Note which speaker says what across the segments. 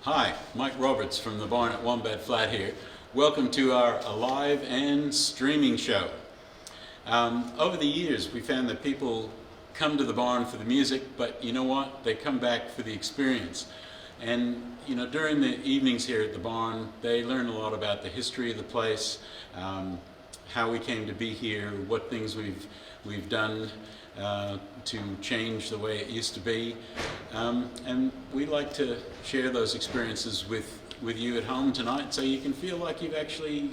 Speaker 1: Hi, Mike Roberts from the barn at Wombat Flat here. Welcome to our live and streaming show. Over the years, we found that people come to the barn for the music, but you know what? They come back for the experience. And you know, during the evenings here at the barn, they learn a lot about the history of the place, how we came to be here, what things we've done to change the way it used to be, and we like to share those experiences with you at home tonight, so you can feel like you've actually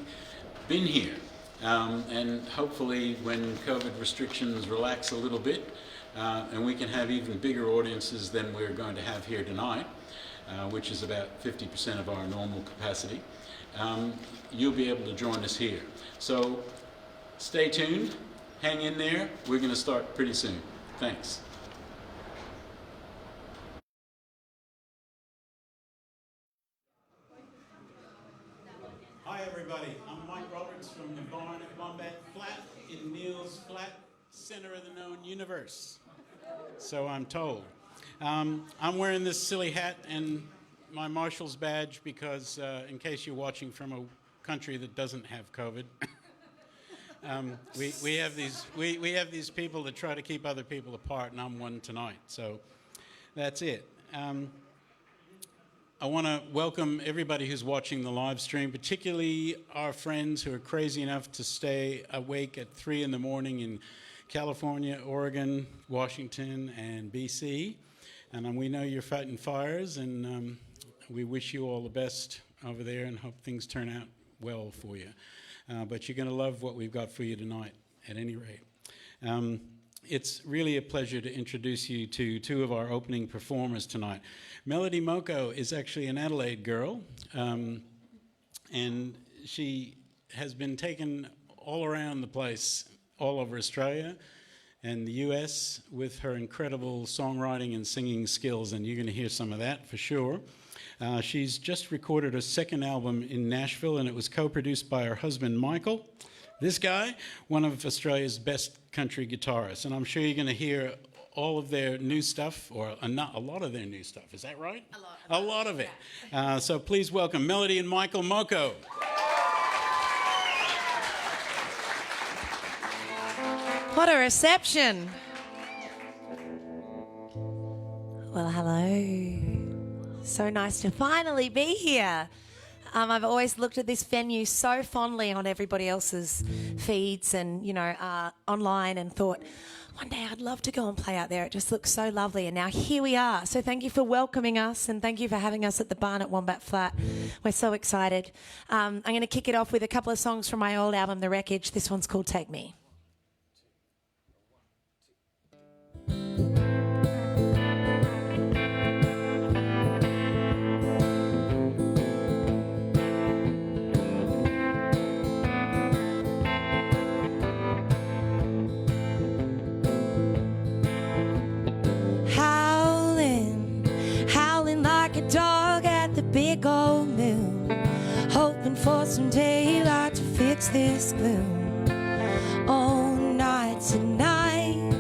Speaker 1: been here. And hopefully, when COVID restrictions relax a little bit, and we can have even bigger audiences than we're going to have here tonight, which is about 50% of our normal capacity, you'll be able to join us here. So stay tuned. Hang in there. We're going to start pretty soon. Thanks. Hi everybody. I'm Mike Roberts from the barn at Wombat Flat in Neil's Flat, center of the known universe. So I'm told. I'm wearing this silly hat and my marshal's badge because in case you're watching from a country that doesn't have COVID, we have these people that try to keep other people apart, and I'm one tonight. So that's it. I want to welcome everybody who's watching the live stream, particularly our friends who are crazy enough to stay awake at 3 in the morning in California, Oregon, Washington, and BC. And we know you're fighting fires, and we wish you all the best over there and hope things turn out well for you. But you're going to love what we've got for you tonight, at any rate. It's really a pleasure to introduce you to two of our opening performers tonight. Melody Moko is actually an Adelaide girl, and she has been taken all around the place, all over Australia and the US, with her incredible songwriting and singing skills, and you're going to hear some of that for sure. She's just recorded her second album in Nashville, and it was co-produced by her husband, Michael. This guy, one of Australia's best country guitarists. And I'm sure you're going to hear all of their new stuff, or a lot of their new stuff. Is that right? A lot of it. Yeah. So please welcome Melody and Michael Moko.
Speaker 2: What a reception. Well, hello. So nice to finally be here. I've always looked at this venue so fondly on everybody else's feeds and, you know, online, and thought, one day I'd love to go and play out there. It just looks so lovely. And now here we are. So thank you for welcoming us, and thank you for having us at the barn at Wombat Flat. We're so excited. I'm going to kick it off with a couple of songs from my old album, The Wreckage. This one's called Take Me. Big old moon, hoping for some daylight to fix this gloom. All night tonight,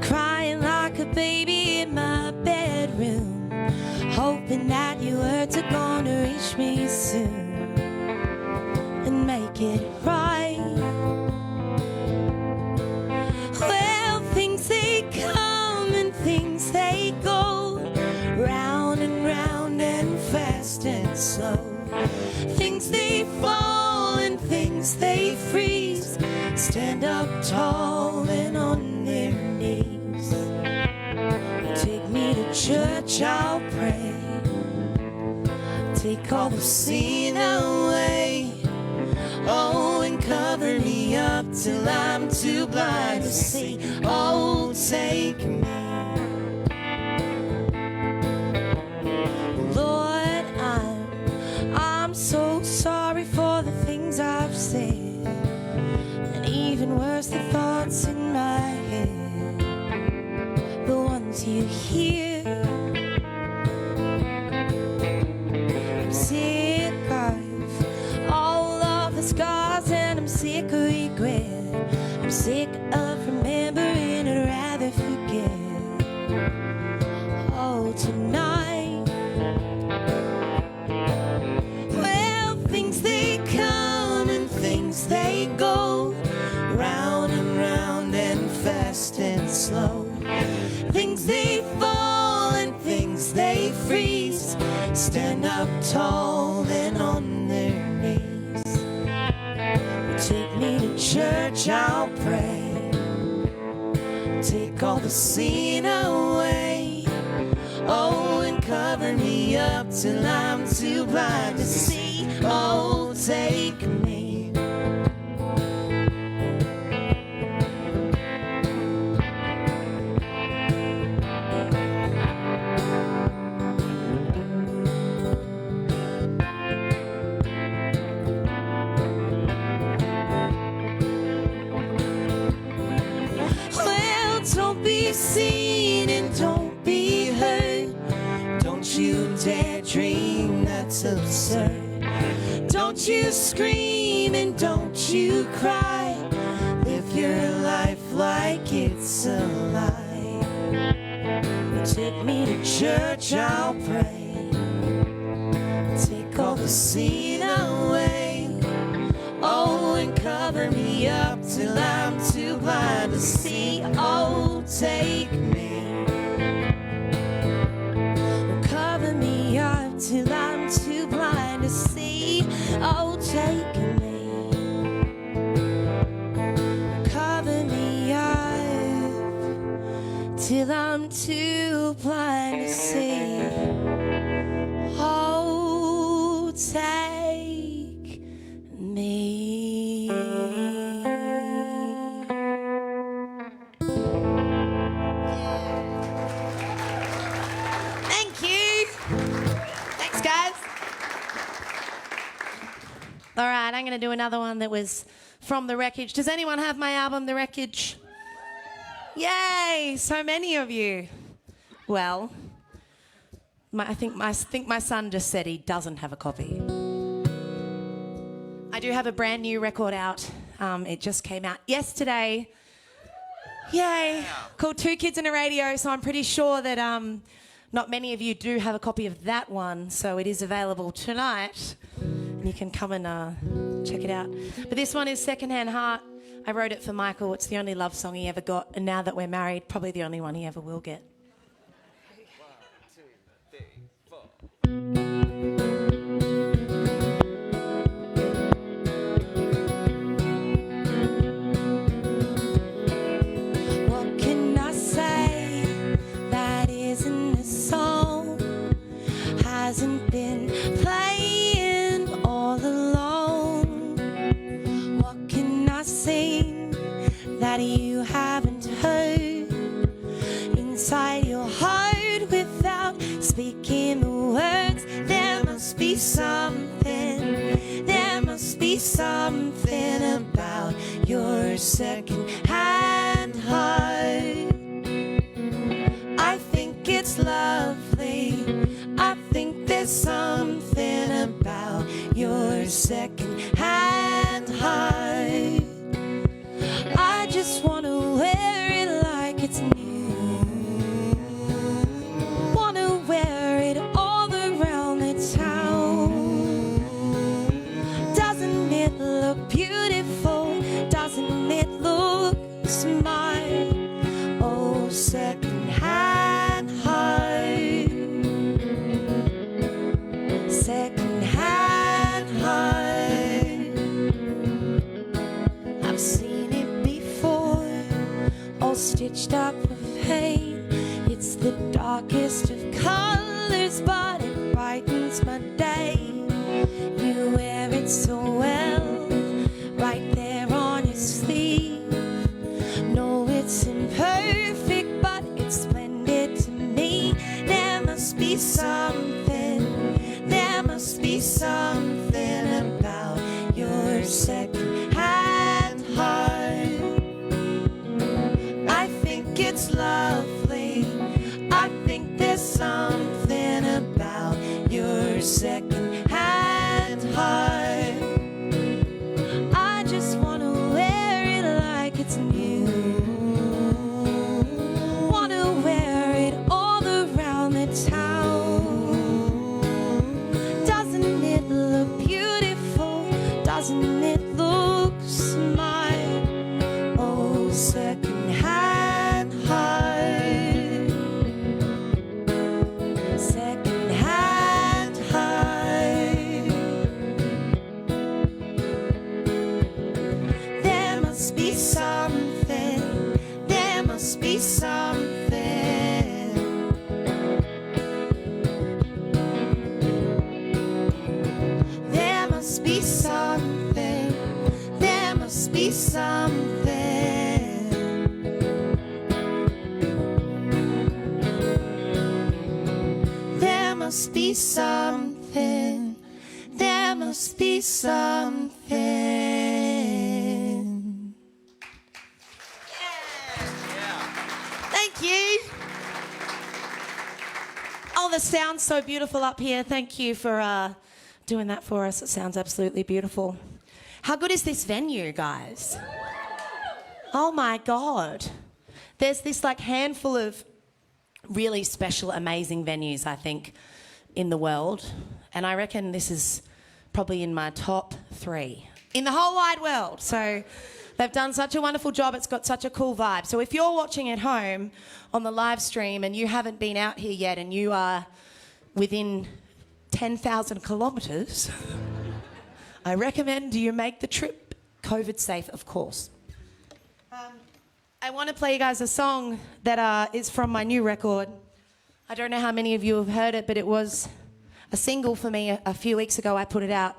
Speaker 2: crying like a baby in my bedroom, hoping that your words are gonna reach me soon and make it right. Well, things they come and things they go, round and fast and slow. Things they fall and things they freeze, stand up tall and on their knees. Take me to church, I'll pray. Take all the sin away. Oh, and cover me up till I'm too blind to see. Oh, take me. Lord, I'm so sorry for the things I've said, and even worse, the thoughts in my head, the ones you hear. I'm sick of all of the scars, and I'm sick of regret. I'm sick of remembering, I'd rather forget. they go round and round and fast and slow. Things they fall and things they freeze. Stand up tall and on their knees. Take me to church, I'll pray. Take all the sin away. Oh, and cover me up till I'm too blind to see. Oh, take me. Well, don't be seen and don't be heard. Don't you dare dream that's absurd. Don't you scream and don't you cry. Live your life like it's a lie. Take me to church, I'll pray. Take all the sin away. Oh, and cover me up till I'm too blind to see. Oh, take me. Cover me up till I'm too blind to see. Oh, take me. Cover me up till I'm too blind to see. Oh, take me. Thank you. Thanks, guys. All right, I'm going to do another one that was from The Wreckage. Does anyone have my album, The Wreckage? Yay, so many of you. Well, I think my son just said he doesn't have a copy. I do have a brand new record out. It just came out yesterday. Yay, called Two Kids and a Radio, so I'm pretty sure that not many of you do have a copy of that one, so it is available tonight. And you can come and check it out. But this one is Secondhand Heart. I wrote it for Michael. It's the only love song he ever got, and now that we're married, probably the only one he ever will get.
Speaker 3: 1, 2, 3, 4.
Speaker 2: What can I say that isn't a song? Hasn't been playing all along. What can I sing that you haven't heard inside your heart without speaking the words? There must be something, there must be something about your second-hand heart. I think it's lovely, I think there's something about your second-hand heart. I just want to wear it like it's new. Want to wear it all around the town. Doesn't it look beautiful? Doesn't it look smart? Oh, second-hand heart. Second-hand heart. I've seen it before, all stitched up with pain. It's the darkest of colors, but it brightens my day. You wear it so well, right there on your sleeve. No, it's imperfect, but it's splendid to me. There must be something, there must be something about your second-hand heart. I think it's lovely, I think there's something must be something. There must be something. There must be something. There must be something. There must be something. There must be something. Thank you. Oh, the sound's so beautiful up here. Thank you for doing that for us. It sounds absolutely beautiful. How good is this venue, guys? Oh my God. There's this like handful of really special, amazing venues, I think, in the world. And I reckon this is probably in my top 3 in the whole wide world. So they've done such a wonderful job. It's got such a cool vibe. So if you're watching at home on the live stream and you haven't been out here yet and you are within 10,000 kilometres, I recommend you make the trip COVID safe, of course. I want to play you guys a song that is from my new record. I don't know how many of you have heard it, but it was a single for me a few weeks ago. I put it out,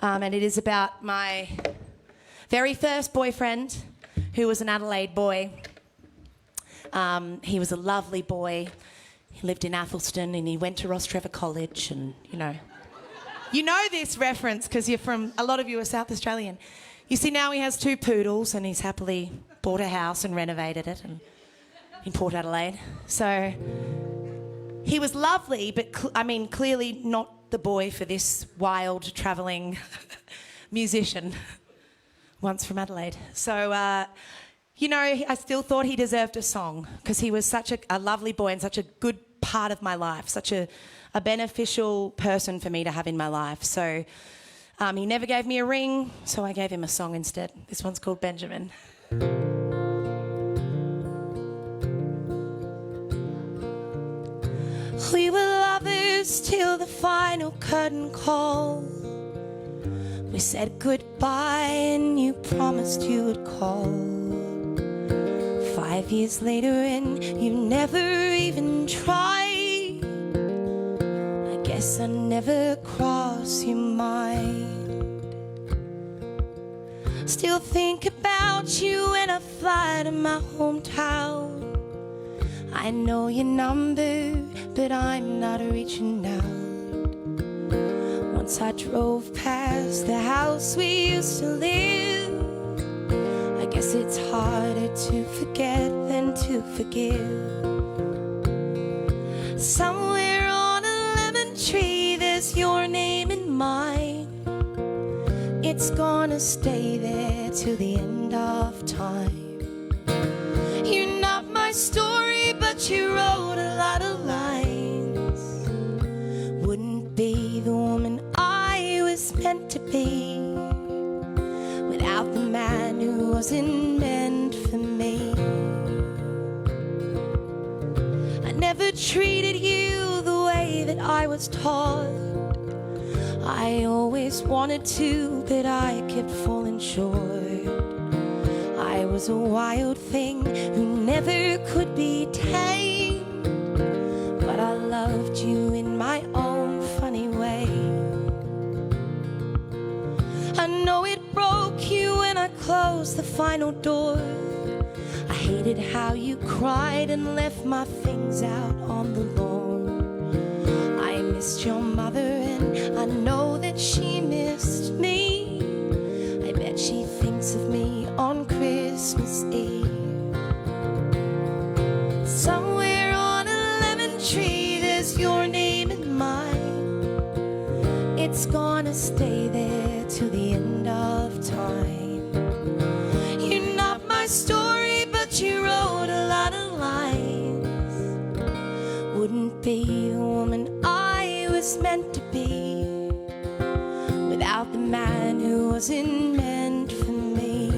Speaker 2: and it is about my very first boyfriend, who was an Adelaide boy. He was a lovely boy. He lived in Athelston, and he went to Ross Trevor College, and you know this reference because a lot of you are South Australian. You see, now he has 2 poodles, and he's happily bought a house and renovated it in Port Adelaide. So he was lovely, but clearly not the boy for this wild travelling musician, once from Adelaide. So, I still thought he deserved a song because he was such a lovely boy and such a good part of my life, such a beneficial person for me to have in my life. So he never gave me a ring, so I gave him a song instead. This one's called Benjamin. We were lovers till the final curtain call. We said goodbye and you promised you would call. 5 years later and you never even tried. I guess I never crossed your mind. Still think about you when I fly to my hometown. I know your number, but I'm not reaching out. Once I drove past the house we used to live. I guess it's harder to forget than to forgive. Somewhere on a lemon tree there's your name and mine. It's gonna stay there till the end of time. You're not my story, but you wrote a lot of lines. Wouldn't be the woman I was meant to be without the man who wasn't meant for me. I never treated you the way that I was taught. I always wanted to, but I kept falling short. I was a wild thing who never could be tamed, but I loved you in my own funny way. I know it broke you when I closed the final door. I hated how you cried and left my things out on the lawn. I missed your mother and I know that she missed me. I bet she thinks of me on Christmas Eve. Somewhere on a lemon tree there's your name and mine. It's gonna stay there till the end of time. You're not my story, but you wrote a lot of lines. Wouldn't be the woman I was meant to be without the man who wasn't meant for me.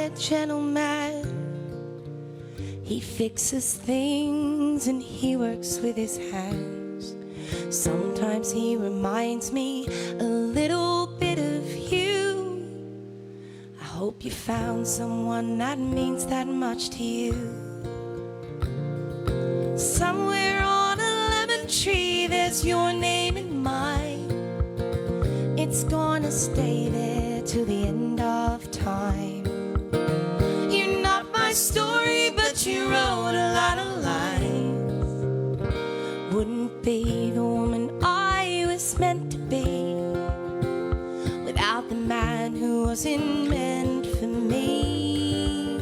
Speaker 2: quiet gentleman. He fixes things and he works with his hands. Sometimes he reminds me a little bit of you. I hope you found someone that means that much to you. Somewhere on a lemon tree there's your name and mine. It's gonna stay there till the end of time. You're not my story, but you wrote a lot of lines. Wouldn't be the woman I was meant to be without the man who wasn't meant for me.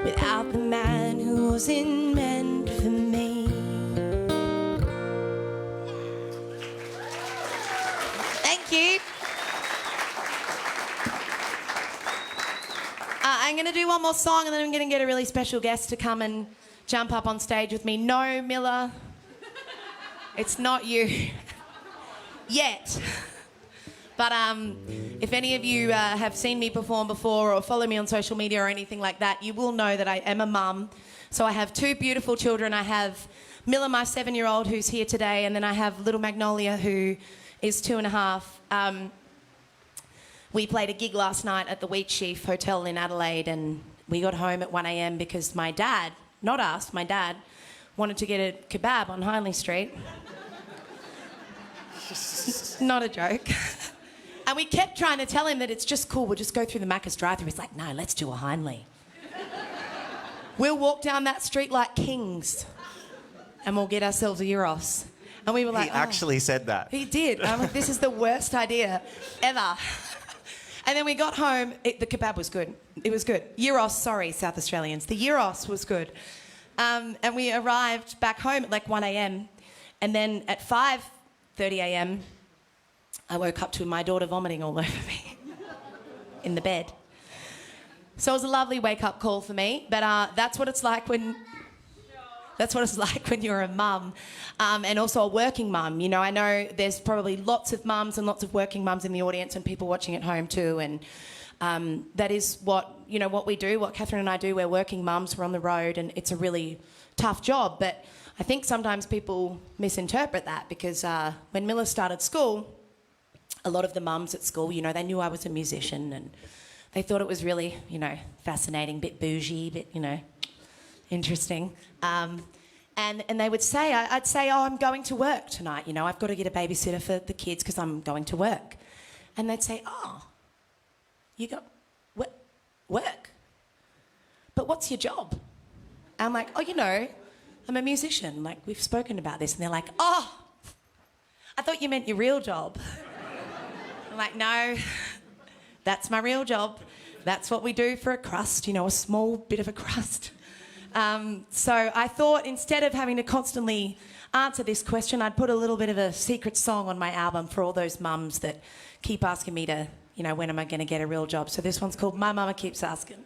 Speaker 2: Without the man who wasn't meant for me. Thank you. I'm going to do one more song and then I'm going to get a really special guest to come and jump up on stage with me. No, Miller, it's not you. Yet. But if any of you have seen me perform before or follow me on social media or anything like that, you will know that I am a mum. So I have two beautiful children. I have Miller, my 7-year-old, who's here today, and then I have little Magnolia, who is 2.5. We played a gig last night at the Wheat Sheaf Hotel in Adelaide, and we got home at 1 a.m. because my dad, not us, my dad, wanted to get a kebab on Hindley Street. Not a joke. And we kept trying to tell him that it's just cool, we'll just go through the Macca's drive-thru. He's like, no, let's do a Hindley. We'll walk down that street like kings and we'll get ourselves a gyros. And we were like,
Speaker 4: He actually said that.
Speaker 2: He did. I'm like, this is the worst idea ever. And then we got home. The kebab was good. It was good. Gyros, sorry, South Australians. The gyros was good. And we arrived back home at like 1 a.m. And then at 5:30 a.m., I woke up to my daughter vomiting all over me in the bed. So it was a lovely wake-up call for me. But that's what it's like when... That's what it's like when you're a mum, and also a working mum. You know, I know there's probably lots of mums and lots of working mums in the audience and people watching at home too. And that is what, you know, what we do, what Catherine and I do. We're working mums, we're on the road, and it's a really tough job. But I think sometimes people misinterpret that because when Miller started school, a lot of the mums at school, you know, they knew I was a musician and they thought it was really, you know, fascinating, bit bougie, bit, you know, interesting. And they would say, I'd say, oh, I'm going to work tonight, you know, I've got to get a babysitter for the kids because I'm going to work. And they'd say, oh, you got work? But what's your job? I'm like, oh, you know, I'm a musician, like we've spoken about this. And they're like, oh, I thought you meant your real job. I'm like, no, that's my real job. That's what we do for a crust, you know, a small bit of a crust. So I thought instead of having to constantly answer this question, I'd put a little bit of a secret song on my album for all those mums that keep asking me to, you know, when am I going to get a real job? So this one's called My Mama Keeps Asking.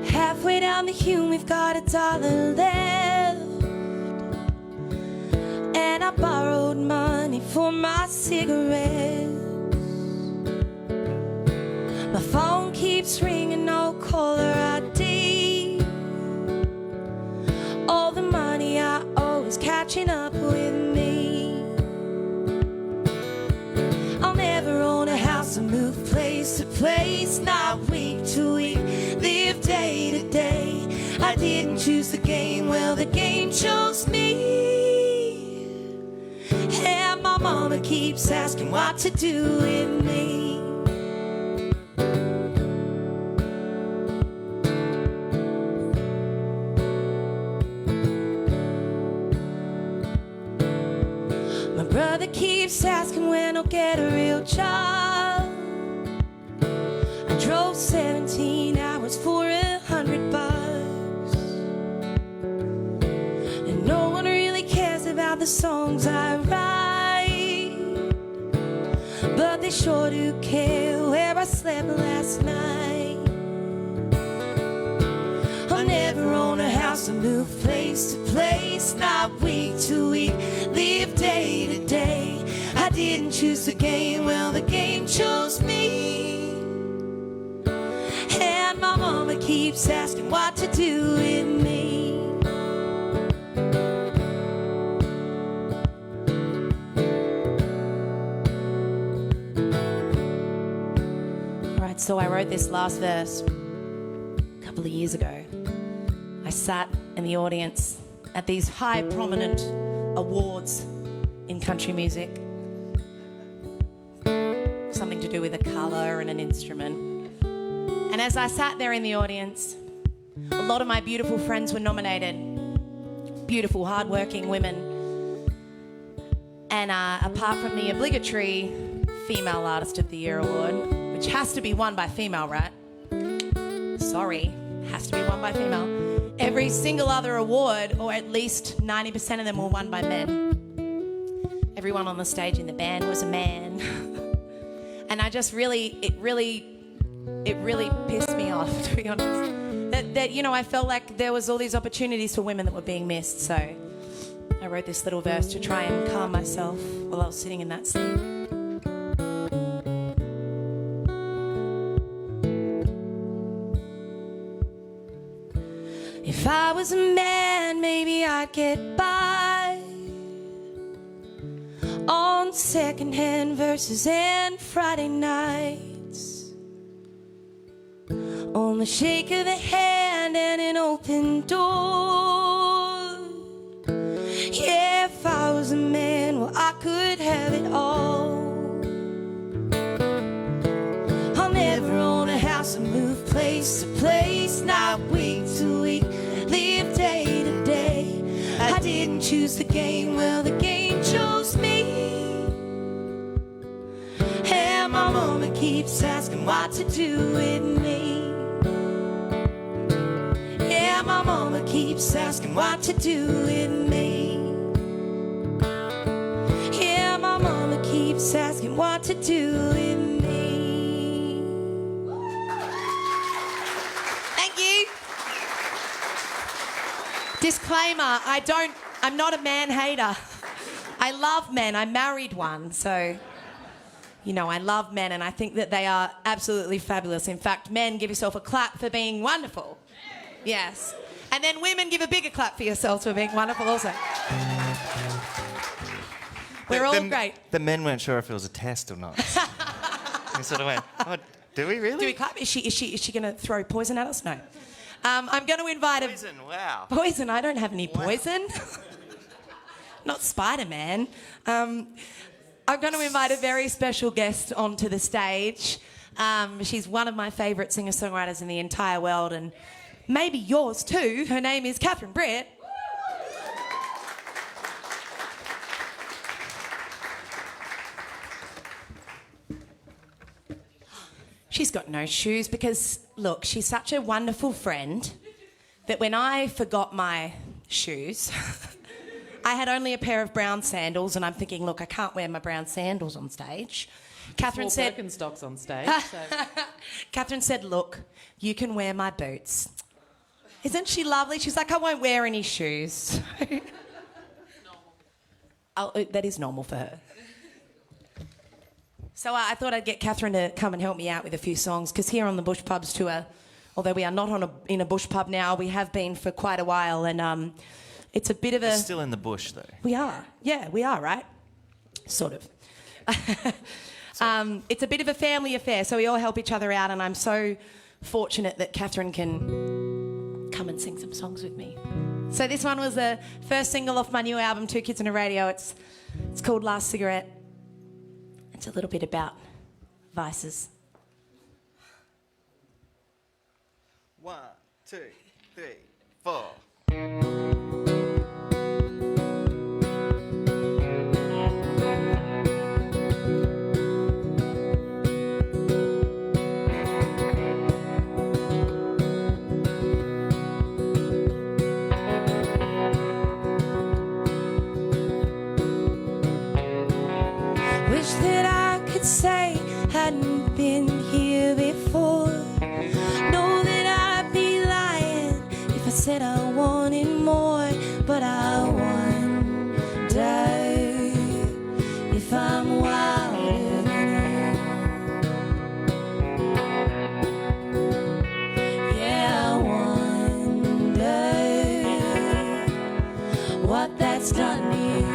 Speaker 2: Halfway down the hill, we've got $1 left. And I borrowed money for my cigarettes. My phone keeps ringing, no caller ID. All the money I owe is catching up with me. I'll never own a house or move place to place, not week to week, live day to day. I didn't choose the game, well the game chose me. And my mama keeps asking what to do with me. My brother keeps asking when I'll get a real job. I drove 17 hours for $100. And no one really cares about the songs I write, but they sure do care where I slept last night. I'll never own a house and move place to place, not week to week, live day to day. I didn't choose the game, well, the game chose me. And my mama keeps asking what to do with me. Alright, so I wrote this last verse a couple of years ago. I sat in the audience at these high prominent awards in country music. Something to do with a colour and an instrument. And as I sat there in the audience, a lot of my beautiful friends were nominated. Beautiful, hardworking women. And apart from the obligatory Female Artist of the Year award, which has to be won by female, right? Sorry, has to be won by female. Every single other award, or at least 90% of them, were won by men. Everyone on the stage in the band was a man. And I just it really pissed me off, to be honest. That you know, I felt like there was all these opportunities for women that were being missed. So I wrote this little verse to try and calm myself while I was sitting in that seat. If I was a man, maybe I'd get by on secondhand verses and Friday nights, on the shake of the hand and an open door. Yeah, if I was a man, well, I could have it all. I'll never own a house and move place to place, not week to week, live day to day. I didn't choose the game, well, the game chose me. And my mama keeps asking what to do with me. Yeah, my mama keeps asking what to do with me. Yeah, my mama keeps asking what to do with me. Thank you. Disclaimer, I'm not a man hater. I love men. I married one, so, you know, I love men and I think that they are absolutely fabulous. In fact, men, give yourself a clap for being wonderful. Yes. And then women, give a bigger clap for yourselves for being wonderful also. We're all great.
Speaker 4: The men weren't sure if it was a test or not. They sort of went, oh, do we really?
Speaker 2: Do we clap? Is she going to throw poison at us? No. I'm going to invite
Speaker 4: Poison, wow.
Speaker 2: Poison? I don't have any poison. Not Spider-Man. I'm going to invite a very special guest onto the stage. She's one of my favourite singer-songwriters in the entire world, and maybe yours too. Her name is Britt. She's got no shoes because, look, she's such a wonderful friend that when I forgot my shoes, I had only a pair of brown sandals, and I'm thinking, look, I can't wear my brown sandals on stage. Catherine said...
Speaker 5: Birkenstocks on stage. So.
Speaker 2: Catherine said, look, you can wear my boots. Isn't she lovely? She's like, I won't wear any shoes. That is normal for her. So I thought I'd get Catherine to come and help me out with a few songs, because here on the Bush Pubs tour, although we are not in a bush pub now, we have been for quite a while, and it's a bit of a...
Speaker 4: We're still in the bush, though.
Speaker 2: We are. Yeah, we are, right? Sort of. It's a bit of a family affair, so we all help each other out, and I'm so fortunate that Catherine can come and sing some songs with me. So this one was the first single off my new album, Two Kids and a Radio. It's called Last Cigarette. It's a little bit about vices.
Speaker 4: 1, 2, 3, 4.
Speaker 2: Wish that I could say hadn't been here before. Know that I'd be lying if I said I wanted more, but I wonder if I'm wilder than her. Yeah, I wonder what that's done to you.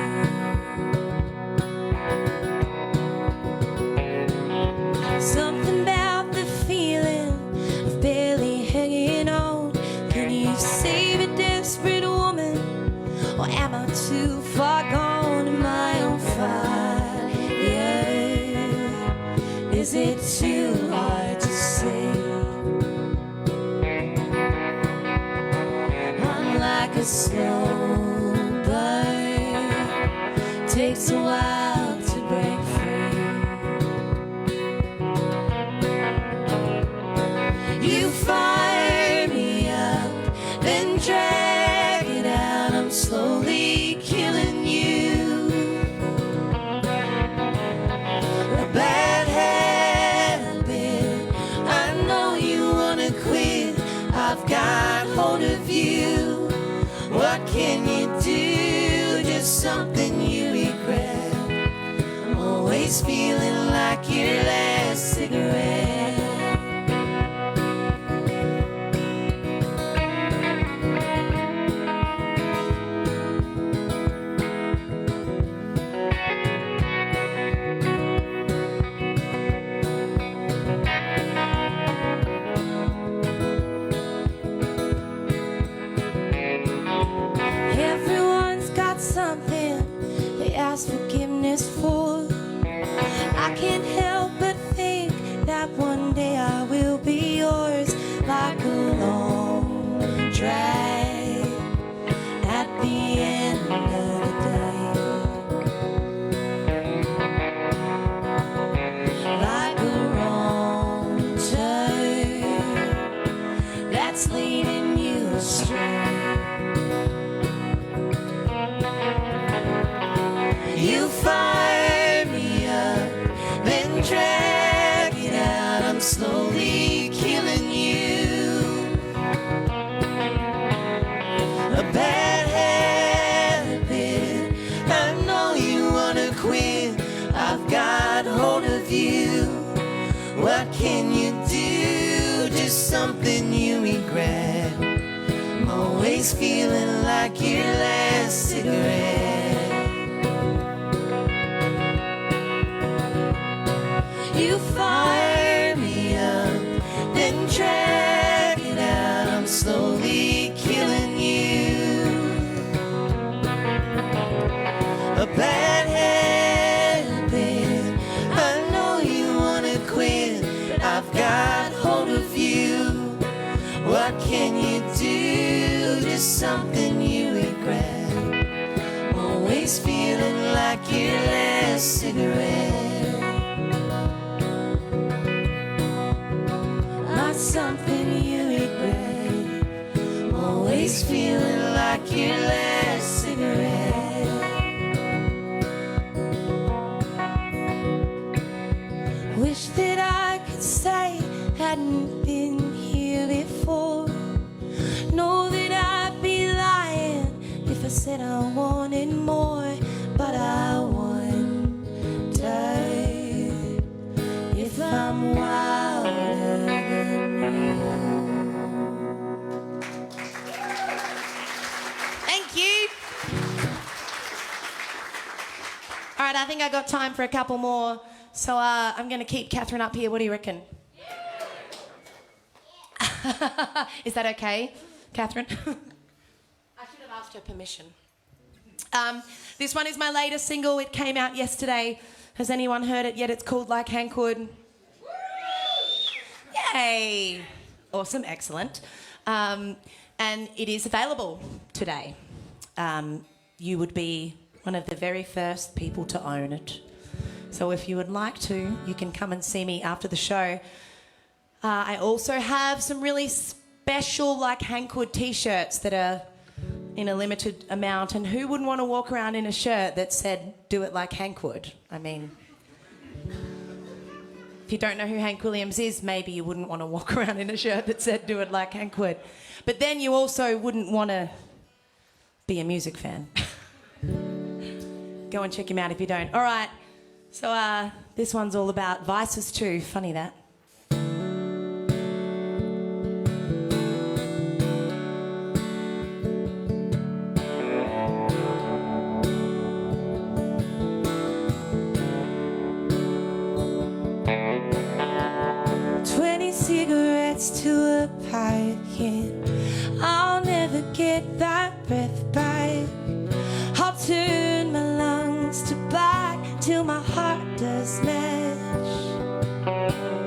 Speaker 2: Something about the feeling of barely hanging on. Can you save a desperate woman? Or am I too far gone? Am I on fire? Is it too hard to say? I'm like a slow burn. Takes a while to break free. You fire me up, then drag it out. I'm slowly killing you. A bad habit, I know you wanna quit. I've got hold of you. What can you do? Just something you regret. I'm always feeling like your last cigarette. Everyone's got something they ask forgiveness for. I can't help but think that one day I will be yours, like a long drag at the end of the day. Like a wrong turn that's leading you astray. You fire me up, then drag it out. I'm slowly killing you. A bad habit, I know you wanna quit. I've got hold of you. What can you do? Just something you regret. I'm always feeling like your last cigarette. You fire me up, then drag it out. I'm slowly killing you. A bad habit, I know you wanna quit. I've got hold of you. What can you do? Just something you regret. I'm always feeling like your last cigarette. Not something you regret. I'm always feeling like your last cigarette. Wish that I could say hadn't been here before. Know that I'd be lying if I said I wanted more, but I wonder if I'm wilder than you. Thank you. All right, I think I got time for a couple more, so I'm going to keep Catherine up here. What do you reckon? Is that okay, Catherine? I should have asked her permission. This one is my latest single. It came out yesterday. Has anyone heard it yet? It's called Like Hank Would. Yay! Awesome, excellent. And it is available today. You would be one of the very first people to own it. So if you would like to, you can come and see me after the show. I also have some really special Like Hank Would t-shirts that are in a limited amount, and who wouldn't want to walk around in a shirt that said, "Do it like Hank would"? I mean, If you don't know who Hank Williams is, maybe you wouldn't want to walk around in a shirt that said "Do It Like Hank Would." But then you also wouldn't want to be a music fan. Go and check him out if you don't. All right. So this one's all about vices too. Funny that. To a pirate king, I'll never get that breath back. I'll turn my lungs to black till my heart does match.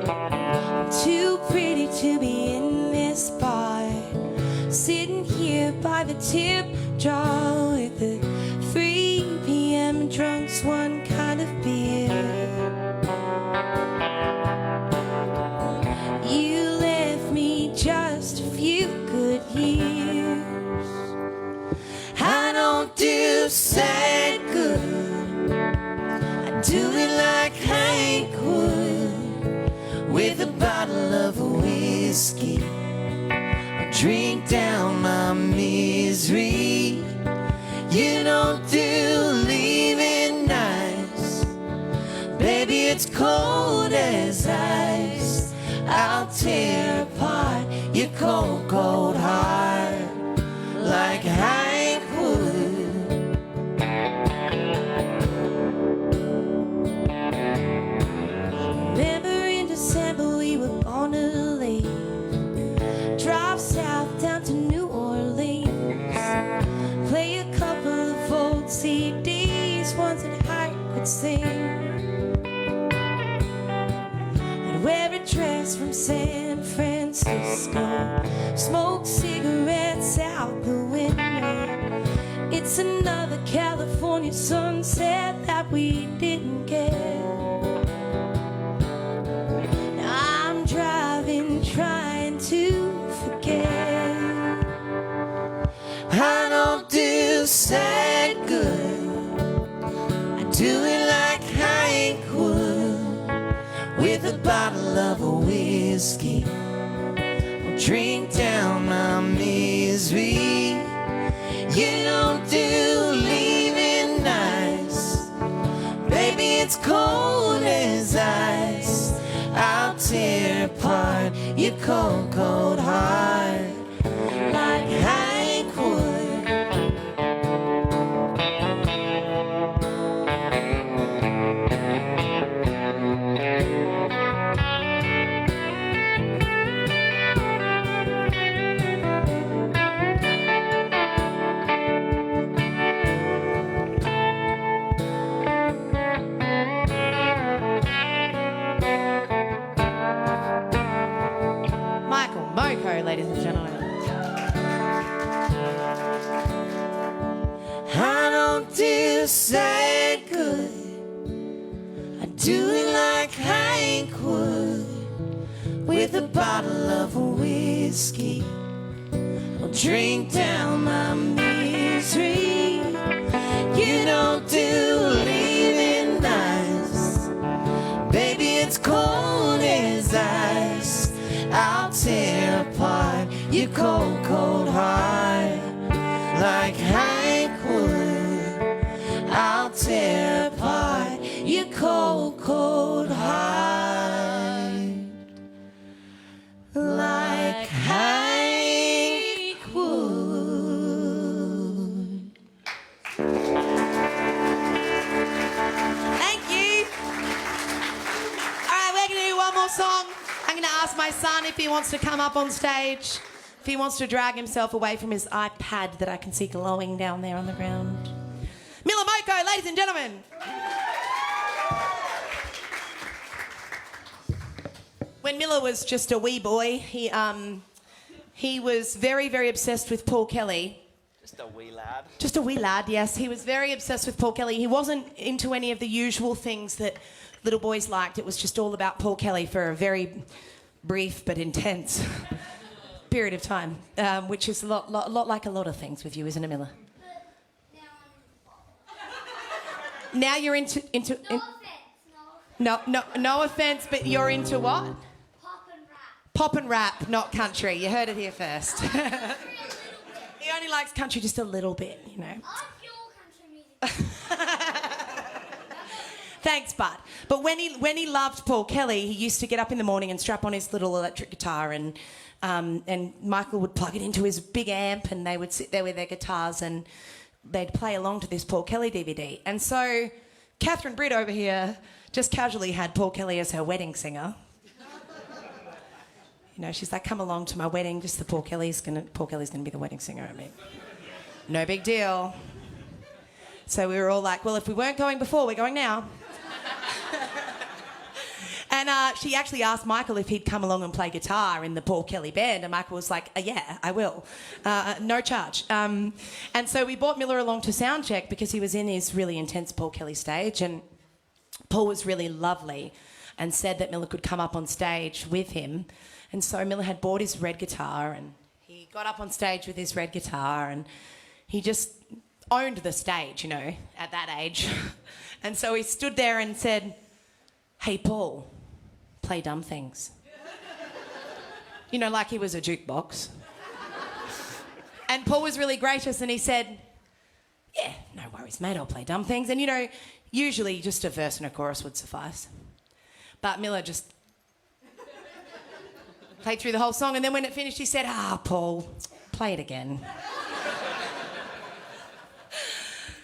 Speaker 2: I'm too pretty to be in this bar, sitting here by the tip jar with the 3 p.m. drunks, one kind of beer. Just a few good years. I don't do sad good, I do it like Hank would, with a bottle of whiskey. I drink down my misery. You don't do leaving nice, baby, it's cold as ice. I'll tear apart your cold, cold heart like Hank would. Remember in December we were gonna leave, drive south down to New Orleans, play a couple of old CDs, ones that Hank could sing. Wear a dress from San Francisco, smoke cigarettes out the window. It's another California sunset that we didn't get. Now I'm driving, trying to forget. I don't do sad good, I do it like Hank would, with a bottle of whiskey. I'll drink down my misery. You don't do leaving nice, baby, it's cold as ice. I'll tear apart your cold, cold heart like Hank would. Moko, ladies and gentlemen. I don't do sad good, I do it like Hank would, with a bottle of whiskey. I'll drink down my misery. You don't do leaving nice, baby, it's cold as ice. I'll tear apart your cold, cold heart like Hank would. I'll tear apart your cold, cold heart like Hank would. Thank you. All right, we're going to do one more song. I'm going to ask my son if he wants to come up on stage, if he wants to drag himself away from his iPad that I can see glowing down there on the ground. Moko, ladies and gentlemen. When Miller was just a wee boy, he was very, very obsessed with Paul Kelly.
Speaker 3: Just a wee lad.
Speaker 2: Just a wee lad, yes. He was very obsessed with Paul Kelly. He wasn't into any of the usual things that little boys liked. It was just all about Paul Kelly for a very brief but intense period of time, which is a lot like a lot of things with you, isn't it, Miller? Now you're into No offence, but you're into what?
Speaker 5: Pop and rap.
Speaker 2: Pop and rap, not country. You heard it here first.
Speaker 5: Country a little bit.
Speaker 2: He only likes country just a little bit, you know.
Speaker 5: I like your country music.
Speaker 2: Thanks, Bud. But when he loved Paul Kelly, he used to get up in the morning and strap on his little electric guitar, and Michael would plug it into his big amp, and they would sit there with their guitars and they'd play along to this Paul Kelly DVD. And so Catherine Britt over here just casually had Paul Kelly as her wedding singer. You know, she's like, come along to my wedding, just the Paul Kelly's gonna be the wedding singer. I mean, no big deal. So we were all like, well, if we weren't going before, we're going now. And she actually asked Michael if he'd come along and play guitar in the Paul Kelly band, and Michael was like, yeah, I will. No charge. And so we brought Miller along to soundcheck because he was in his really intense Paul Kelly stage, and Paul was really lovely and said that Miller could come up on stage with him. And so Miller had bought his red guitar, and he got up on stage with his red guitar, and he just owned the stage, you know, at that age. And so he stood there and said, hey, Paul, play Dumb Things. You know, like he was a jukebox. And Paul was really gracious and he said, yeah, no worries, mate, I'll play Dumb Things. And, you know, usually just a verse and a chorus would suffice. But Miller just played through the whole song, and then when it finished, he said, Paul, play it again.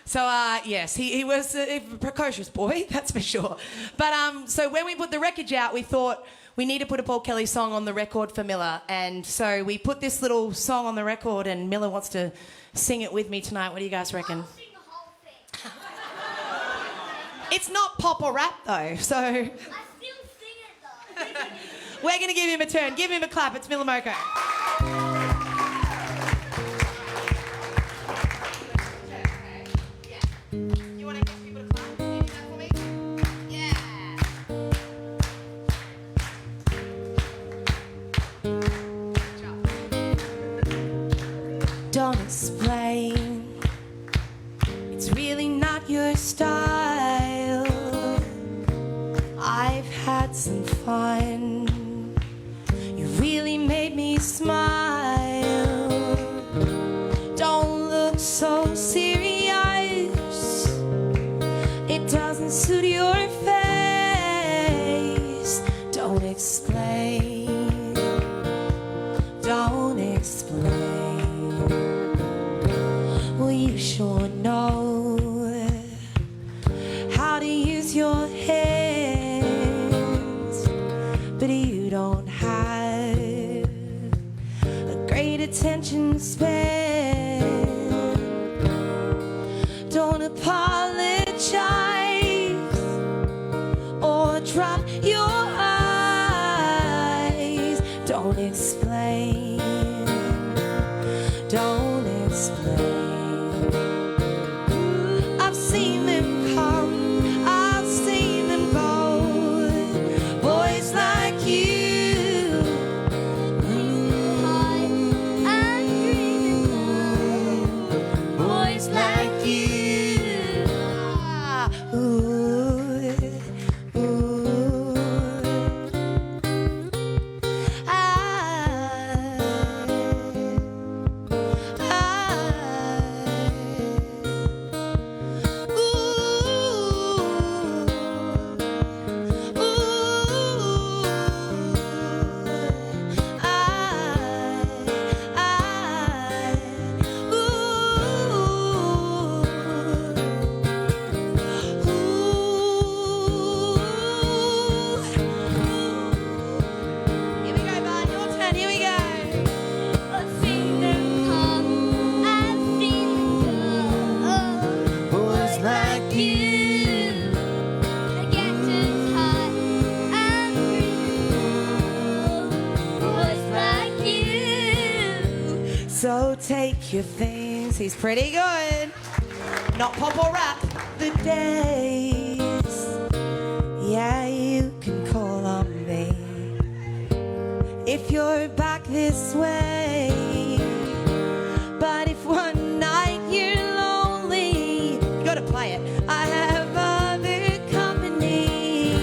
Speaker 2: So, yes, he was a precocious boy, that's for sure. But so when we put the record out, we thought we need to put a Paul Kelly song on the record for Miller. And so we put this little song on the record, and Miller wants to sing it with me tonight. What do you guys reckon?
Speaker 5: I'll sing the whole thing.
Speaker 2: It's not pop or rap, though, so
Speaker 5: I still sing it, though.
Speaker 2: we're going to give him a turn. Give him a clap. It's Miller Moko. You want to get people to clap? Can you do that for me? Yeah. Don't explain. It's really not your style. I've had some fun. You really made me smile. Don't look so serious. It doesn't suit your face. Don't explain. Don't explain. Well, you sure know how to use your hands, but you don't have a great attention span. Don't apologize or drop your eyes. Don't explain. Don't explain. I've seen them come, I've seen them go. Boys like you,
Speaker 5: High and dreaming.
Speaker 2: boys like you. Ooh, ooh. Here we go, bud. Your turn. Here we go.
Speaker 5: I've seen them come, I've seen them go.
Speaker 2: Boys like
Speaker 5: you, they get as high and dream. Boys like you.
Speaker 2: So take your things. He's pretty good. Not pop or rap. The days. Yeah, you can call on me if you're back this way. But if one night you're lonely, you gotta play it. I have other company.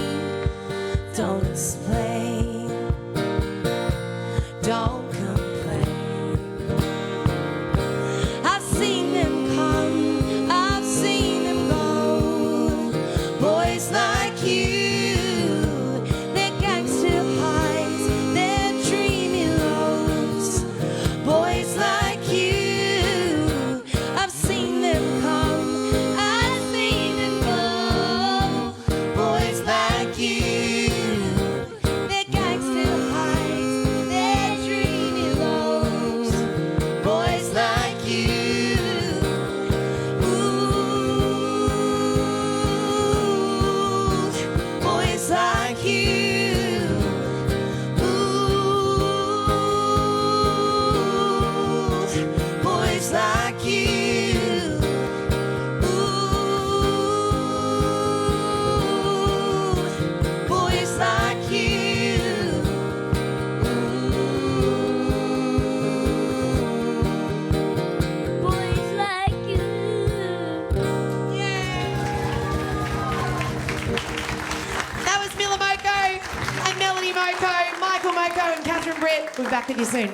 Speaker 2: We'll be back with you soon.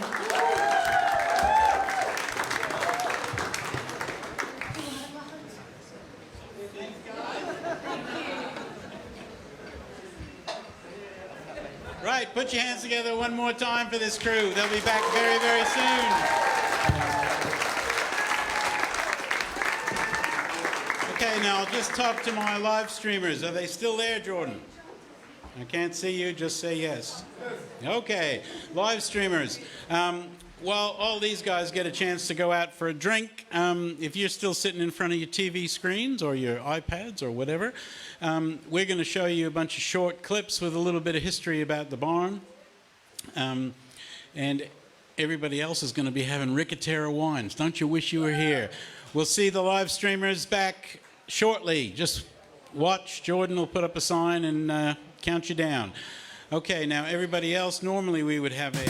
Speaker 1: Right, put your hands together one more time for this crew. They'll be back very, very soon. Okay, now I'll just talk to my live streamers. Are they still there, Jordan? I can't see you, just say yes. Okay, live streamers. While all these guys get a chance to go out for a drink, if you're still sitting in front of your TV screens or your iPads or whatever, we're going to show you a bunch of short clips with a little bit of history about the barn. And everybody else is going to be having Ricatera wines. Don't you wish you were here? We'll see the live streamers back shortly. Just watch. Jordan will put up a sign and count you down. Okay, now everybody else, normally we would have a...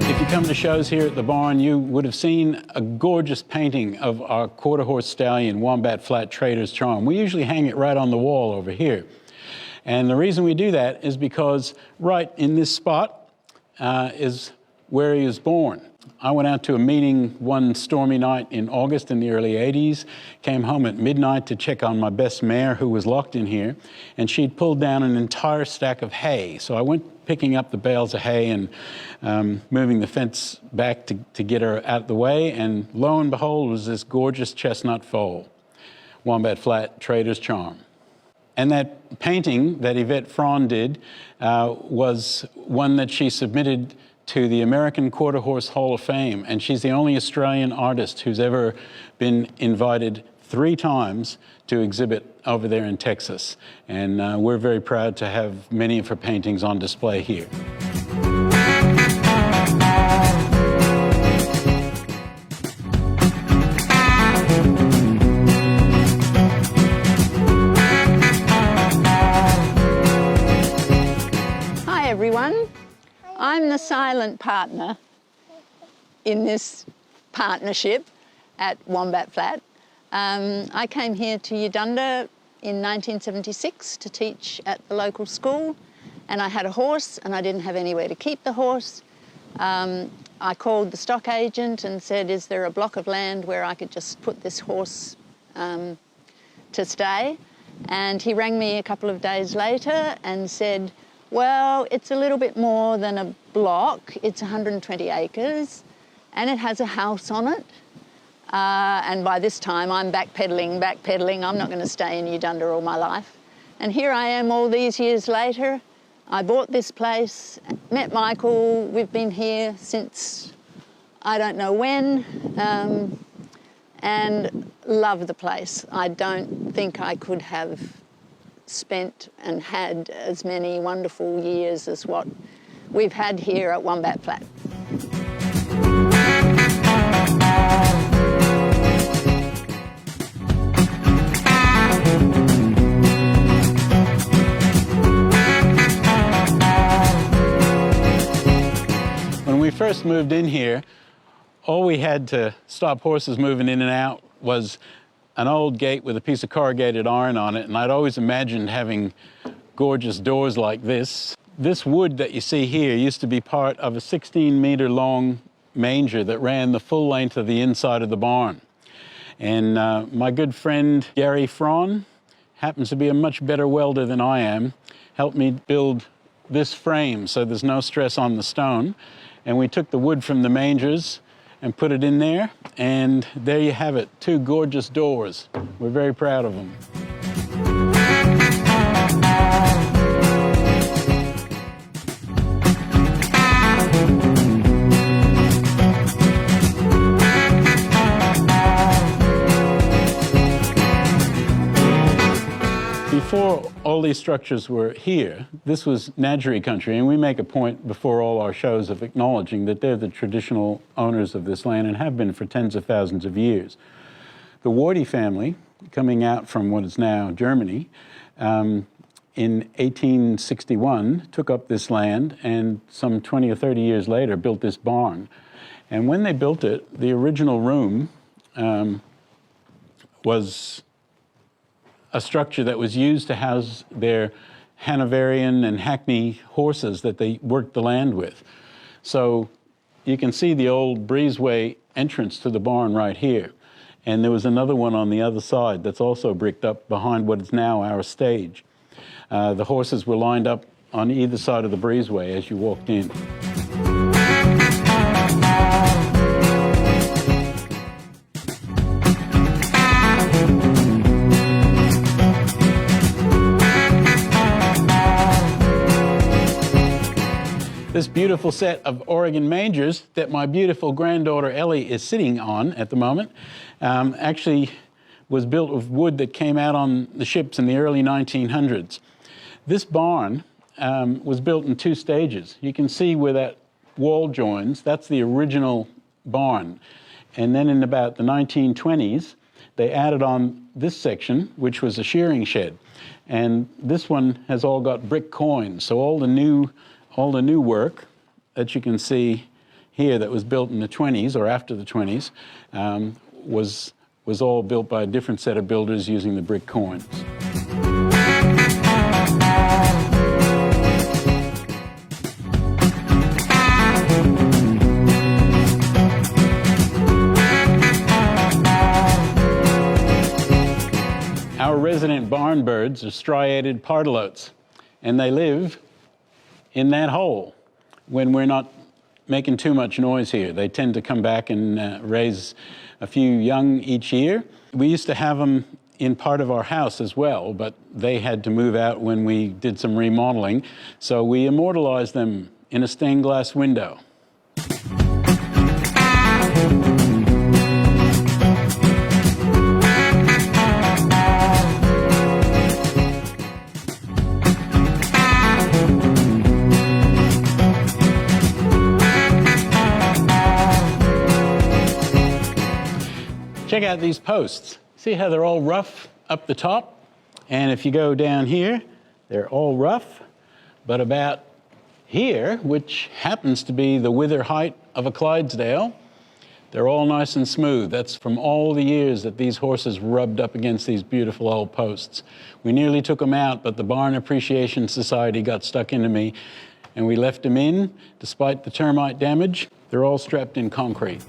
Speaker 1: If you come to shows here at the barn, you would have seen a gorgeous painting of our quarter-horse stallion, Wombat Flat Trader's Charm. We usually hang it right on the wall over here. And the reason we do that is because right in this spot is where he was born. I went out to a meeting one stormy night in August in the early 80s, came home at midnight to check on my best mare who was locked in here, and she'd pulled down an entire stack of hay. So I went picking up the bales of hay and moving the fence back to get her out of the way, and lo and behold was this gorgeous chestnut foal, Wombat Flat Trader's Charm. And that painting that Yvette Fraun did was one that she submitted to the American Quarter Horse Hall of Fame, and she's the only Australian artist who's ever been invited 3 times to exhibit over there in Texas. And we're very proud to have many of her paintings on display here.
Speaker 6: Hi everyone. I'm the silent partner in this partnership at Wombat Flat. I came here to Udunda in 1976 to teach at the local school, and I had a horse and I didn't have anywhere to keep the horse. I called the stock agent and said, is there a block of land where I could just put this horse to stay? And he rang me a couple of days later and said, well, it's a little bit more than a block. It's 120 acres and it has a house on it. And by this time I'm backpedaling. I'm not going to stay in Udunda all my life. And here I am all these years later. I bought this place, met Michael. We've been here since I don't know when, and love the place. I don't think I could have spent and had as many wonderful years as what we've had here at Wombat Flat.
Speaker 1: When we first moved in here, all we had to stop horses moving in and out was an old gate with a piece of corrugated iron on it, and I'd always imagined having gorgeous doors like this. This wood that you see here used to be part of a 16-meter long manger that ran the full length of the inside of the barn. And my good friend Gary Fraun happens to be a much better welder than I am, helped me build this frame so there's no stress on the stone. And we took the wood from the mangers and put it in there, and there you have it, 2 gorgeous doors. We're very proud of them. Before all these structures were here, this was Nadgeri country, and we make a point before all our shows of acknowledging that they're the traditional owners of this land and have been for tens of thousands of years. The Wardy family, coming out from what is now Germany, in 1861 took up this land and some 20 or 30 years later built this barn. And when they built it, the original room was a structure that was used to house their Hanoverian and Hackney horses that they worked the land with. So you can see the old breezeway entrance to the barn right here. And there was another one on the other side that's also bricked up behind what is now our stage. The horses were lined up on either side of the breezeway as you walked in. This beautiful set of Oregon mangers that my beautiful granddaughter Ellie is sitting on at the moment actually was built of wood that came out on the ships in the early 1900s. This barn was built in 2 stages. You can see where that wall joins. That's the original barn. And then in about the 1920s, they added on this section, which was a shearing shed. And this one has all got brick coins. So all the new work that you can see here that was built in the 20s or after the 20s was all built by a different set of builders using the brick coins. Our resident barn birds are striated pardalotes, and they live in that hole when we're not making too much noise here. They tend to come back and raise a few young each year. We used to have them in part of our house as well, but they had to move out when we did some remodeling, so we immortalized them in a stained glass window. Check out these posts. See how they're all rough up the top? And if you go down here, they're all rough, but about here, which happens to be the wither height of a Clydesdale, they're all nice and smooth. That's from all the years that these horses rubbed up against these beautiful old posts. We nearly took them out, but the Barn Appreciation Society got stuck into me, and we left them in, despite the termite damage. They're all strapped in concrete.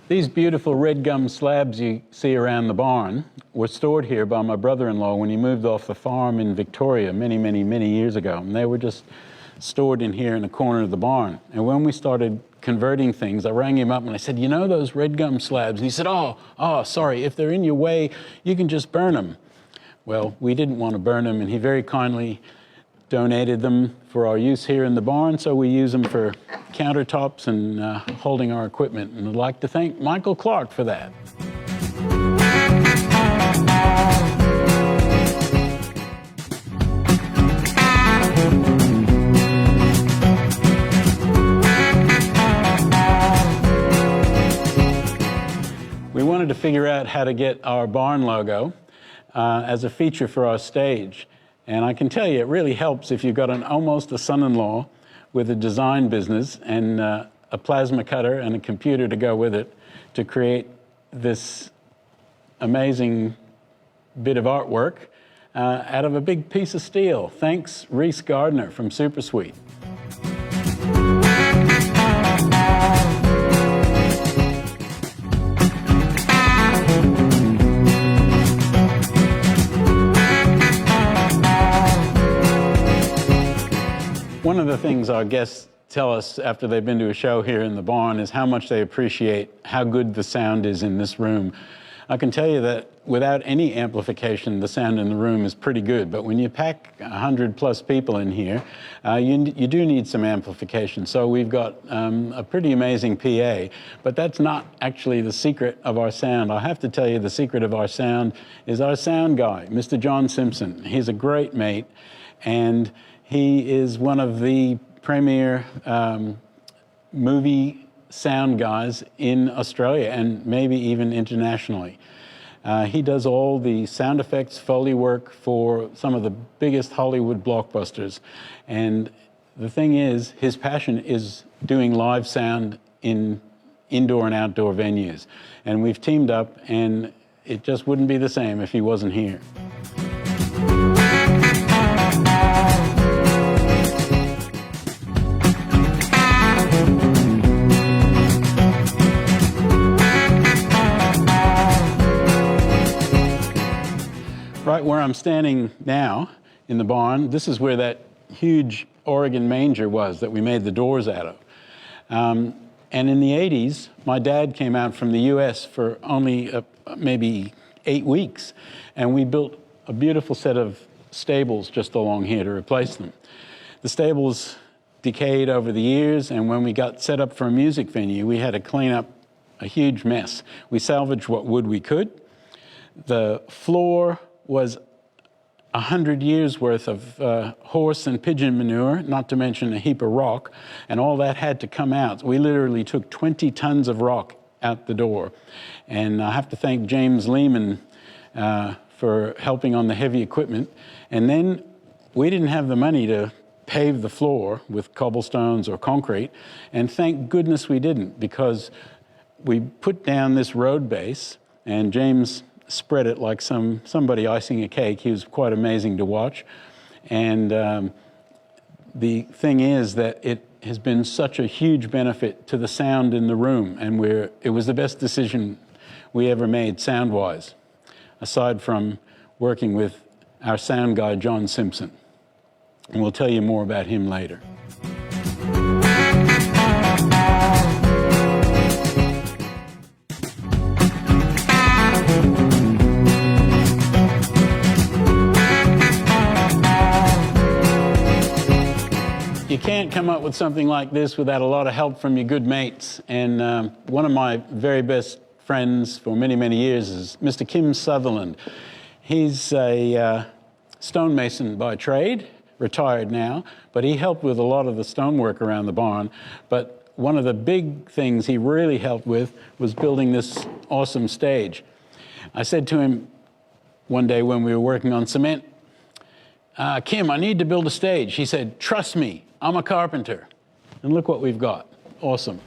Speaker 1: These beautiful red gum slabs you see around the barn were stored here by my brother-in-law when he moved off the farm in Victoria many years ago. And they were just stored in here in the corner of the barn. And when we started converting things, I rang him up and I said, "You know those red gum slabs?" And he said, oh, sorry, if they're in your way, you can just burn them. Well, we didn't want to burn them, and he very kindly donated them for our use here in the barn, so we use them for countertops and holding our equipment. And I'd like to thank Michael Clark for that. We wanted to figure out how to get our barn logo as a feature for our stage. And I can tell you, it really helps if you've got almost a son-in-law with a design business and a plasma cutter and a computer to go with it to create this amazing bit of artwork out of a big piece of steel. Thanks, Reese Gardner from SuperSuite. One of the things our guests tell us after they've been to a show here in the barn is how much they appreciate how good the sound is in this room. I can tell you that without any amplification, the sound in the room is pretty good. But when you pack 100+ people in here, you do need some amplification. So we've got a pretty amazing PA. But that's not actually the secret of our sound. I have to tell you, the secret of our sound is our sound guy, Mr. John Simpson. He's a great mate, and he is one of the premier movie sound guys in Australia and maybe even internationally. He does all the sound effects, Foley work for some of the biggest Hollywood blockbusters. And the thing is, his passion is doing live sound in indoor and outdoor venues. And we've teamed up, and it just wouldn't be the same if he wasn't here. Right where I'm standing now in the barn, this is where that huge Oregon manger was that we made the doors out of. And in the 80s, my dad came out from the US for only maybe 8 weeks, and we built a beautiful set of stables just along here to replace them. The stables decayed over the years, and when we got set up for a music venue, we had to clean up a huge mess. We salvaged what wood we could. The floor was 100 years worth of horse and pigeon manure, not to mention a heap of rock, and all that had to come out. We literally took 20 tons of rock out the door. And I have to thank James Lehman for helping on the heavy equipment. And then we didn't have the money to pave the floor with cobblestones or concrete, and thank goodness we didn't, because we put down this road base, and James spread it like somebody icing a cake. He was quite amazing to watch. And the thing is that it has been such a huge benefit to the sound in the room, and it was the best decision we ever made sound-wise, aside from working with our sound guy, John Simpson. And we'll tell you more about him later. You can't come up with something like this without a lot of help from your good mates. And one of my very best friends for many, many years is Mr. Kim Sutherland. He's a stonemason by trade, retired now, but he helped with a lot of the stonework around the barn. But one of the big things he really helped with was building this awesome stage. I said to him one day when we were working on cement, Kim, I need to build a stage. He said, trust me, I'm a carpenter. And look what we've got. Awesome.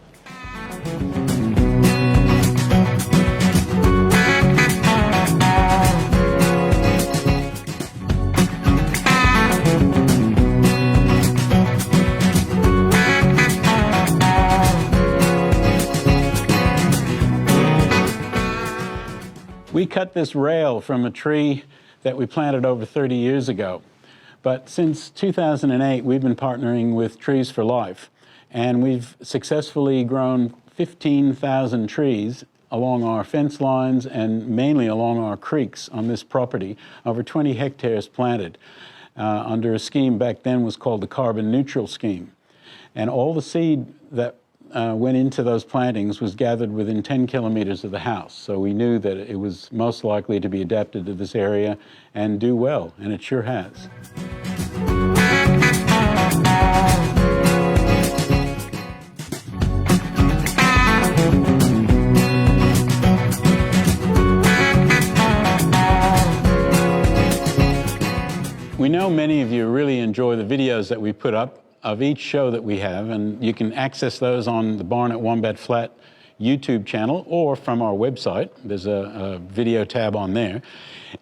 Speaker 1: We cut this rail from a tree that we planted over 30 years ago. But since 2008, we've been partnering with Trees for Life, and we've successfully grown 15,000 trees along our fence lines and mainly along our creeks on this property, over 20 hectares planted under a scheme back then was called the Carbon Neutral Scheme. And all the seed that went into those plantings was gathered within 10 kilometers of the house. So we knew that it was most likely to be adapted to this area and do well, and it sure has. We know many of you really enjoy the videos that we put up of each show that we have, and you can access those on the Barn at Wombat Flat YouTube channel or from our website. There's a video tab on there.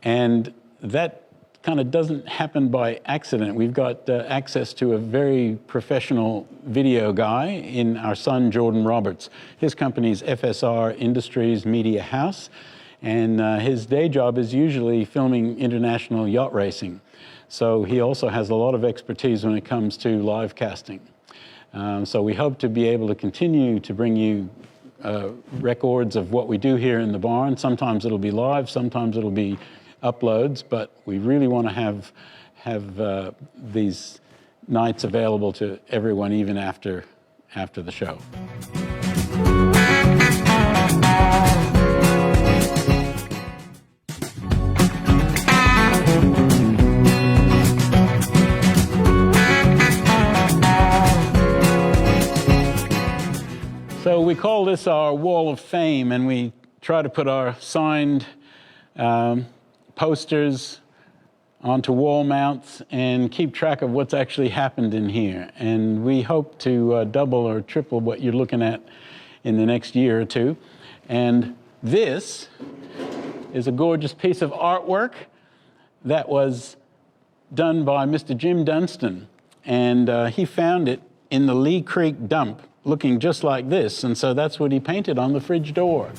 Speaker 1: And that kind of doesn't happen by accident. We've got access to a very professional video guy in our son, Jordan Roberts. His company's FSR Industries Media House, and his day job is usually filming international yacht racing. So he also has a lot of expertise when it comes to live casting. So we hope to be able to continue to bring you records of what we do here in the barn. Sometimes it'll be live, sometimes it'll be uploads, but we really want to have these nights available to everyone even after the show. So we call this our Wall of Fame, and we try to put our signed posters onto wall mounts, and keep track of what's actually happened in here. And we hope to double or triple what you're looking at in the next year or two. And this is a gorgeous piece of artwork that was done by Mr. Jim Dunstan. And he found it in the Lee Creek dump looking just like this. And so that's what he painted on the fridge door.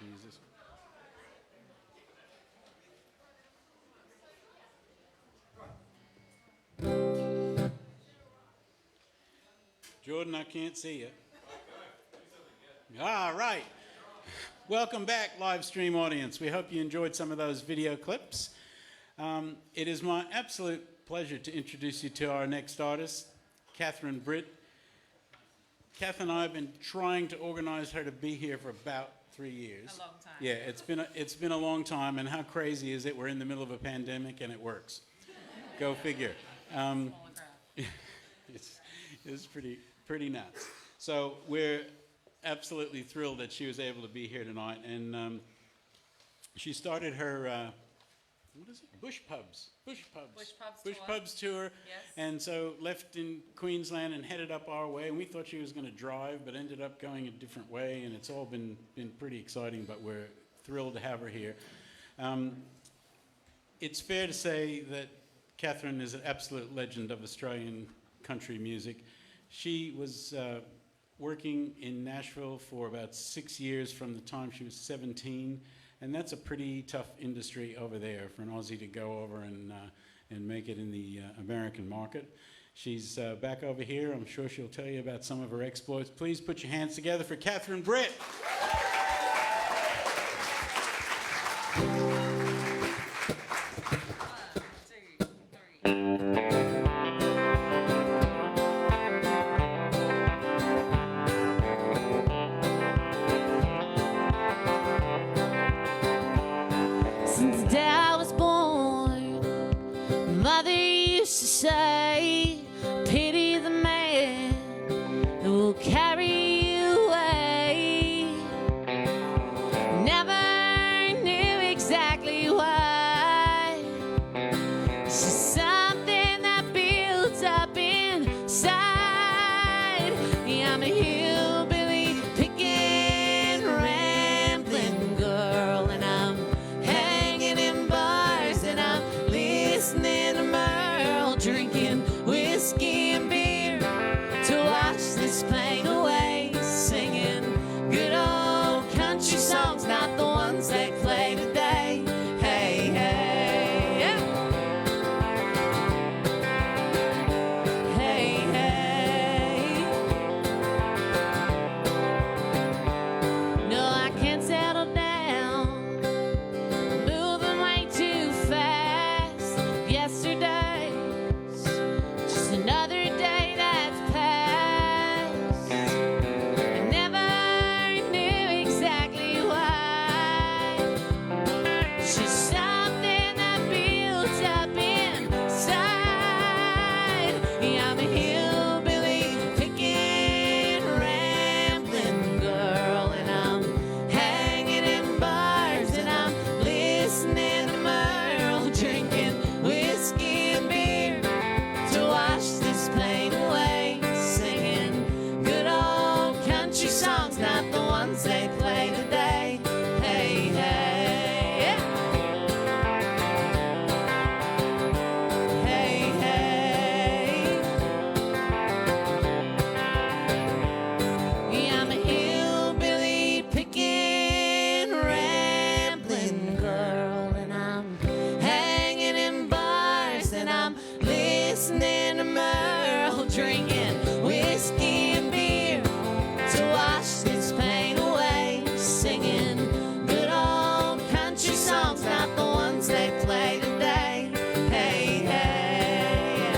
Speaker 1: use this one. Jordan, I can't see you. All right. Welcome back, live stream audience. We hope you enjoyed some of those video clips. It is my absolute pleasure to introduce you to our next artist, Catherine Britt. Kath and I have been trying to organize her to be here for about 3 years.
Speaker 7: A long time.
Speaker 1: Yeah, it's been a long time, and how crazy is it? We're in the middle of a pandemic and it works. Go figure. It's pretty nuts. So we're absolutely thrilled that she was able to be here tonight, and she started her what is it? Bush pubs tour.
Speaker 7: Yes.
Speaker 1: And so left in Queensland and headed up our way, and we thought she was going to drive, but ended up going a different way, and it's all been pretty exciting, but we're thrilled to have her here. It's fair to say that Catherine is an absolute legend of Australian country music. She was working in Nashville for about 6 years from the time she was 17, and that's a pretty tough industry over there for an Aussie to go over and make it in the American market. She's back over here. I'm sure she'll tell you about some of her exploits. Please put your hands together for Catherine Britt.
Speaker 8: Since the day I was born, mother used to say, pity the man who will carry you away. Never knew exactly why. It's just something that builds up inside. Yeah, I'm a hillbilly picking, rambling girl, and I'm hanging in bars, and I'm listening to Merle, drinking whiskey and beer to wash this pain away, singing good old country songs, not the ones they play today. Hey, hey, yeah. Hey, hey. No, I can't settle down, moving way too fast. Yesterday's just another day that's passed. I never knew exactly why. It's just something that builds up inside. Yeah, I'm a hillbilly picking, rambling girl, and I'm hanging in bars, and I'm listening to Merle, drinking whiskey and beer to wash this pain away, singing good old country songs, not the ones they play today. Hey, hey, yeah. Hey, hey. Yeah, I'm a hillbilly picking, rambling girl, and I'm hanging in bars, and I'm listening to Merle, drinking whiskey and beer to wash this pain away, singing good old country songs, not the ones they play today. Hey, hey.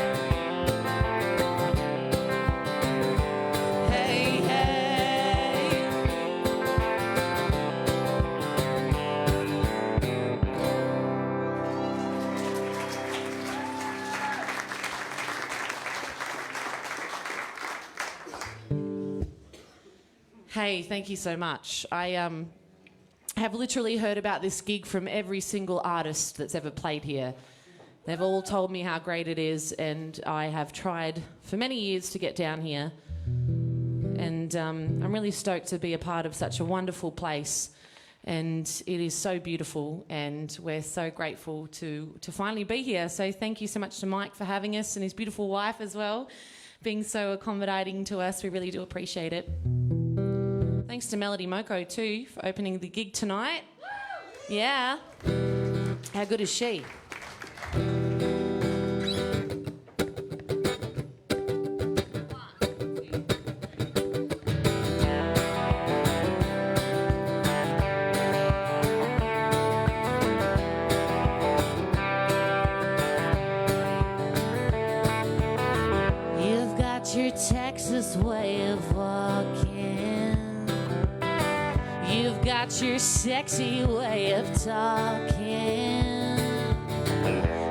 Speaker 8: Hey, hey.
Speaker 7: Hey, thank you so much. I have literally heard about this gig from every single artist that's ever played here. They've all told me how great it is, and I have tried for many years to get down here. And I'm really stoked to be a part of such a wonderful place. And it is so beautiful, and we're so grateful to finally be here. So thank you so much to Mike for having us, and his beautiful wife as well, being so accommodating to us. We really do appreciate it. Thank Thanks to Melody Moko too for opening the gig tonight. Yeah. How good is she?
Speaker 8: You've got your Texas way of walking. You've got your sexy way of talking.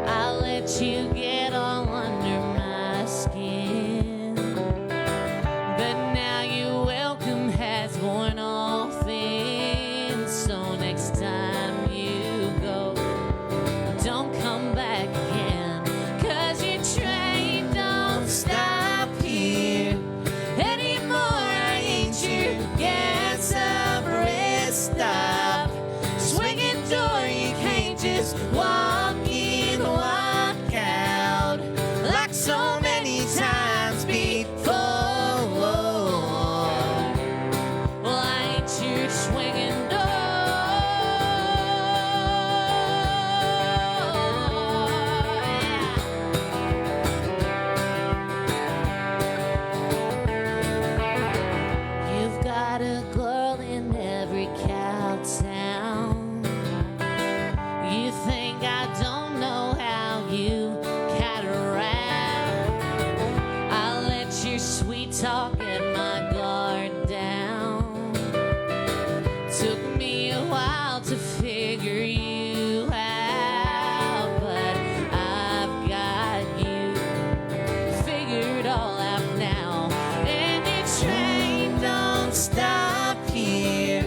Speaker 8: I'll let you get all under my skin. But now your welcome has worn off in. So next time you go, don't come back again. 'Cause your train don't stop here anymore. I ain't your gas up, rest stop, swinging door. You can't just walk in, walk out like so many times before. Well, I ain't your swinging You've got a girl in every cow town. You think I don't know how you cat around. I let your sweet talk get my guard down. Took me a while to figure you out, but I've got you figured all out now. And your train don't stop here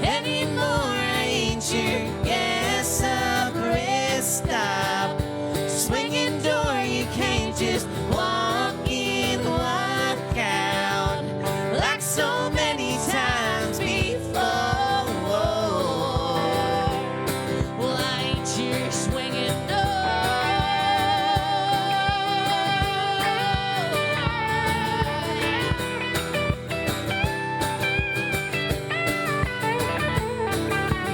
Speaker 8: anymore. I ain't your gas up, rest stop, swinging door. You can't just walk in, walk out like so many times before. Well, I ain't your swinging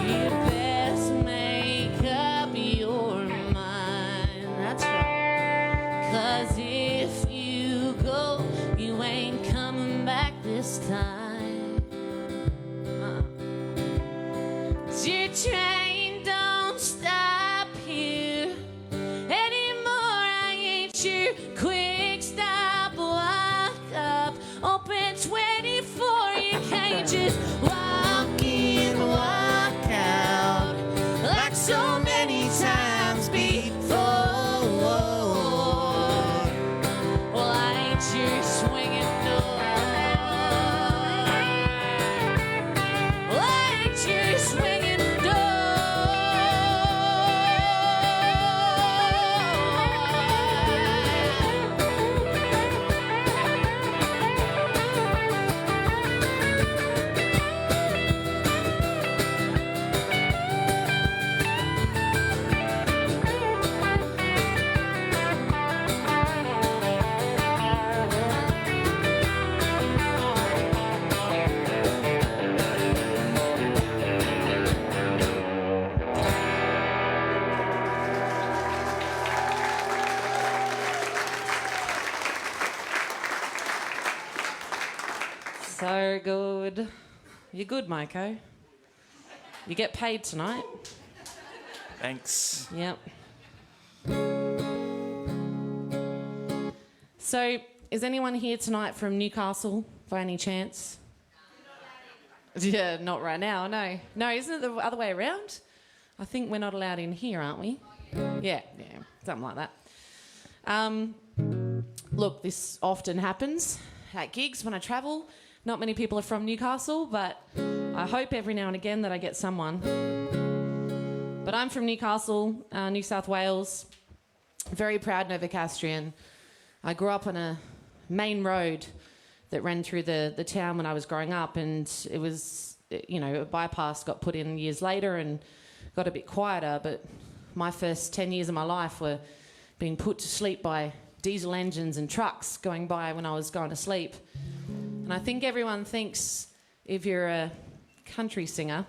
Speaker 8: You best make up your mind. That's right. 'Cause if you go, you ain't coming back this time. Your train don't stop here anymore. I ain't your quick stop, walk up, open 24. You can't just walk in, walk out like so many times before. Well, I ain't your swinging door. Well, I ain't your swinging
Speaker 7: So good. You're good, Moko. You get paid tonight.
Speaker 4: Thanks.
Speaker 7: Yep. So, is anyone here tonight from Newcastle by any chance? Yeah, not right now, no. No, isn't it the other way around? I think we're not allowed in here, aren't we? Yeah, something like that. Look, this often happens at gigs when I travel. Not many people are from Newcastle, but I hope every now and again that I get someone. But I'm from Newcastle, New South Wales. Very proud Novocastrian. I grew up on a main road that ran through the town when I was growing up, and it was, a bypass got put in years later and got a bit quieter, but my first 10 years of my life were being put to sleep by diesel engines and trucks going by when I was going to sleep. And I think everyone thinks if you're a country singer,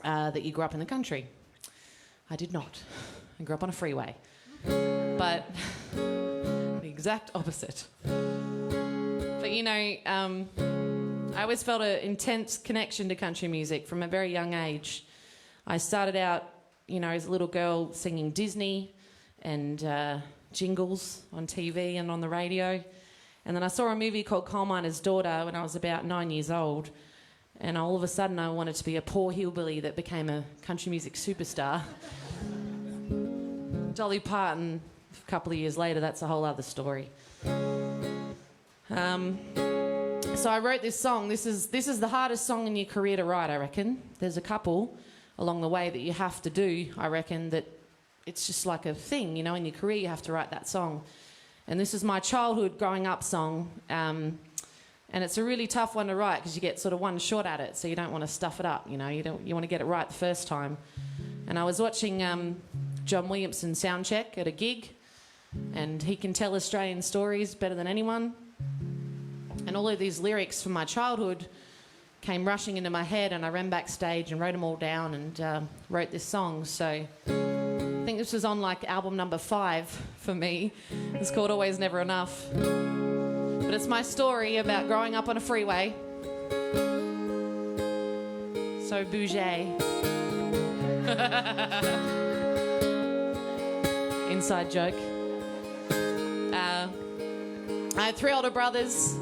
Speaker 7: that you grew up in the country. I did not. I grew up on a freeway. But the exact opposite. But you know, I always felt an intense connection to country music from a very young age. I started out, you know, as a little girl singing Disney and jingles on TV and on the radio. And then I saw a movie called Coal Miner's Daughter when I was about 9 years old. And all of a sudden I wanted to be a poor hillbilly that became a country music superstar. Dolly Parton, a couple of years later, that's a whole other story. So I wrote this song. This is the hardest song in your career to write, I reckon. There's a couple along the way that you have to do, I reckon, that it's just like a thing, you know, in your career you have to write that song. And this is my childhood growing up song. And it's a really tough one to write because you get sort of one shot at it, so you don't want to stuff it up, you know. You want to get it right the first time. And I was watching John Williamson soundcheck at a gig, and he can tell Australian stories better than anyone. And all of these lyrics from my childhood came rushing into my head, and I ran backstage and wrote them all down and wrote this song. So I think this was on like album number 5 for me. It's called Always Never Enough. But it's my story about growing up on a freeway. So bougie. Inside joke. I had 3 older brothers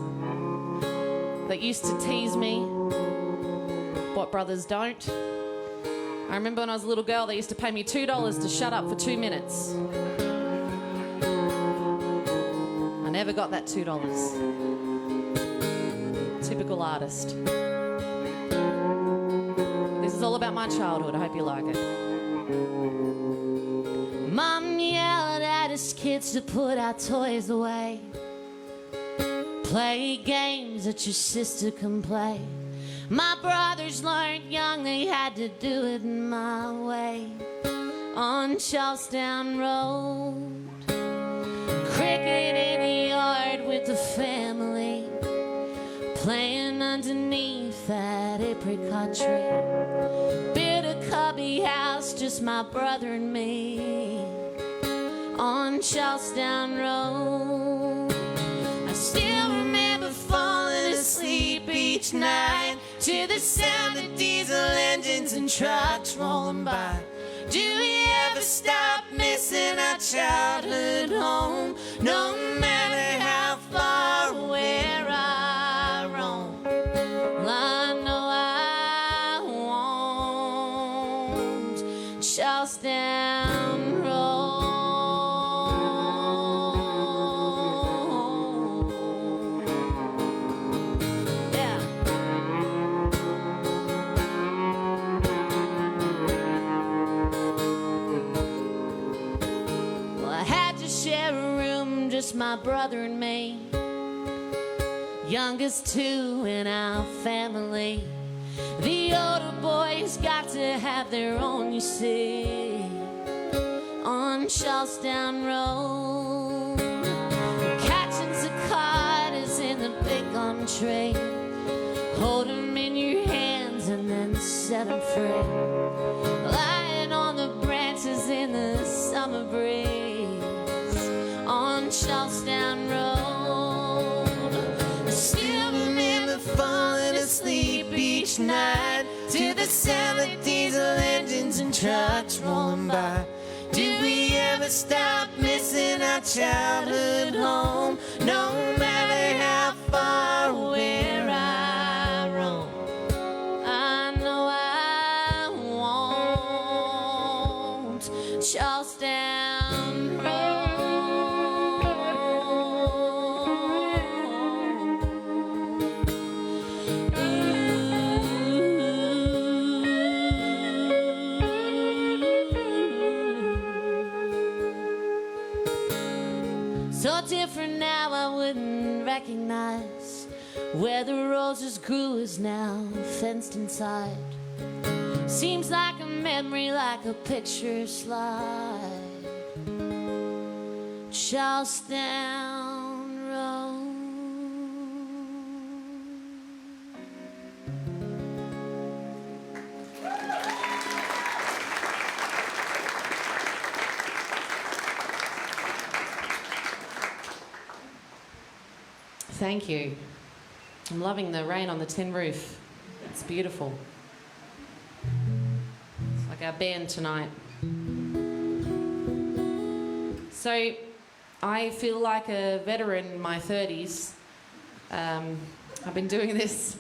Speaker 7: that used to tease me. What brothers don't? I remember when I was a little girl, they used to pay me $2 to shut up for 2 minutes. I never got that $2. Typical artist. This is all about my childhood. I hope you like it. Mom yelled at us kids to put our toys away. Play games that your sister can play. My brothers learned young they had to do it my way. On Charlestown Road, cricket in the yard with the family, playing underneath that apricot tree. Built a cubby house, just my brother and me, on Charlestown Road. I still remember falling asleep each night to the sound of diesel engines and trucks rolling by. Do we ever stop missing our childhood home? No matter how far where I roam, well, I know I won't. Charlestown Road. Yeah. Well, I had to share a room, just my brother and me, youngest 2 in our family. The older boys got to have their own, you see, on Charlestown Road. Catching cicadas in the big gum tray, hold 'em in your hands and then set 'em free. Lying on the branches in the summer breeze, on Charlestown Road. I still remember falling asleep each night to the sound of diesel engines and trucks rolling by. Do we ever stop missing our childhood home? No matter how far where I roam, I know I won't. Charlestown Road. So different now I wouldn't recognize where the roses grew is now fenced inside. Seems like a memory, like a picture slide. Charlestown Road. Thank you. I'm loving the rain on the tin roof. It's beautiful. It's like our band tonight. So, I feel like a veteran in my 30s. I've been doing this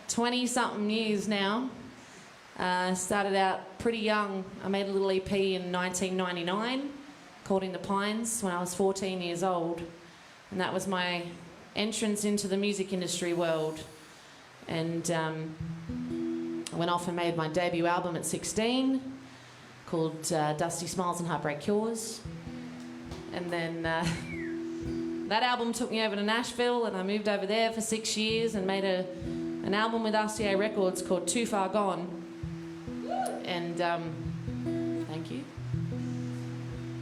Speaker 7: 20-something years now. Started out pretty young. I made a little EP in 1999 called In the Pines when I was 14 years old. And that was my entrance into the music industry world. And I went off and made my debut album at 16 called Dusty Smiles and Heartbreak Cures. And then that album took me over to Nashville, and I moved over there for 6 years and made an album with RCA Records called Too Far Gone. And thank you.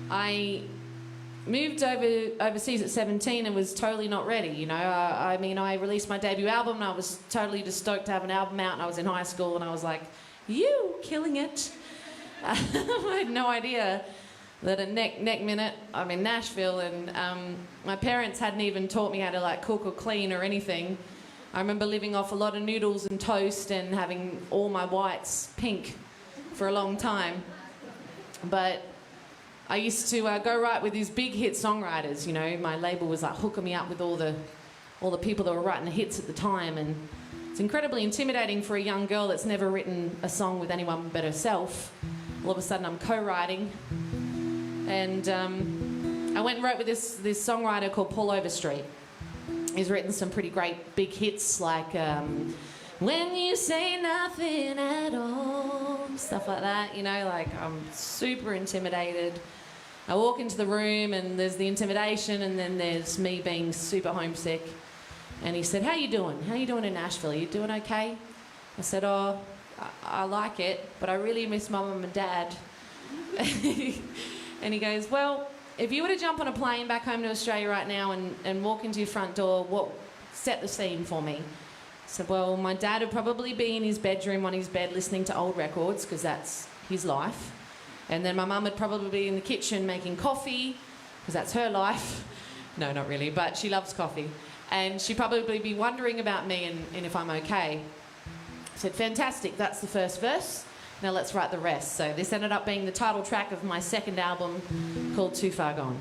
Speaker 7: I moved overseas at 17 and was totally not ready, you know. I mean, I released my debut album and I was totally just stoked to have an album out, and I was in high school and I was like, you killing it. I had no idea that at next minute I'm in Nashville, and my parents hadn't even taught me how to like cook or clean or anything. I remember living off a lot of noodles and toast and having all my whites pink for a long time. But I used to go write with these big hit songwriters, you know. My label was like hooking me up with all the people that were writing the hits at the time, and it's incredibly intimidating for a young girl that's never written a song with anyone but herself. All of a sudden I'm co-writing. And I went and wrote with this songwriter called Paul Overstreet. He's written some pretty great big hits like When You Say Nothing at All, stuff like that, you know. Like, I'm super intimidated. I walk into the room and there's the intimidation, and then there's me being super homesick. And he said, how you doing? How you doing in Nashville? Are you doing okay? I said, oh, I like it, but I really miss my mum and dad. And he goes, well, if you were to jump on a plane back home to Australia right now and walk into your front door, set the scene for me? I said, well, my dad would probably be in his bedroom on his bed listening to old records, because that's his life. And then my mum would probably be in the kitchen making coffee, because that's her life. No, not really, but she loves coffee. And she'd probably be wondering about me and if I'm okay. I said, fantastic, that's the first verse. Now let's write the rest. So this ended up being the title track of my second album called Too Far Gone.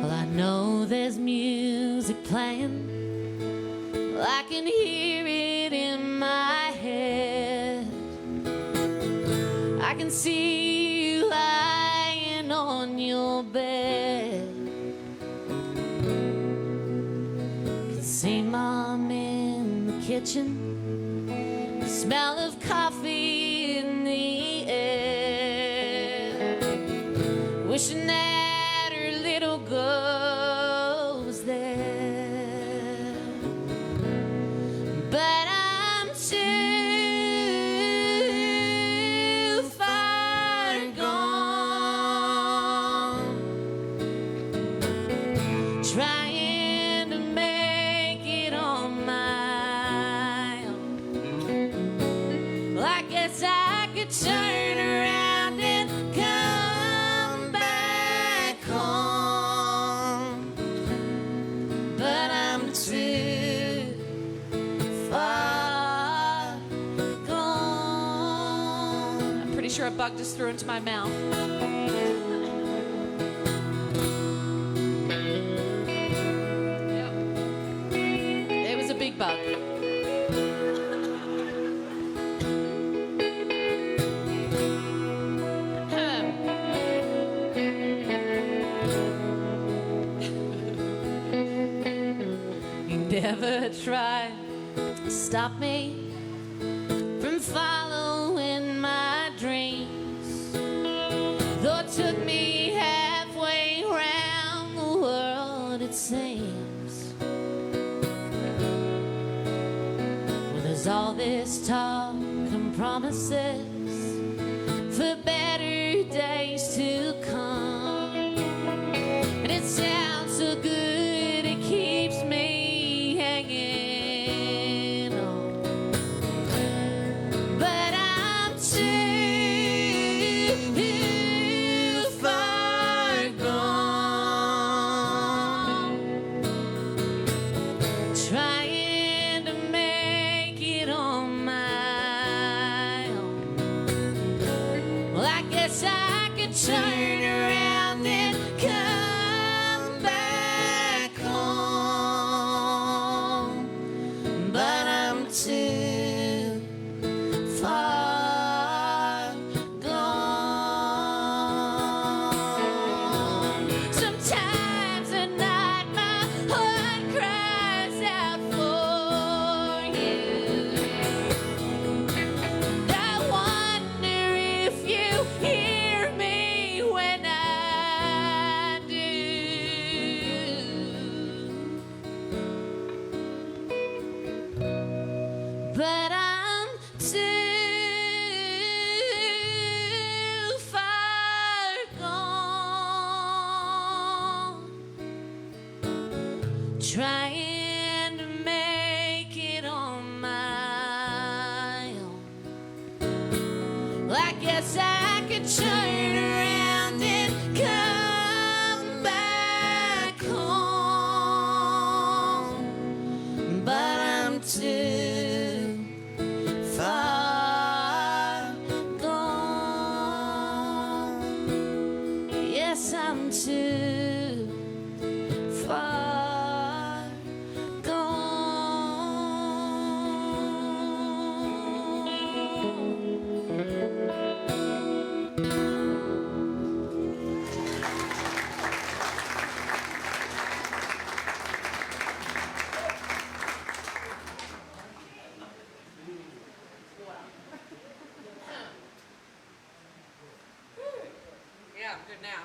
Speaker 7: Well, I know there's music playing. Well, I can hear it in my head. I can see you lying on your bed. I can see Mom in the kitchen, the smell of coffee in the air, wishing that her little girl was there. But I'm too trying to make it on my own. Well, I guess I could turn around and come back home, but I'm too far gone. I'm pretty sure a bug just threw into my mouth. Big bug. You never tried to stop me from following my dreams, though it took me halfway around the world, it seems. There's all this talk and promises for better days to come, and it sounds so good it can't
Speaker 8: trying to make it on my own. Well, I guess I could turn around and come back home, but I'm too far gone. Yes, I'm too far
Speaker 7: Yeah, I'm good now.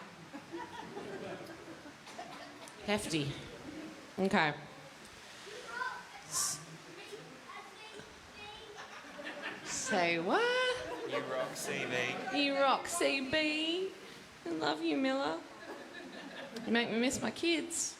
Speaker 7: Hefty. Okay. Say what?
Speaker 4: You rock, CV.
Speaker 7: You rock, CB. I love you, Miller. You make me miss my kids.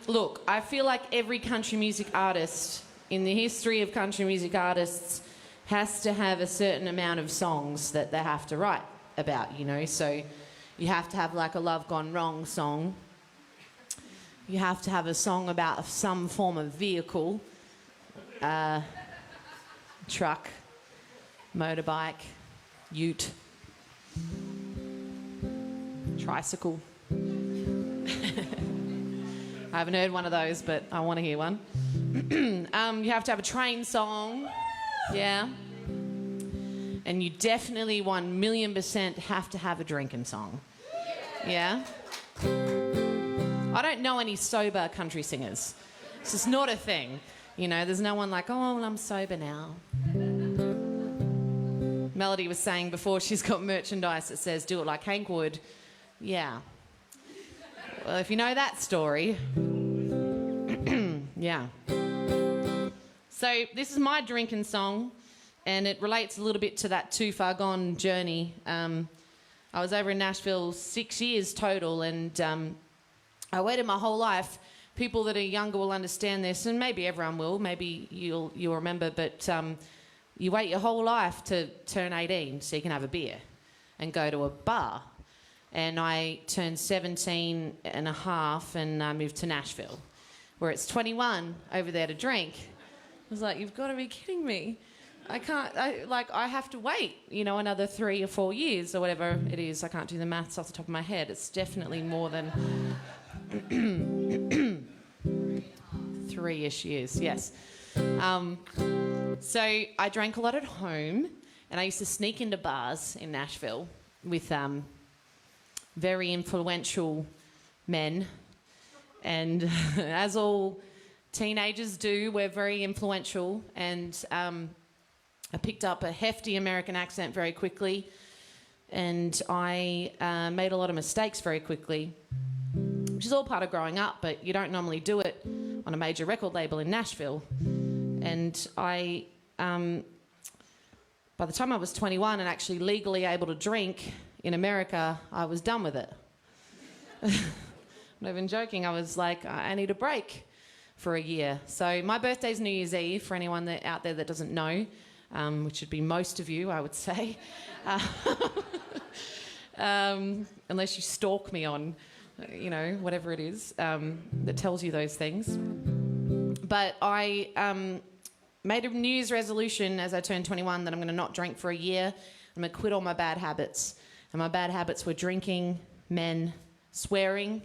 Speaker 7: Look, I feel like every country music artist in the history of country music artists has to have a certain amount of songs that they have to write about, you know. So you have to have like a Love Gone Wrong song. You have to have a song about some form of vehicle. Truck, motorbike, ute, tricycle. I haven't heard one of those, but I want to hear one. You have to have a train song, yeah. And you definitely 1,000,000% have to have a drinking song, yeah. I don't know any sober country singers. It's just not a thing. You know, there's no one like, oh, well, I'm sober now. Melody was saying before she's got merchandise that says, do it like Hank would. Yeah. Well, if you know that story, yeah. So this is my drinking song, and it relates a little bit to that Too Far Gone journey. I was over in Nashville 6 years total, and I waited my whole life. People that are younger will understand this, and maybe everyone will. Maybe you'll remember, but you wait your whole life to turn 18 so you can have a beer and go to a bar. And I turned 17 and a half and moved to Nashville, where it's 21 over there to drink. I was like, you've got to be kidding me. I can't, I have to wait, you know, another 3 or 4 years or whatever it is. I can't do the maths off the top of my head. It's definitely more than 3-ish years, yes. So I drank a lot at home, and I used to sneak into bars in Nashville with very influential men. And as all teenagers do, we're very influential. And I picked up a hefty American accent very quickly, and I made a lot of mistakes very quickly, which is all part of growing up, but you don't normally do it on a major record label in Nashville. And I, by the time I was 21 and actually legally able to drink in America, I was done with it. I'm not even joking. I was like, I need a break for a year. So my birthday's New Year's Eve, for anyone out there that doesn't know, which would be most of you, I would say. Unless you stalk me on, you know, whatever it is that tells you those things. But I made a New Year's resolution as I turned 21 that I'm going to not drink for a year. I'm going to quit all my bad habits. And my bad habits were drinking, men, swearing,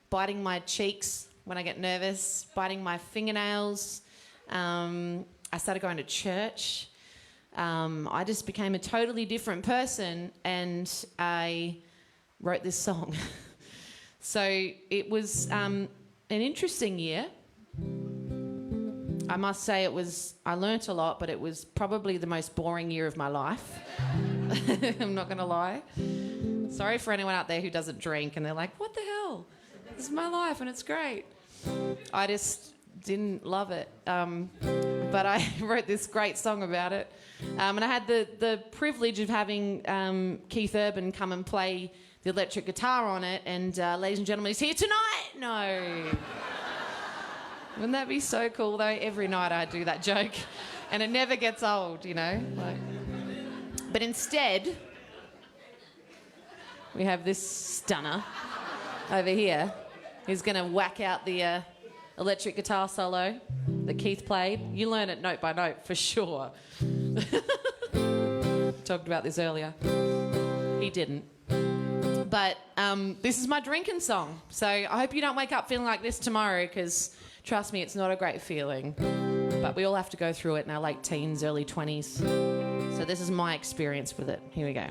Speaker 7: biting my cheeks when I get nervous, biting my fingernails. I started going to church. I just became a totally different person, and I wrote this song. So it was an interesting year. I must say I learnt a lot, but it was probably the most boring year of my life. I'm not going to lie. Sorry for anyone out there who doesn't drink and they're like, what the hell? This is my life and it's great. I just didn't love it. But I wrote this great song about it. And I had the privilege of having Keith Urban come and play the electric guitar on it, and ladies and gentlemen, he's here tonight. No. Wouldn't that be so cool, though? Every night I do that joke, and it never gets old, you know? But instead, we have this stunner over here who's going to whack out the electric guitar solo that Keith played. You learn it note by note, for sure. Talked about this earlier. He didn't. But this is my drinking song. So I hope you don't wake up feeling like this tomorrow, because trust me, it's not a great feeling. But we all have to go through it in our late teens, early 20s. So this is my experience with it. Here we go.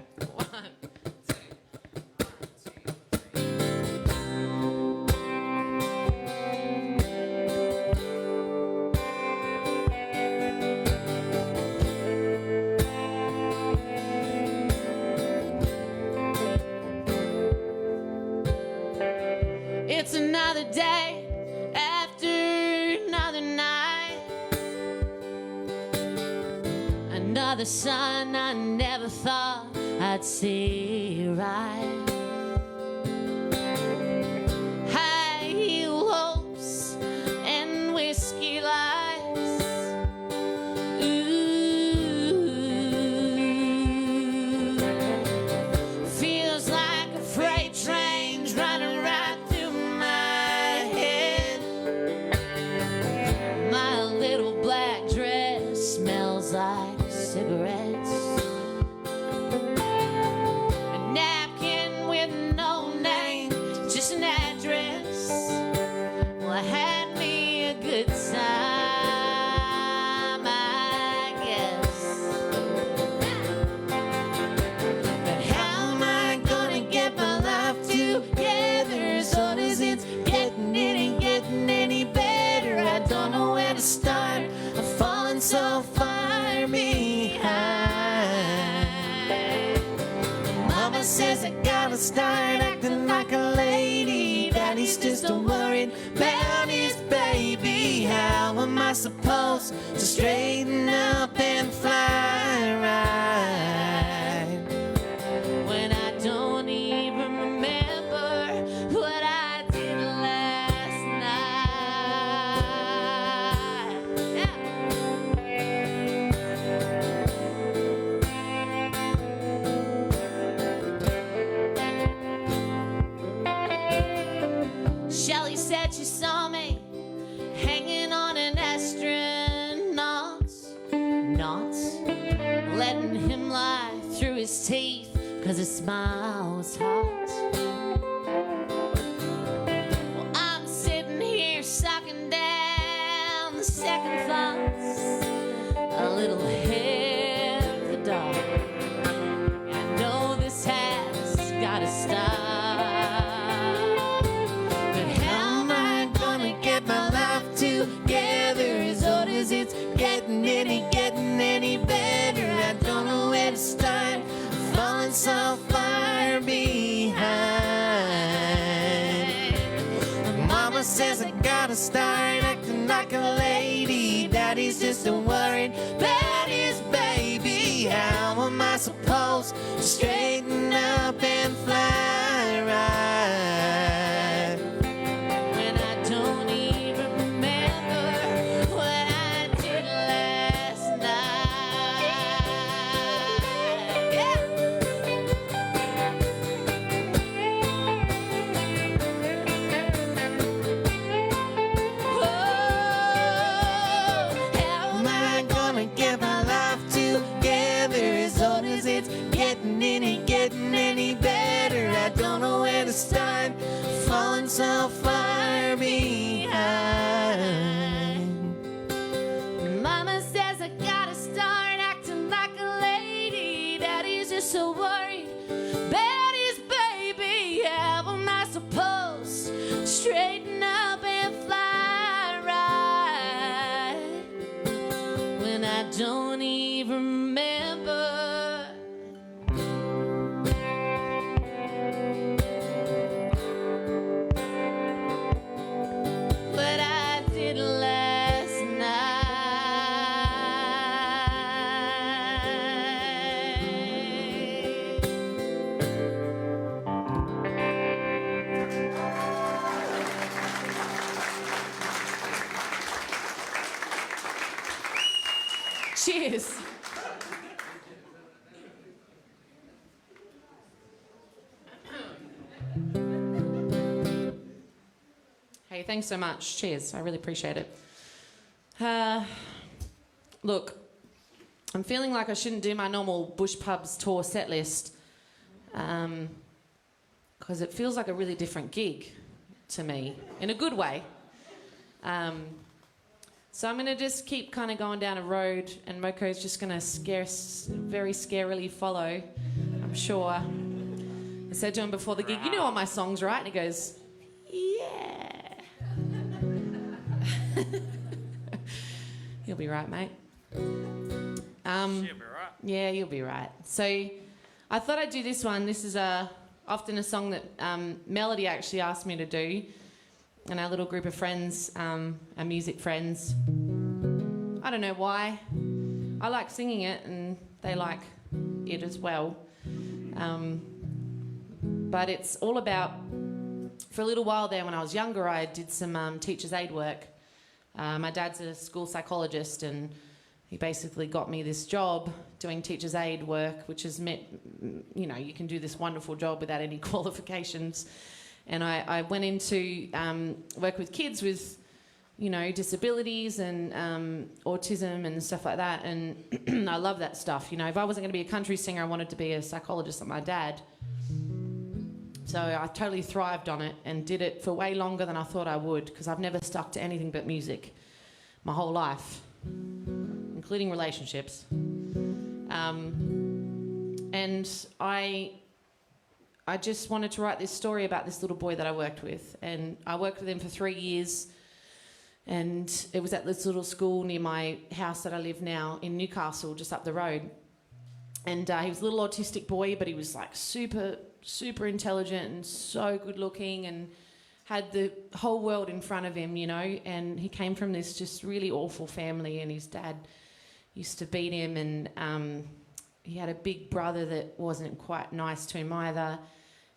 Speaker 7: It's another day after another night. Another sun I never thought I'd see right. High heel hopes and whiskey lights. Ooh, feels like a freight train's running right through my head. My little black dress smells like cigarettes. A napkin with no name, just an address. Well, I had me a good time, I guess. But how am I gonna get my life together? So does it's getting any better? I don't know where to start. I'm falling so far behind. Mama says I gotta start acting like a lady. Daddy's just a worried about his baby. How am I supposed to straighten up and fly right when I don't even remember what I did last night? Shelley said she saw me hanging on an astronaut's knots, letting him lie through his teeth, 'cause his smile was hot. Well, I'm sitting here sucking down the second thoughts, a little ahead of the dark. I know this has gotta stop. But how am I gonna get my life together? As old as it's getting any better. I don't know where to start. I'm falling so far behind. Mama says I gotta start acting like a lady. Daddy's just a worried about his baby. How am I supposed to straighten up and fly right when I don't even remember what I did last night? Yeah. How am I gonna get my life together? As old as it's getting any better. I don't know where to start. Falling so far behind. Mama says I gotta start acting like a lady. Daddy's just so worried about his baby. How am I supposed to straighten up and fly right when I don't even remember what I did last night? Cheers. Hey, thanks so much. Cheers. I really appreciate it. Look, I'm feeling like I shouldn't do my normal Bush Pubs tour set list because it feels like a really different gig to me, in a good way. So I'm going to just keep kind of going down a road, and Moko's just going to very scarily follow, I'm sure. I said to him before the gig, you know all my songs, right? And he goes, yeah. You'll be right, mate.
Speaker 9: She'll be right.
Speaker 7: Yeah, you'll be right. So I thought I'd do this one. This is often a song that Melody actually asked me to do, and our little group of friends, our music friends. I don't know why. I like singing it, and they like it as well. But it's all about... For a little while there, when I was younger, I did some teacher's aid work. My dad's a school psychologist, and he basically got me this job doing teacher's aid work, which has meant, you know, you can do this wonderful job without any qualifications. And I went into work with kids with, you know, disabilities and autism and stuff like that. And I love that stuff. You know, if I wasn't going to be a country singer, I wanted to be a psychologist like my dad. So I totally thrived on it and did it for way longer than I thought I would, because I've never stuck to anything but music my whole life, including relationships. And I just wanted to write this story about this little boy that I worked with. And I worked with him for 3 years. And it was at this little school near my house that I live now in Newcastle, just up the road. And he was a little autistic boy, but he was like super intelligent and so good looking and had the whole world in front of him, you know. And he came from this just really awful family, and his dad used to beat him, and he had a big brother that wasn't quite nice to him either.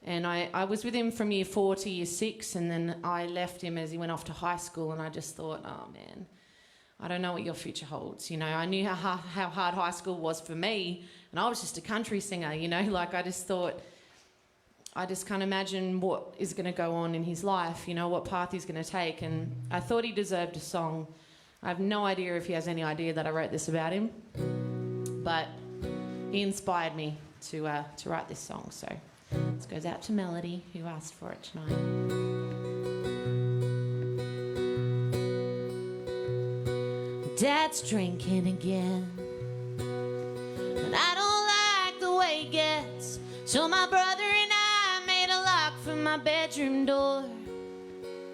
Speaker 7: And I was with him from year 4 to year 6, and then I left him as he went off to high school, and I just thought, oh man, I don't know what your future holds. You know, I knew how hard high school was for me, and I was just a country singer, you know. Like, I just thought, I just can't imagine what is going to go on in his life, you know, what path he's going to take. And I thought he deserved a song. I have no idea if he has any idea that I wrote this about him, but he inspired me to write this song. So this goes out to Melody, who asked for it tonight. Dad's drinking again, and I don't like the way he gets. So my brother and I made a lock for my bedroom door,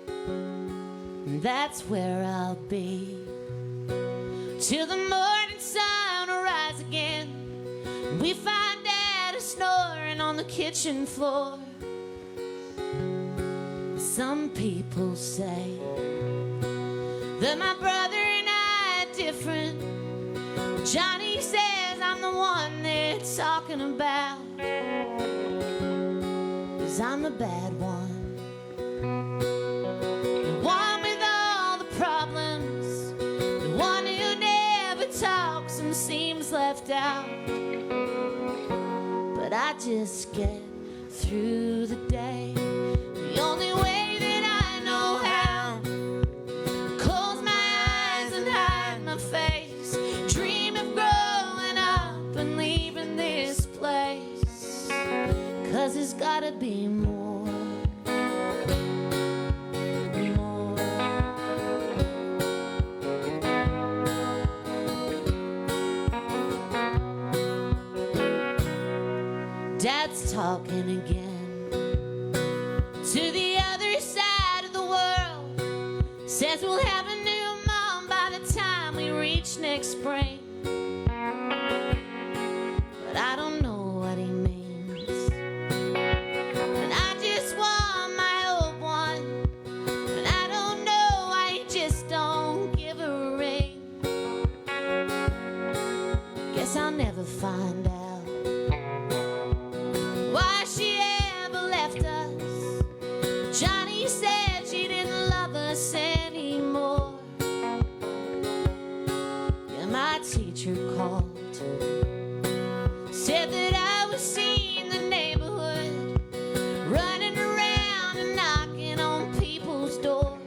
Speaker 7: and that's where I'll be till the morning sun will rise again. We find Dad snoring on the kitchen floor. Some people say that my brother and I are different. Johnny says I'm the one they're talking about, 'cause I'm the bad one, the one with all the problems, the one who never talks and seems left out. But I just get through the day the only way that I know how. Close my eyes and hide my face, dream of growing up and leaving this place, 'cause there's gotta be more. Dad's talking again to the other side of the world. Says we'll have a new mom by the time we reach next spring. But I don't know what he means, and I just want my old one, and I don't know why he just don't give her a ring. Guess I'll never find out why she ever left us. Johnny said she didn't love us anymore. Yeah,
Speaker 8: my teacher called. Said that I was seeing the neighborhood, running around and knocking on people's doors.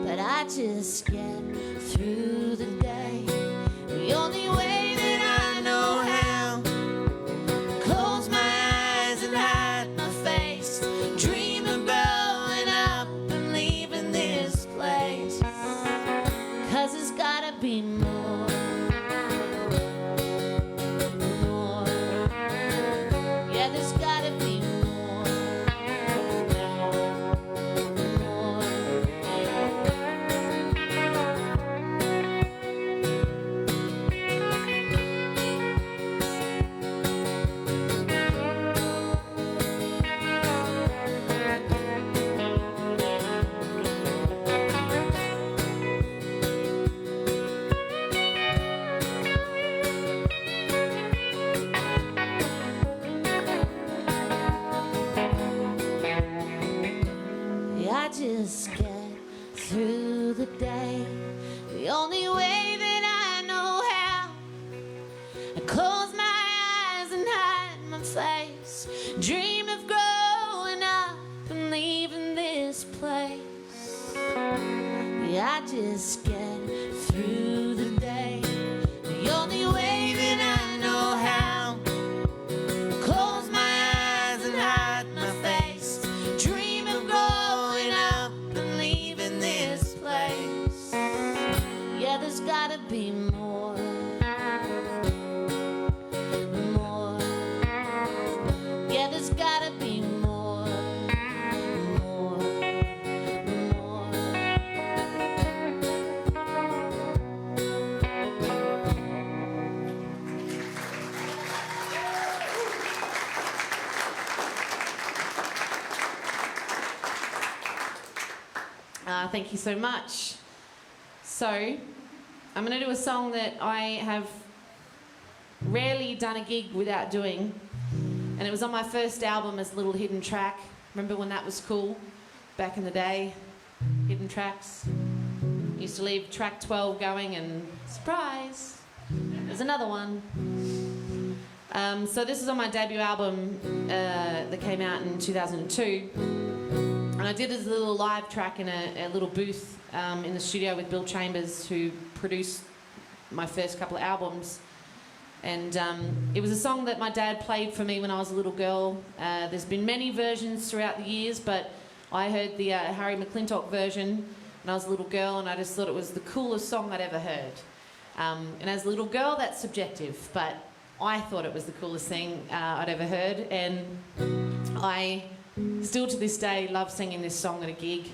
Speaker 8: But I just get through the day the only way that I know how. Close my eyes and hide my face, dream of growing up and leaving this place. 'Cause it's gotta be more, more. Yeah, there's gotta be more, more. Yeah, I just get through the day the only way that I know how. I close my eyes and hide my face, dream of growing up and leaving this place. Yeah, I just get through the day the only way that I know how. Close my eyes and hide my face, dream of growing up and leaving this place. Yeah, there's gotta be more, more. Yeah, there's gotta be more, more, more.
Speaker 7: Thank you so much. So, I'm going to do a song that I have rarely done a gig without doing, and it was on my first album as a little hidden track. Remember when that was cool? Back in the day, hidden tracks. Used to leave track 12 going and surprise, there's another one. So this is on my debut album that came out in 2002. And I did this little live track in a little booth in the studio with Bill Chambers, who produced my first couple of albums. And it was a song that my dad played for me when I was a little girl. There's been many versions throughout the years, but I heard the Harry McClintock version when I was a little girl, and I just thought it was the coolest song I'd ever heard. And as a little girl, that's subjective, but I thought it was the coolest thing I'd ever heard. And I still to this day love singing this song at a gig.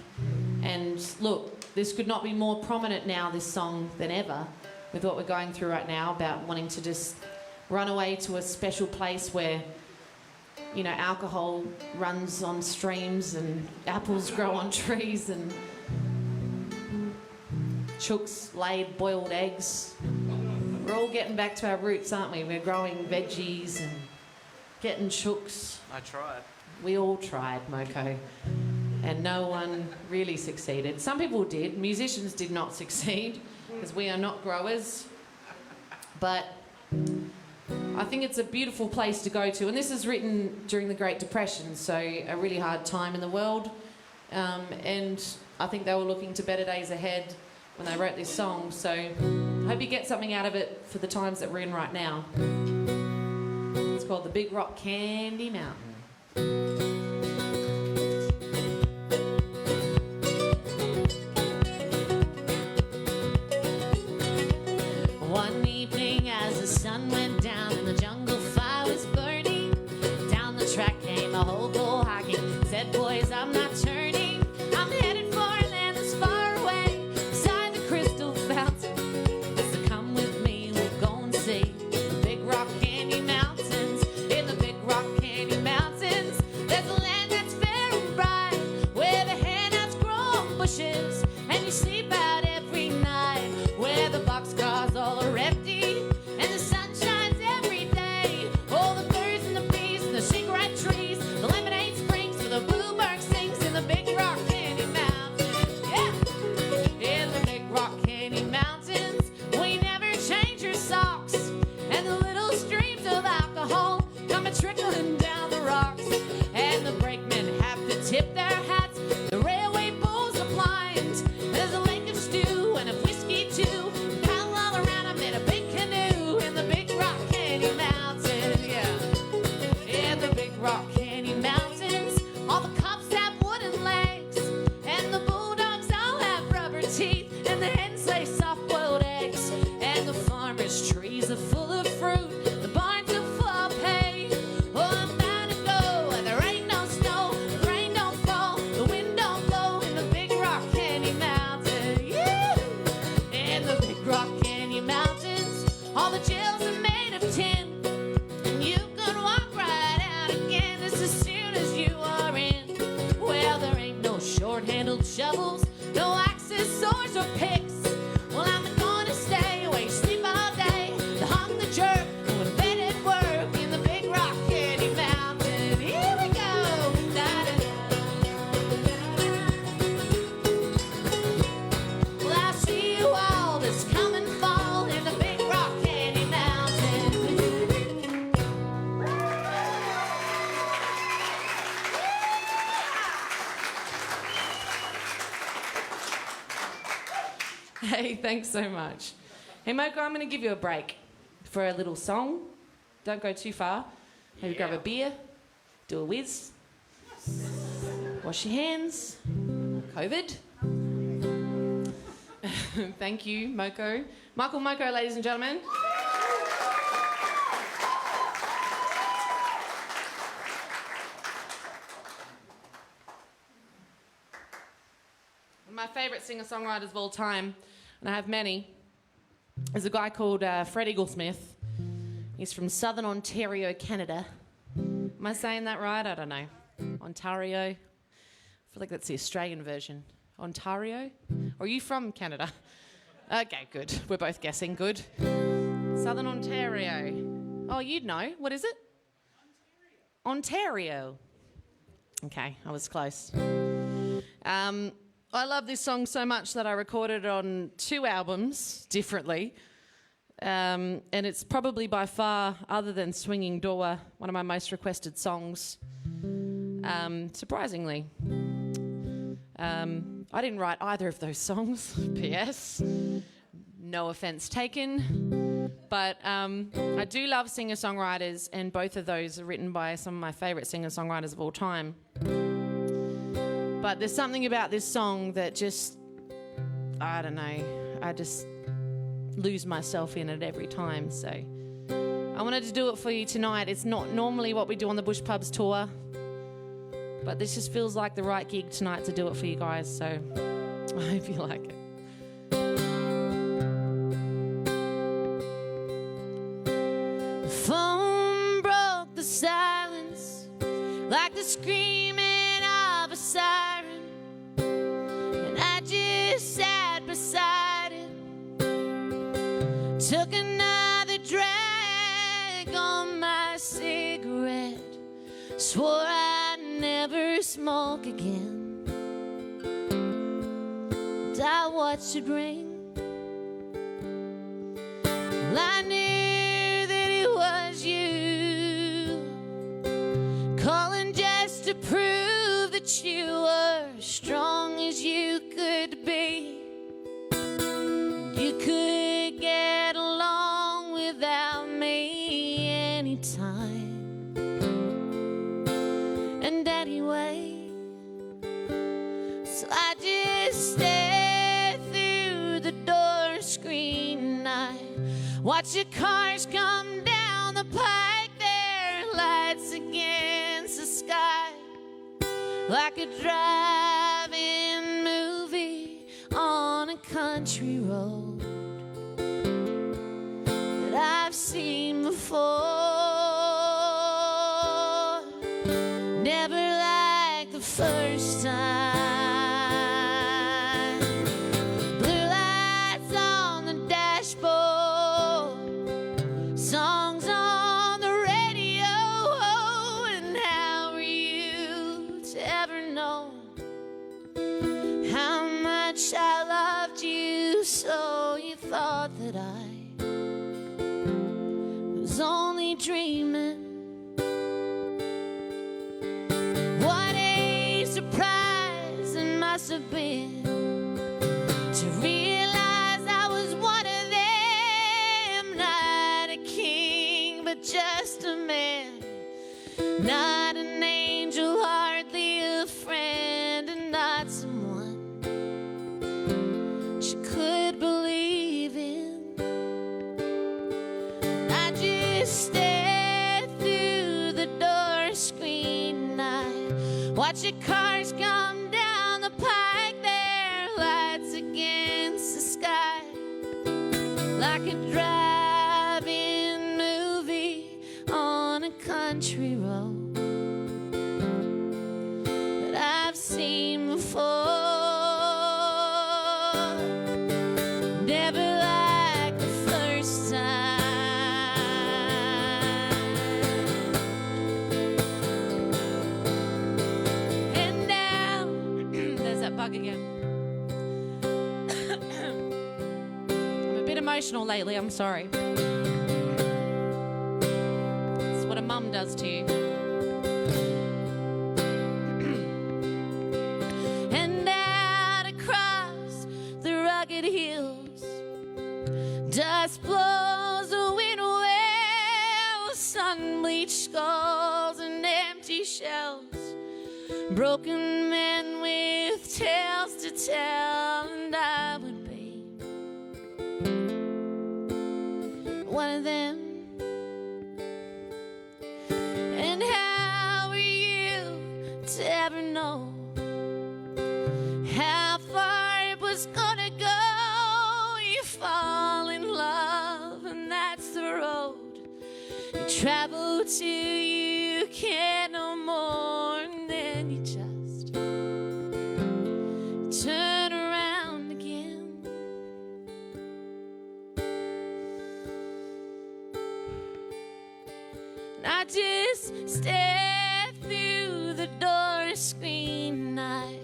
Speaker 7: And look, this could not be more prominent now, this song, than ever, with what we're going through right now about wanting to just run away to a special place where, you know, alcohol runs on streams and apples grow on trees and chooks laid boiled eggs. We're all getting back to our roots, aren't we? We're growing veggies and getting chooks.
Speaker 4: I tried.
Speaker 7: We all tried, Moko, and no one really succeeded. Some people did. Musicians did not succeed, because we are not growers. But I think it's a beautiful place to go to. And this is written during the Great Depression, so a really hard time in the world. And I think they were looking to better days ahead when they wrote this song. So I hope you get something out of it for the times that we're in right now. It's called The Big Rock Candy Mountain.
Speaker 8: One evening as the sun went down and the jungle fire was burning, down the track came a hobo hockey. Said, boys, I'm not turning. I'm headed for a land that's far away, beside the crystal fountain. So come with me, we'll go and see the Big Rock Candy Mountains. In the Big Rock Candy Mountains, there's a land that's fair and bright, where the handouts grow on bushes, and you sleep out every night, where the boxcars all are empty, and the sun shines every day. All the birds and the bees and the cigarette trees, the lemonade springs where the bluebird sings in the Big Rock Candy Mountains. Yeah, in the Big Rock Candy Mountains,
Speaker 7: hens lay soft-boiled eggs, and the farmer's trees are full of fruit. The barns are full of hay. Oh, I'm bound to go where there ain't no snow, the rain don't fall, the wind don't blow in the Big Rock Canyon Mountains. Yeah! In the Big Rock Canyon Mountains, all the jails are made of tin, and you can walk right out again just as soon as you are in. Well, there ain't no short-handled shovels, no axes, swords, or picks. Well, I'm gonna stay away, sleep all day, the hunk, the jerk, with bed at work in the Big Rock Candy Mountain. Here we go. Well, I see you all this coming fall in the Big Rock Candy Mountain. Hey, thanks so much. Hey, Moko, I'm going to give you a break for a little song. Don't go too far. Maybe grab a beer, do a whiz, wash your hands. COVID. Thank you, Moko. Michael Moko, ladies and gentlemen. One of my favourite singer-songwriters of all time, and I have many, is a guy called Fred Eaglesmith. He's from Southern Ontario, Canada. Am I saying that right? I don't know. Ontario. I feel like that's the Australian version. Ontario? Or are you from Canada? Okay, good. We're both guessing. Good. Southern Ontario. Oh, you'd know. What is it? Ontario. Okay, I was close. I love this song so much that I recorded it on 2 albums differently. And it's probably by far, other than Swinging Door, one of my most requested songs. Surprisingly. I didn't write either of those songs, P.S. No offence taken. But I do love singer-songwriters, and both of those are written by some of my favourite singer-songwriters of all time. But there's something about this song that just, I don't know, I just lose myself in it every time. So I wanted to do it for you tonight. It's not normally what we do on the Bush Pubs tour, but this just feels like the right gig tonight to do it for you guys. So I hope you like it. The phone broke the silence like the screaming of a siren, and I just sat beside it, took another drag on my cigarette, swore I'd never smoke again, and I watched it ring. Well, I knew that it was you calling just to prove that you were as strong as you could be. You could get along without me anytime. And anyway, so I just stared through the door screen. I watch the cars come down the pike, their lights against the sky, like a drive-in movie on a country road that I've seen before. Never like the first time. Blue lights on the dashboard, songs on the radio, and how were you to ever know how much I loved you? So you thought that I was only dreaming. What a surprise it must have been to realize I was one of them, not a king, but just a man, not an angel, hardly a friend, and not someone she could believe.
Speaker 8: Watch your cars come down the pike, their lights against the sky, like a drive-in movie on a country road that I've seen before. Never like the first time. And now, there's that bug again. I'm a bit emotional lately, I'm sorry. It's what a mum does to you. And out across the rugged hills, dust blows the wind well, sun-bleached skulls and empty shells, broken men with tales to tell, and I would be one of them. And how were you to ever know how far it was gonna go? You fall in love, and that's the road you travel to. You can't no more, and then you just turn around again. And I just stare through the door screen. I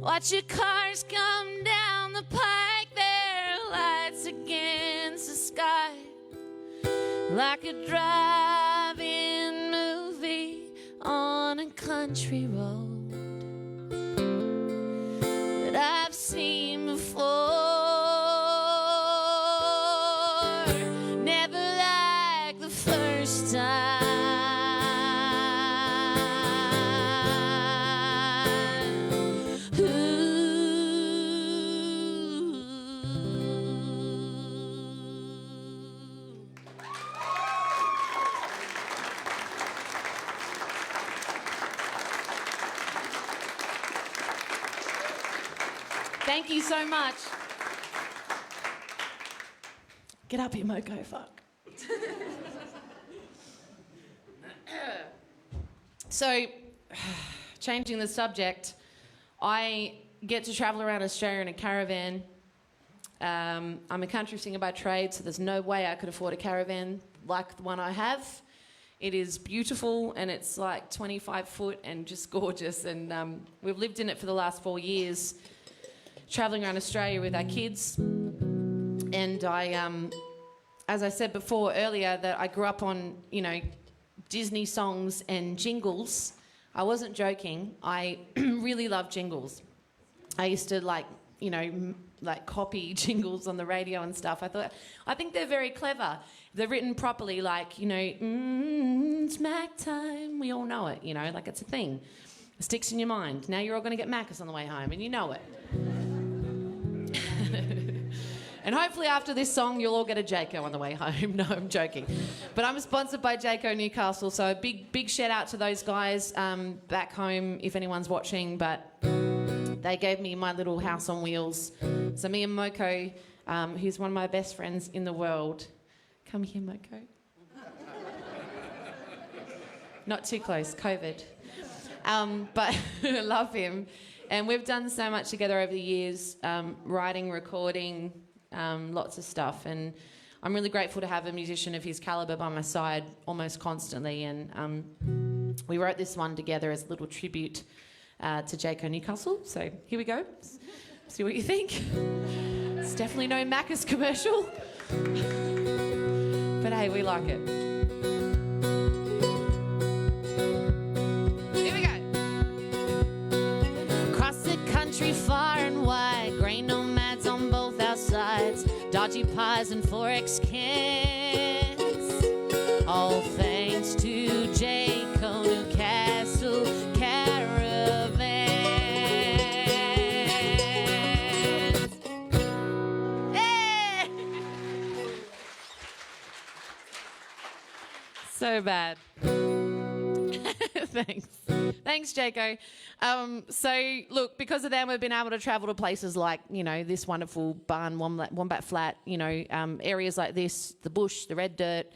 Speaker 8: watch your cars come down the pike, their lights against the sky, like a drive-in movie on a country road that I've seen before. Never like the first time. Thank you so much. Get up here, Moko, fuck. So, changing the subject, I get to travel around Australia in a caravan. I'm a country singer by trade, so there's no way I could afford a caravan like the one I have. It is beautiful, and it's like 25 foot and just gorgeous, and we've lived in it for the last 4 years, travelling around Australia with our kids. And I, as I said before earlier, that I grew up on, you know, Disney songs and jingles. I wasn't joking. I really love jingles. I used to like copy jingles on the radio and stuff. I think they're very clever. They're written properly, like, you know, smack time. We all know it, you know, like it's a thing. It sticks in your mind. Now you're all going to get Macca's on the way home, and you know it. And hopefully after this song, you'll all get a Jayco on the way home. No, I'm joking. But I'm sponsored by Jayco Newcastle, so a big shout out to those guys back home, if anyone's watching. But they gave me my little house on wheels. So me and Moko, who's one of my best friends in the world. Come here, Moko. Not too close, COVID. But I love him. And we've done so much together over the years, writing, recording, lots of stuff. And I'm really grateful to have a musician of his calibre by my side almost constantly. And we wrote this one together as a little tribute to Jayco Newcastle. So here we go. See what you think. It's definitely no Macca's commercial. But hey, we like it. Here we go. Across the country far and wide, grain nomads on both our sides, dodgy pies and Forex cans. All thanks to Jayco Newcastle caravans. Hey! So bad.
Speaker 7: Thanks. Thanks, Jaco. So, look, because of them, we've been able to travel to places like, you know, this wonderful barn, Wombat Flat, you know, areas like this, the bush, the red dirt,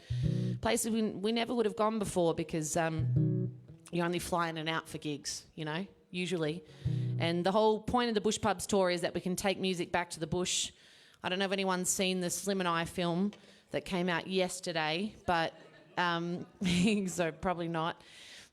Speaker 7: places we never would have gone before because you only fly in and out for gigs, you know, usually. And the whole point of the Bush Pubs tour is that we can take music back to the bush. I don't know if anyone's seen the Slim and I film that came out yesterday, but so probably not.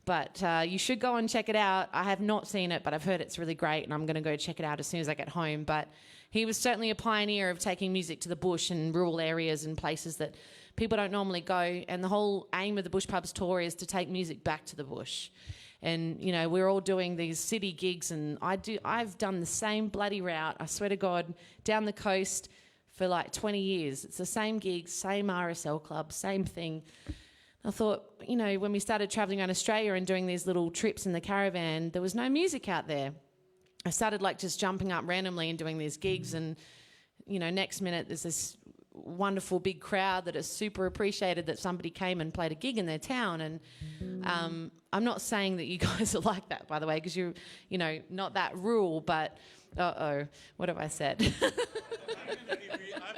Speaker 7: But you should go and check it out. I have not seen it, but I've heard it's really great, and I'm going to go check it out as soon as I get home. But he was certainly a pioneer of taking music to the bush and rural areas and places that people don't normally go. And the whole aim of the Bush Pubs tour is to take music back to the bush. And, you know, we're all doing these city gigs, and I've done the same bloody route, I swear to God, down the coast for like 20 years. It's the same gigs, same RSL club, same thing. I thought, you know, when we started travelling around Australia and doing these little trips in the caravan, there was no music out there. I started like just jumping up randomly and doing these gigs, and, you know, next minute there's this wonderful big crowd that is super appreciated that somebody came and played a gig in their town. And I'm not saying that you guys are like that, by the way, because you're, you know, not that rural, but, what have I said?
Speaker 1: I've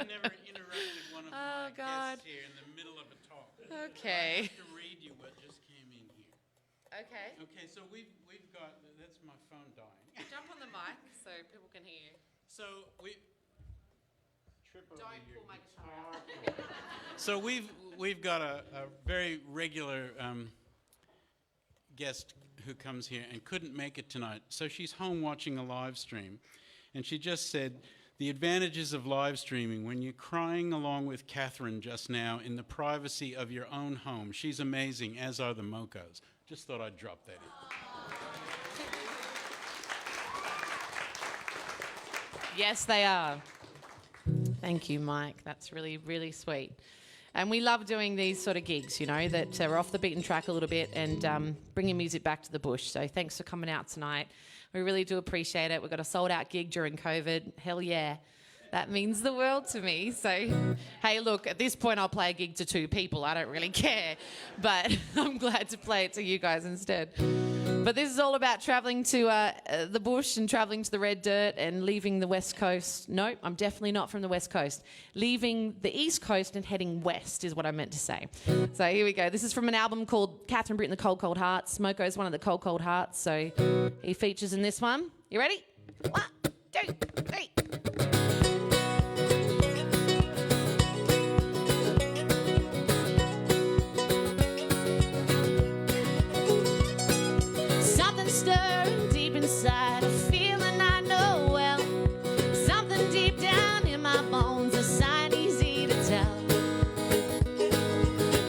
Speaker 1: never interrupted one of my guests here in the middle of a talk.
Speaker 7: Okay.
Speaker 1: I have to read you what just came in here.
Speaker 7: Okay.
Speaker 1: Okay, so we've got, that's my phone dying.
Speaker 7: Jump on the mic so people can hear you.
Speaker 1: So we trip over
Speaker 7: Don't
Speaker 1: your
Speaker 7: pull my
Speaker 1: guitar. So we've got a very regular guest who comes here and couldn't make it tonight. So she's home watching a live stream, and she just said, the advantages of live streaming when you're crying along with Catherine just now in the privacy of your own home. She's amazing, as are the Mokos. Just thought I'd drop that in.
Speaker 7: Yes, they are. Thank you, Mike. That's really, really sweet. And we love doing these sort of gigs, you know, that are off the beaten track a little bit and bringing music back to the bush. So thanks for coming out tonight. We really do appreciate it. We've got a sold-out gig during COVID. Hell yeah. That means the world to me. So, hey, look, at this point I'll play a gig to 2 people. I don't really care. But I'm glad to play it to you guys instead. But this is all about travelling to the bush and travelling to the red dirt and leaving the west coast. Nope, I'm definitely not from the west coast. Leaving the east coast and heading west is what I meant to say. So here we go. This is from an album called Catherine, Britt and the Cold Cold Hearts. Moko is one of the Cold Cold Hearts, so he features in this one. You ready? 1, 2, 3.
Speaker 8: Stirring deep inside, a feeling I know well. Something deep down in my bones, a sign easy to tell.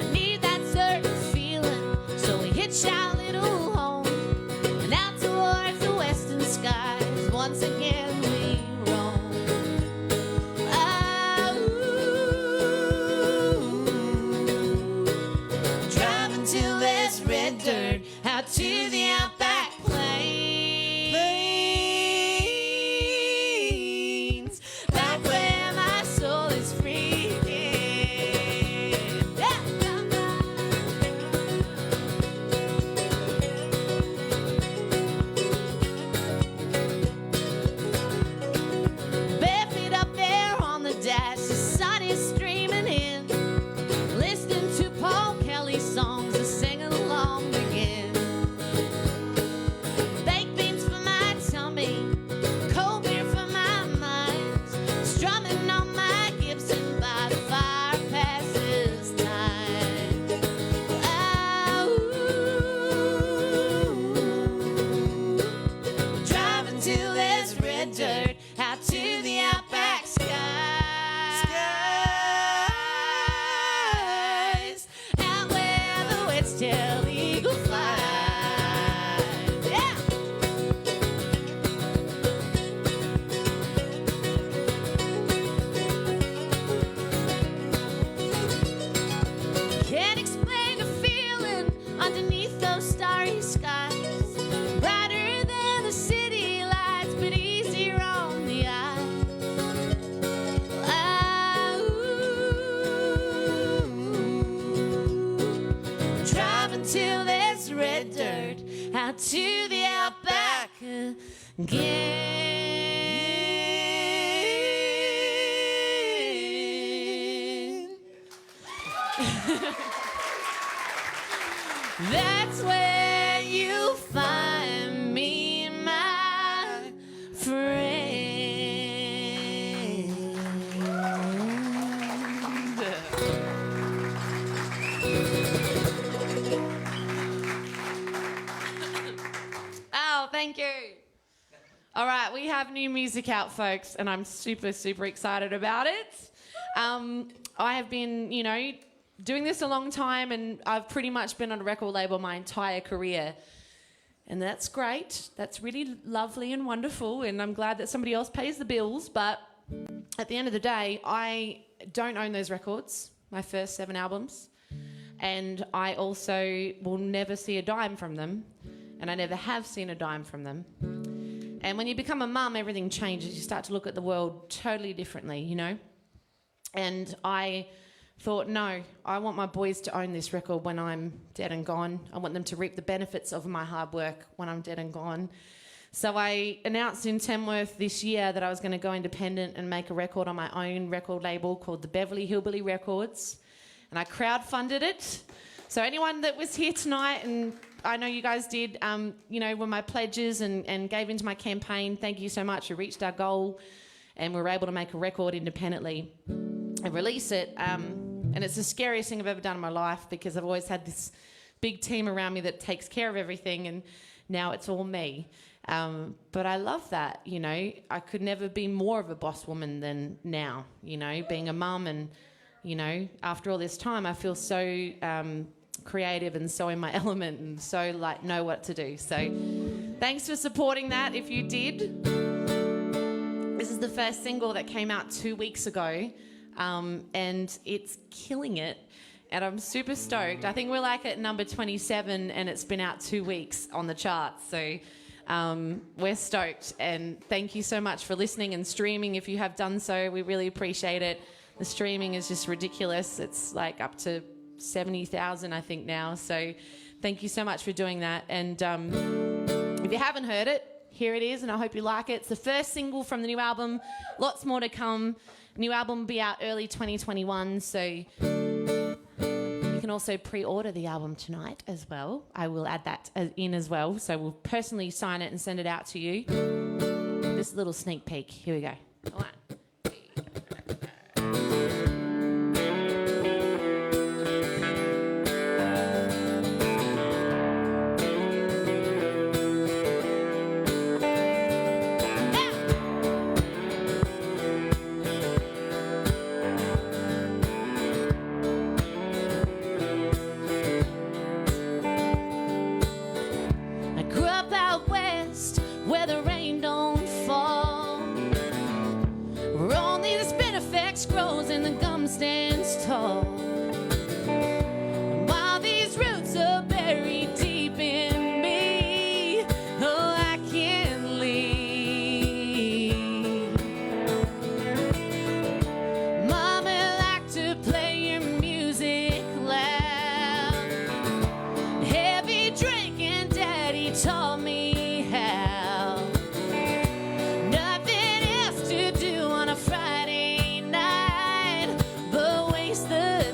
Speaker 8: I need that certain feeling, so we hitch our little home and out towards the western skies once again. out to the outback again. That's where you find me, my friend.
Speaker 7: Oh, thank you. All right, we have new music out, folks, and I'm super, super excited about it. I have been, doing this a long time, and I've pretty much been on a record label my entire career. And that's great. That's really lovely and wonderful, and I'm glad that somebody else pays the bills. But at the end of the day, I don't own those records, my first 7 albums. And I also will never see a dime from them. And I never have seen a dime from them. And when you become a mum, everything changes. You start to look at the world totally differently, And I thought, no, I want my boys to own this record when I'm dead and gone. I want them to reap the benefits of my hard work when I'm dead and gone. So I announced in Tamworth this year that I was going to go independent and make a record on my own record label called the Beverly Hillbilly Records. And I crowdfunded it. So anyone that was here tonight, and I know you guys did, were my pledges and gave into my campaign, thank you so much. We reached our goal and we were able to make a record independently and release it. And it's the scariest thing I've ever done in my life because I've always had this big team around me that takes care of everything, and now it's all me. But I love that, I could never be more of a boss woman than now, being a mum. And, after all this time, I feel so creative and so in my element and so know what to do. So thanks for supporting that if you did. This is the first single that came out 2 weeks ago, and it's killing it. And I'm super stoked. I think we're at number 27 and it's been out 2 weeks on the charts. So we're stoked, and thank you so much for listening and streaming if you have done so. We really appreciate it. The streaming is just ridiculous. It's up to 70,000 I think now. So thank you so much for doing that. And if you haven't heard it, here it is, and I hope you like it. It's the first single from the new album. Lots more to come. New album will be out early 2021, so you can also pre-order the album tonight as well. I will add that in as well, so we'll personally sign it and send it out to you. This little sneak peek. Here we go. All right. Grows and the gum stands tall. And while these roots are buried deep in me, oh, I can't leave. Mama liked to play your music loud, heavy drink, and Daddy taught me how. Nothing else to do on a Friday night but waste the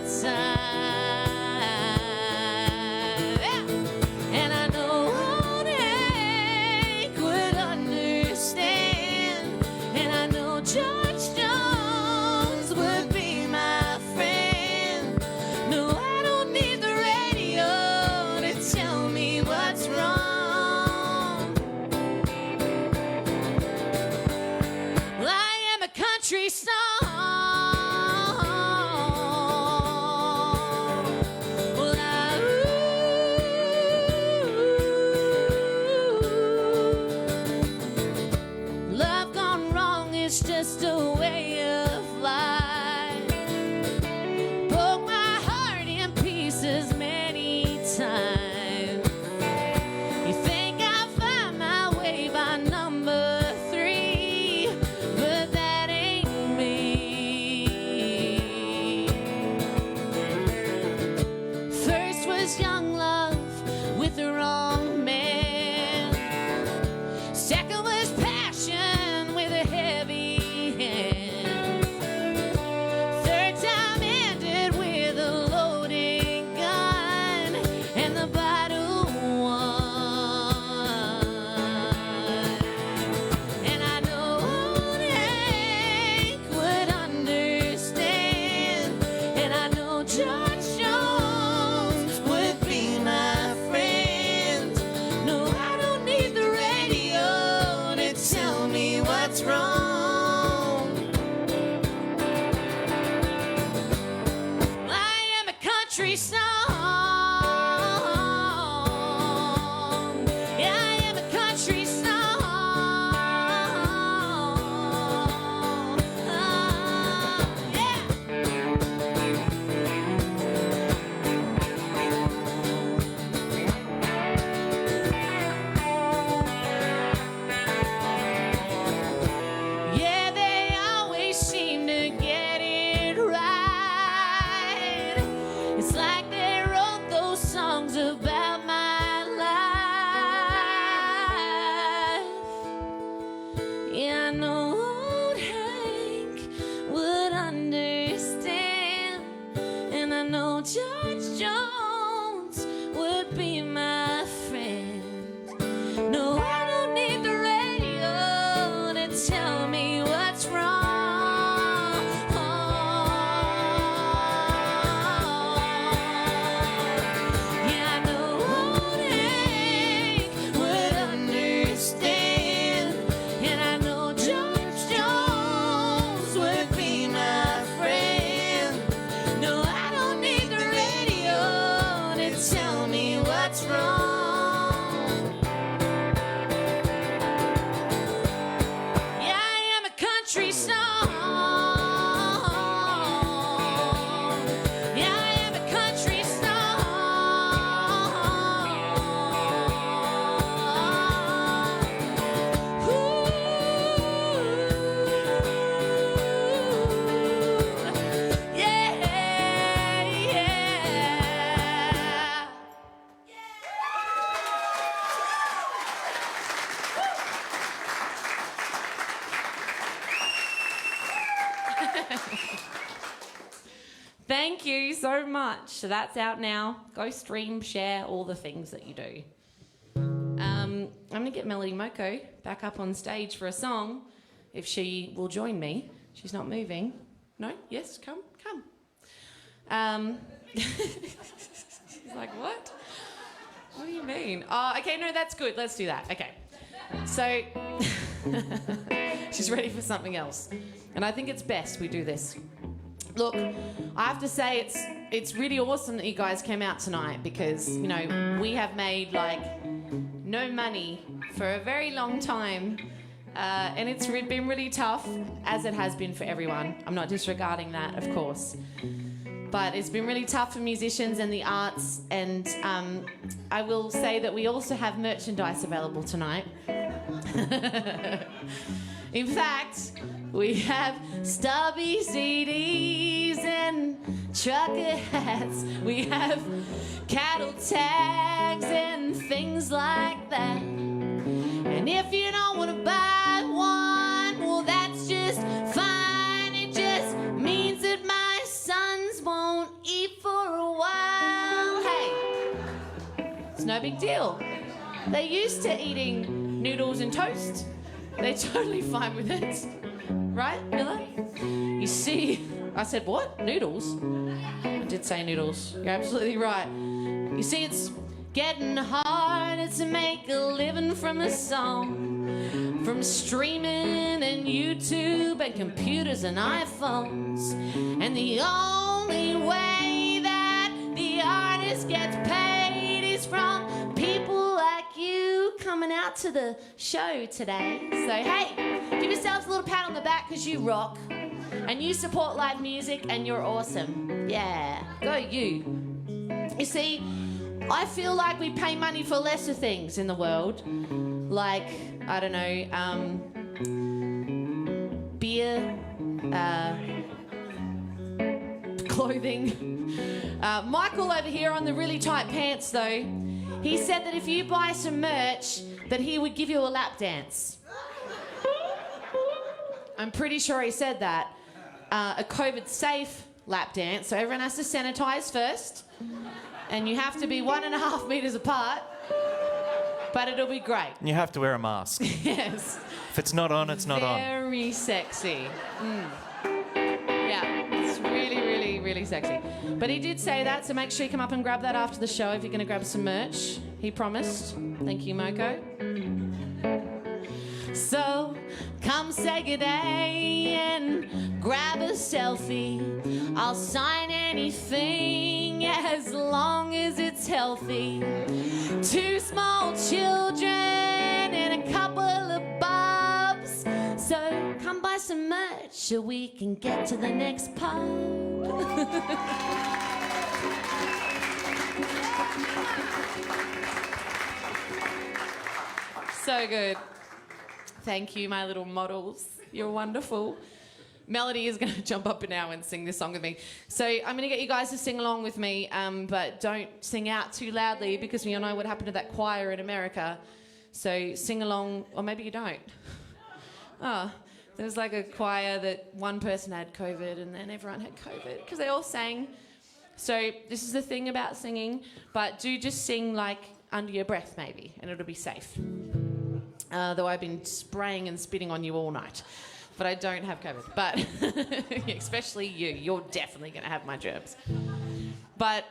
Speaker 8: country song. Yeah, I am a country song. Yeah. Yeah, they always seem to get it right. It's like they wrote those songs about my life. Yeah, I know old Hank would understand, and I know George Jones would be my friend. No, I don't need the radio to tell me what's wrong. Yeah, I know old Hank would understand, and I know George Jones would be my friend. No, I don't need the radio to tell me what's wrong. Yeah, I am a country song. Yeah, I am a country song. Ooh. Yeah, yeah. Thank you so much. So that's out now. Go stream, share, all the things that you do. I'm going to get Melody Moko back up on stage for a song, if she will join me. She's not moving. No? Yes? Come. She's like, what? What do you mean? Oh, okay, no, that's good. Let's do that. Okay. So, she's ready for something else. And I think it's best we do this. Look, I have to say it's really awesome that you guys came out tonight because, you know, we have made, like, no money for a very long time. And it's been really tough, as it has been for everyone. I'm not disregarding that, of course. But it's been really tough for musicians and the arts. And I will say that we also have merchandise available tonight. In fact, we have stubby CDs and trucker hats. We have cattle tags and things like that. And if you don't want to buy one, well, that's just fine. It just means that my sons won't eat for a while. Hey, it's no big deal. They're used to eating noodles and toast. They're totally fine with it. Right, Miller? You see, I said, what? Noodles? I did say noodles. You're absolutely right. You see, it's getting harder to make a living from a song. From streaming and YouTube and computers and iPhones. And the only way that the artist gets paid is from people like you coming out to the show today. So, hey, give yourselves a little pat on the back because you rock. And you support live music and you're awesome. Yeah, go you. You see, I feel like we pay money for lesser things in the world. Like, I don't know, beer, clothing. Michael over here on the really tight pants, though, he said that if you buy some merch, that he would give you a lap dance. I'm pretty sure he said that. A COVID-safe lap dance, so everyone has to sanitize first. And you have to be 1.5 meters apart, but it'll be great.
Speaker 4: You have to wear a mask.
Speaker 8: Yes.
Speaker 4: If it's not on, it's not on.
Speaker 8: Very sexy. Yeah, it's really, really, really sexy. But he did say that, so make sure you come up and grab that after the show if you're going to grab some merch. He promised. Thank you, Moko. So, come
Speaker 7: come say good day and grab a selfie. I'll sign anything as long as it's healthy. 2 small children and a couple of bobs. So come buy some merch so we can get to the next pub. So good. Thank you, my little models. You're wonderful. Melody is going to jump up now and sing this song with me. So I'm going to get you guys to sing along with me, but don't sing out too loudly because we all know what happened to that choir in America. So sing along, or maybe you don't. Oh, there was like a choir that one person had COVID and then everyone had COVID because they all sang. So this is the thing about singing, but do just sing like under your breath maybe, and it'll be safe. Though I've been spraying and spitting on you all night. But I don't have COVID. But especially you. You're definitely going to have my germs. But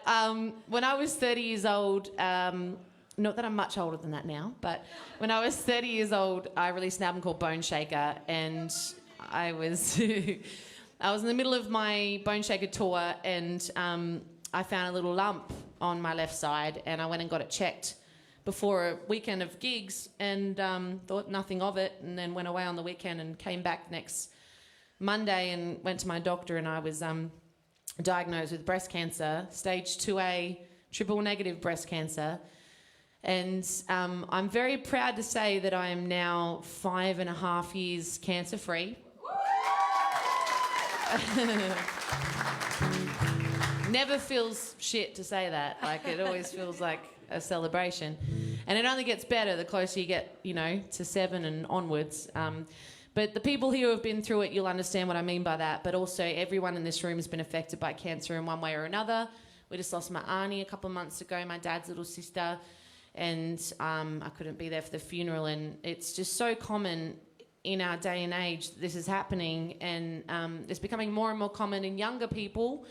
Speaker 7: when I was 30 years old, not that I'm much older than that now, but when I was 30 years old, I released an album called Bone Shaker, and I was I was in the middle of my Bone Shaker tour, and I found a little lump on my left side, and I went and got it checked before a weekend of gigs and thought nothing of it, and then went away on the weekend and came back next Monday and went to my doctor, and I was diagnosed with breast cancer, stage 2A, triple negative breast cancer. And I'm very proud to say that I am now 5.5 years cancer-free. Never feels shit to say that. Like, it always feels like a celebration. And it only gets better the closer you get, to 7 and onwards. But the people here who have been through it, you'll understand what I mean by that. But also, everyone in this room has been affected by cancer in one way or another. We just lost my auntie a couple of months ago, my dad's little sister. And I couldn't be there for the funeral. And it's just so common in our day and age that this is happening. And it's becoming more and more common in younger people.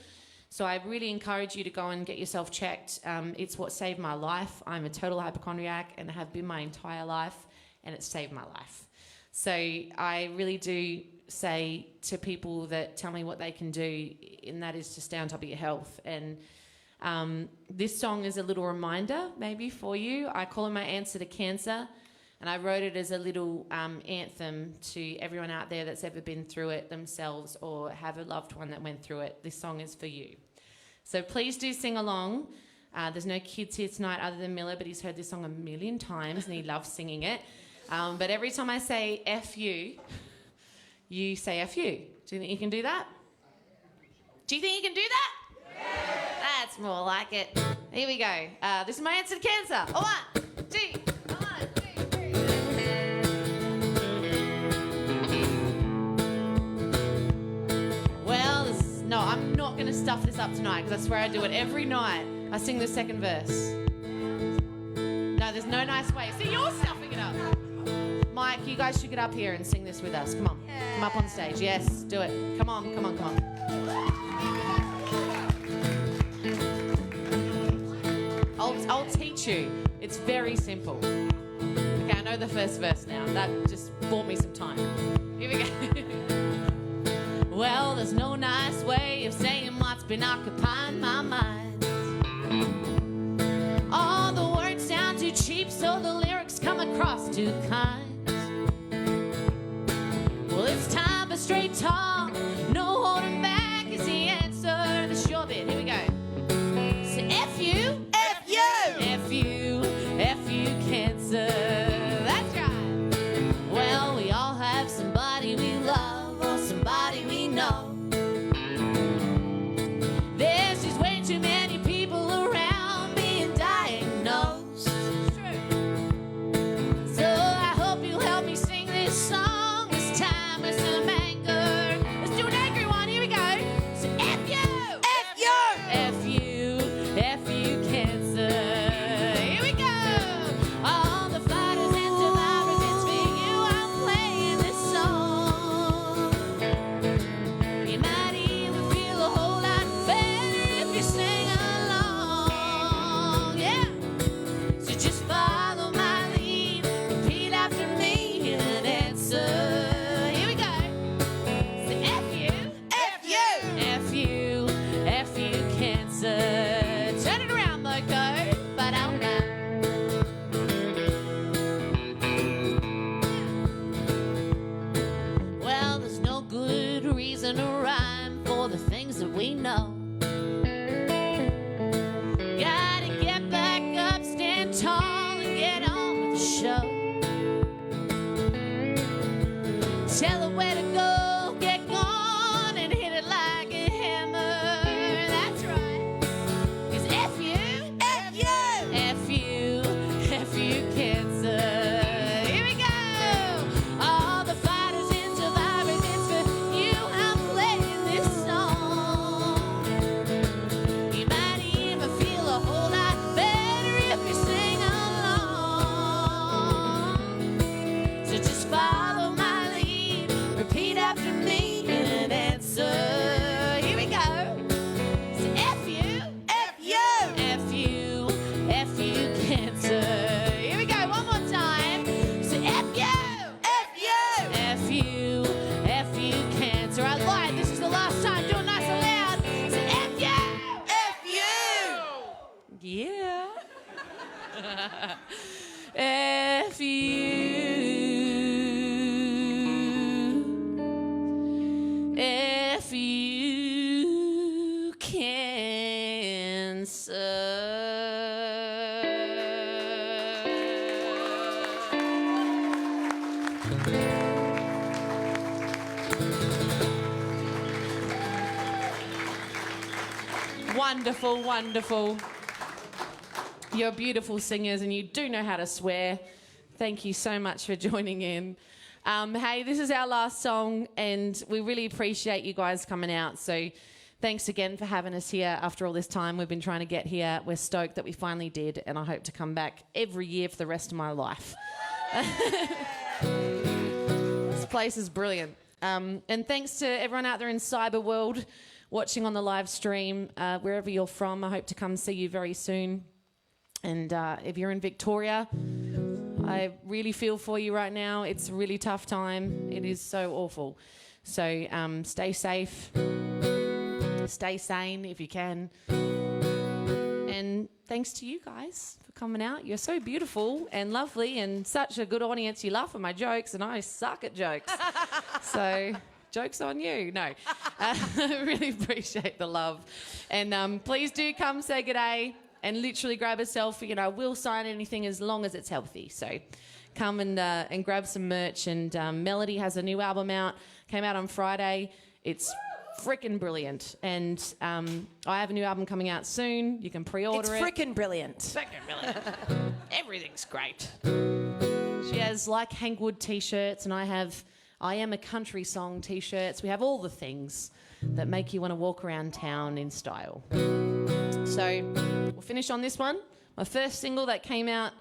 Speaker 7: So I really encourage you to go and get yourself checked. It's what saved my life. I'm a total hypochondriac and have been my entire life, and it saved my life. So I really do say to people that tell me what they can do, and that is to stay on top of your health. And this song is a little reminder maybe for you. I call it my answer to cancer, and I wrote it as a little anthem to everyone out there that's ever been through it themselves or have a loved one that went through it. This song is for you. So please do sing along. There's no kids here tonight other than Miller, but he's heard this song a million times and he loves singing it. But every time I say F you, you say F you. Do you think you can do that? Do you think you can do that? Yeah. That's more like it. Here we go. This is my answer to cancer. 1, 2, 1, 2, 3. Well, no, I'm not going to stuff this up tonight because I swear I do it every night. I sing the second verse. No, there's no nice way. See, you're stuffing it up. Mike, you guys should get up here and sing this with us. Come on. Come up on stage. Yes, do it. Come on, come on, come on. I'll teach you. It's very simple. Okay, I know the first verse now. That just bought me some time. Here we go. Well, there's no nice way of saying what's been occupying my mind. All the words sound too cheap, so the lyrics come across too kind. Well, it's time for straight talk. No holding back is the answer to the short bit. Here we go. So F you. F you. F you. F you, cancer. That's right. Well, we all have somebody we love or somebody we know. There's just way too many people around being diagnosed. It's true. So I hope you'll help me sing this song this time with some anger
Speaker 8: know. Gotta get back up, stand tall, and get on with the show. Tell her where to go, get gone, and hit it like a hammer. That's right. 'Cause F you, F you, F you, F you cancer. Here we go. All the fighters and survivors, it's for you I'm playing this song. You might even feel a whole lot better if you sing along. So just follow my lead, repeat after me, and answer. Here we go. So F you, F you, F you, F you cancer. Here we go, one more time. So F you, F you, F you, F you cancer. I lied, this is the last time. Do it nice and loud. So F you, F you. Yeah. F you, F you cancer. Wonderful, wonderful. You're beautiful singers and you do know how to swear. Thank you so much for joining in. Hey, this is our last song and we really appreciate you guys coming out. So thanks again for having us here after all this time. We've been trying to get here. We're stoked that we finally did and I hope to come back every year for the rest of my life. This place is brilliant. And thanks to everyone out there in cyber world watching on the live stream, wherever you're from. I hope to come see you very soon. And if you're in Victoria, I really feel for you right now. It's a really tough time. It is so awful. So stay safe, stay sane if you can. And thanks to you guys for coming out. You're so beautiful and lovely and such a good audience. You laugh at my jokes and I suck at jokes. So joke's on you. No, I really appreciate the love. And please do come say good day. And literally grab a selfie, and I will sign anything as long as it's healthy. So come and grab some merch. And Melody has a new album out, came out on Friday. It's freaking brilliant. And I have a new album coming out soon. You can pre-order it.
Speaker 2: It's freaking brilliant.
Speaker 8: Freaking brilliant. Everything's great. She has Like Hank Wood t-shirts, and I have I Am a Country Song t-shirts. We have all the things that make you want to walk around town in style. So we'll finish on this one. My first single that came out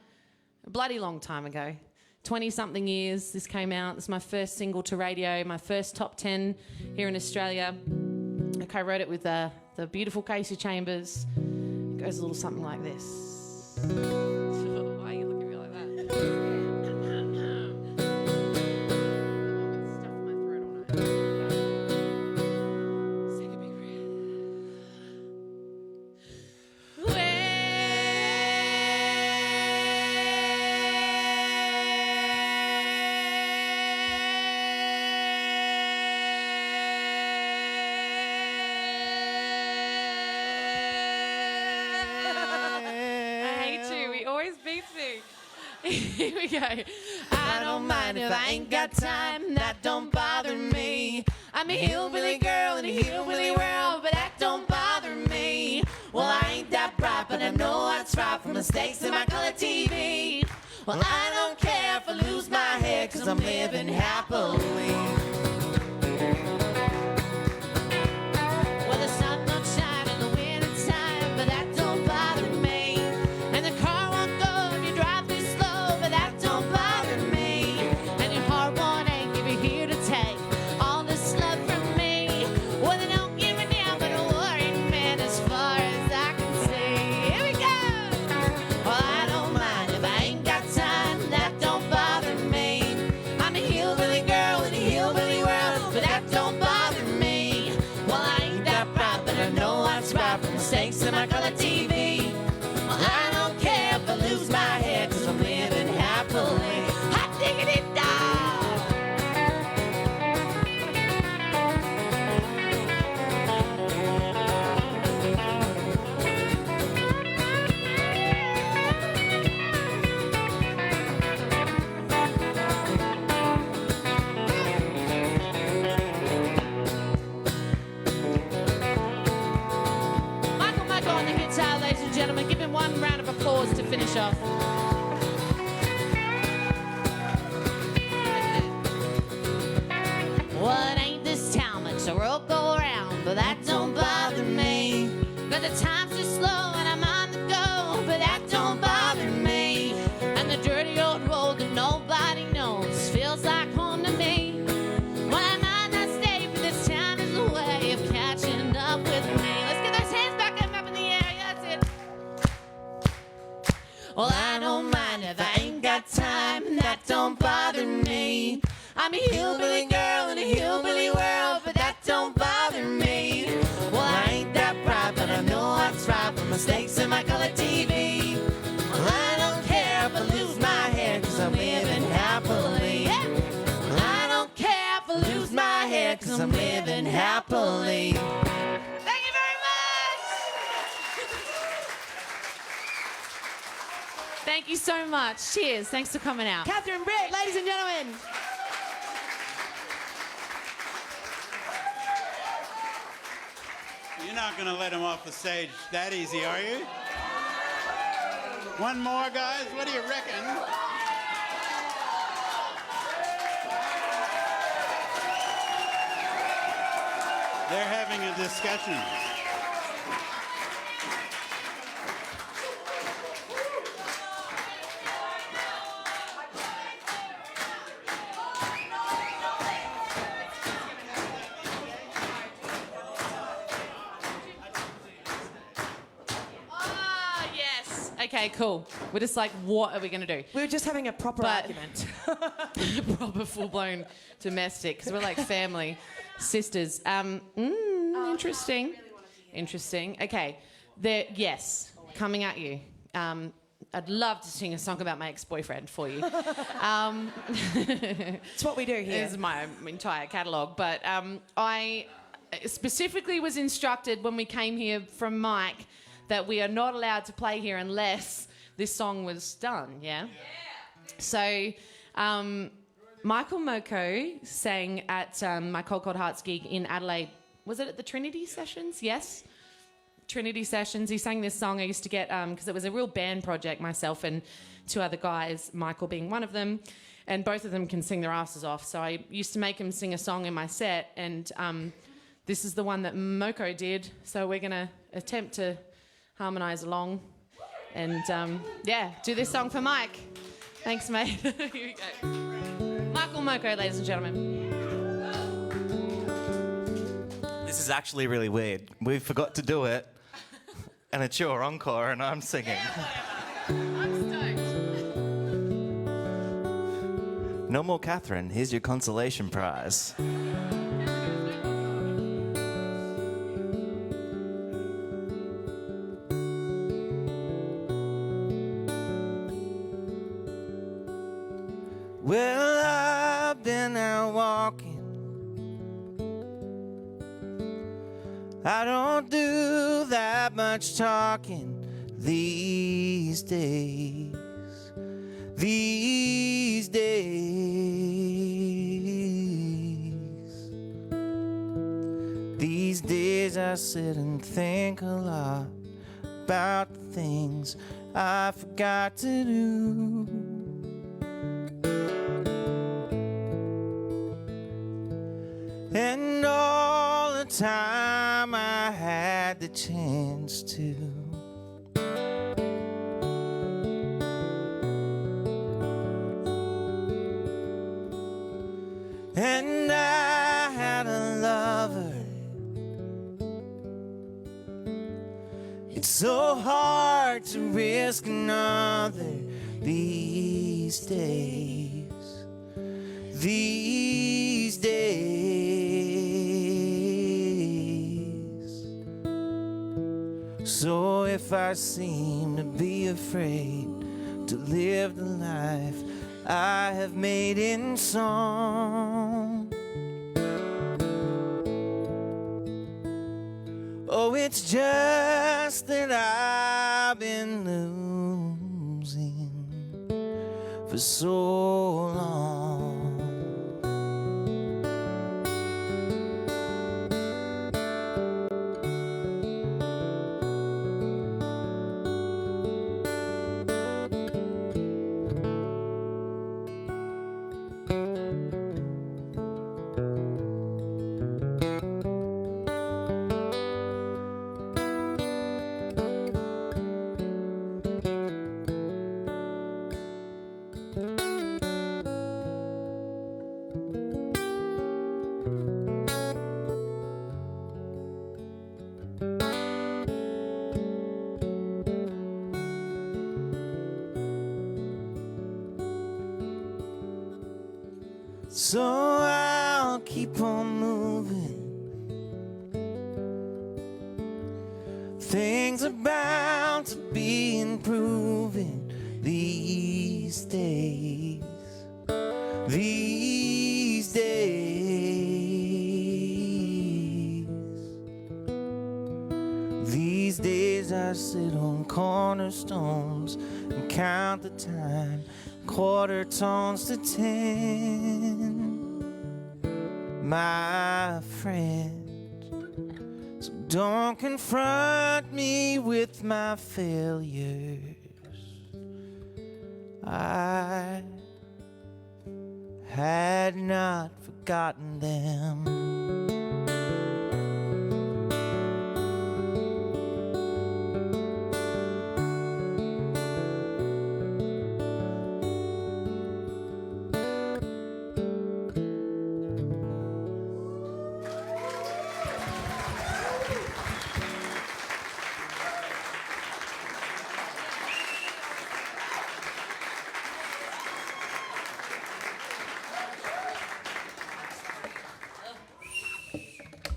Speaker 8: a bloody long time ago. 20-something years this came out. This is my first single to radio, my first top 10 here in Australia. I co-wrote it with the beautiful Casey Chambers. It goes a little something like this. Why are you looking at me like that? Stuff in my throat all night. Take a big breath. Here we go. I don't mind if I ain't got time, that don't bother me. I'm a hillbilly girl in a hillbilly world, but that don't bother me. Well, I ain't that bright, but I know what's right from mistakes in my color TV. Well, I don't care if I lose my hair, 'cause I'm living happily. Well, the sun don't shine in the winter time, but that don't bother me. And the car won't go if you drive too slow, but that don't bother me. And your heart won't ache if you're here to take all this love from me. Well, they don't give a damn, but a worried man as far as I can see. Here we go. Well, I don't mind if I ain't got time, that don't bother me. I'm a hillbilly girl in a hillbilly world, but that don't bother me. Well, I ain't that bright, but I know what's right from mistakes in my color TV. Well, I don't care if I lose my head, 'cause I'm living happily. Hot diggity dog!
Speaker 7: ladies and gentlemen. Give him one round of applause to finish off. Well, it ain't this town much the road go around, but that don't bother me. But the time's too slow and I'm on the go, but that don't bother me. And the dirty old road that nobody knows feels like home to me. Well, I might not stay, but this town is a way of catching up with me. Let's get those hands back up in the air. Yeah, that's it. Well, I don't mind if I ain't got time, that don't bother me. I'm a hillbilly girl in a hillbilly world, but that don't bother me. Well, I ain't that bright, but I know what's right for mistakes in my color TV. Well, I don't care if I lose my hair, cause I'm living happily. Well, I don't care if I lose my hair, cause I'm living happily. Thank you very much! Thank you so much. Cheers. Thanks for coming out.
Speaker 2: Catherine Britt, ladies and gentlemen.
Speaker 1: You're not going to let him off the stage that easy, are you? One more, guys? What do you reckon? They're having a discussion.
Speaker 7: Okay, cool. We're just like, what are we going to do?
Speaker 2: We were just having a proper argument.
Speaker 7: Proper full-blown domestic, because we're like family, sisters. Interesting. Interesting. Okay. Yes, coming at you. I'd love to sing a song about my ex-boyfriend for you.
Speaker 2: It's what we do here.
Speaker 7: This is my entire catalogue. But I specifically was instructed when we came here from Mike that we are not allowed to play here unless this song was done, yeah? So Michael Moko sang at my Cold Cold Hearts gig in Adelaide. Was it at the Trinity Sessions? Yes. Trinity Sessions. He sang this song I used to get, because it was a real band project, myself and two other guys, Michael being one of them, and both of them can sing their asses off. So I used to make him sing a song in my set, and this is the one that Moko did. So we're going to attempt to harmonise along and, do this song for Mike. Thanks, mate. Here we go. Michael Moko, ladies and gentlemen.
Speaker 4: This is actually really weird. We forgot to do it, and it's your encore, and I'm singing.
Speaker 7: I'm stoked.
Speaker 4: No more Catherine. Here's your consolation prize. Well, I've been out walking. I don't do that much talking these days. These days. These days I sit and think a lot about the things I forgot to do. And all the time I had the chance to. And I had a lover. It's so hard to risk another these days. These days. So if I seem to be afraid to live the life I have made in song, oh, it's just that I've been losing for so long. so I'll keep on moving. Things are bound to be improving these days. These days. These days I sit on cornerstones and count the time, quarter tones to 10, my friend. So don't confront me with my failures. I had not forgotten them.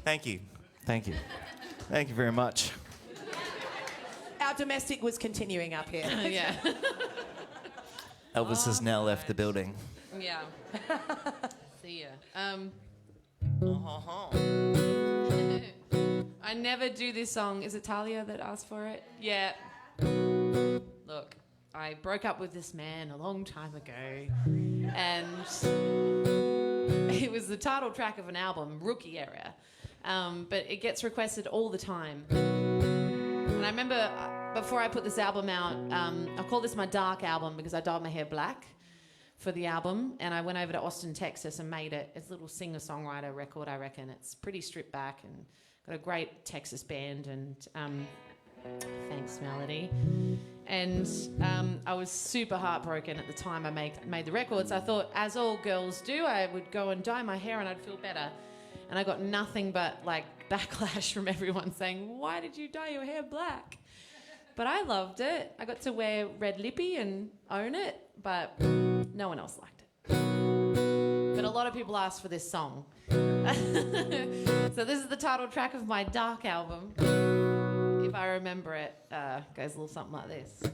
Speaker 4: Thank you. Thank you. Thank you very much.
Speaker 2: Our domestic was continuing up here.
Speaker 7: Yeah.
Speaker 4: Elvis has now left the building.
Speaker 7: Yeah. See ya. I never do this song. Is it Talia that asked for it? Yeah. Look, I broke up with this man a long time ago, and it was the title track of an album, Rookie Era. But it gets requested all the time. And I remember before I put this album out, I call this my dark album because I dyed my hair black for the album, and I went over to Austin, Texas and made it. It's a little singer-songwriter record, I reckon. It's pretty stripped back and got a great Texas band, and thanks, Melody. And I was super heartbroken at the time I made the records. I thought, as all girls do, I would go and dye my hair and I'd feel better. And I got nothing but like backlash from everyone saying, why did you dye your hair black? But I loved it. I got to wear red lippy and own it, but no one else liked it. But a lot of people asked for this song. So this is the title track of my dark album. If I remember it, goes a little something like this.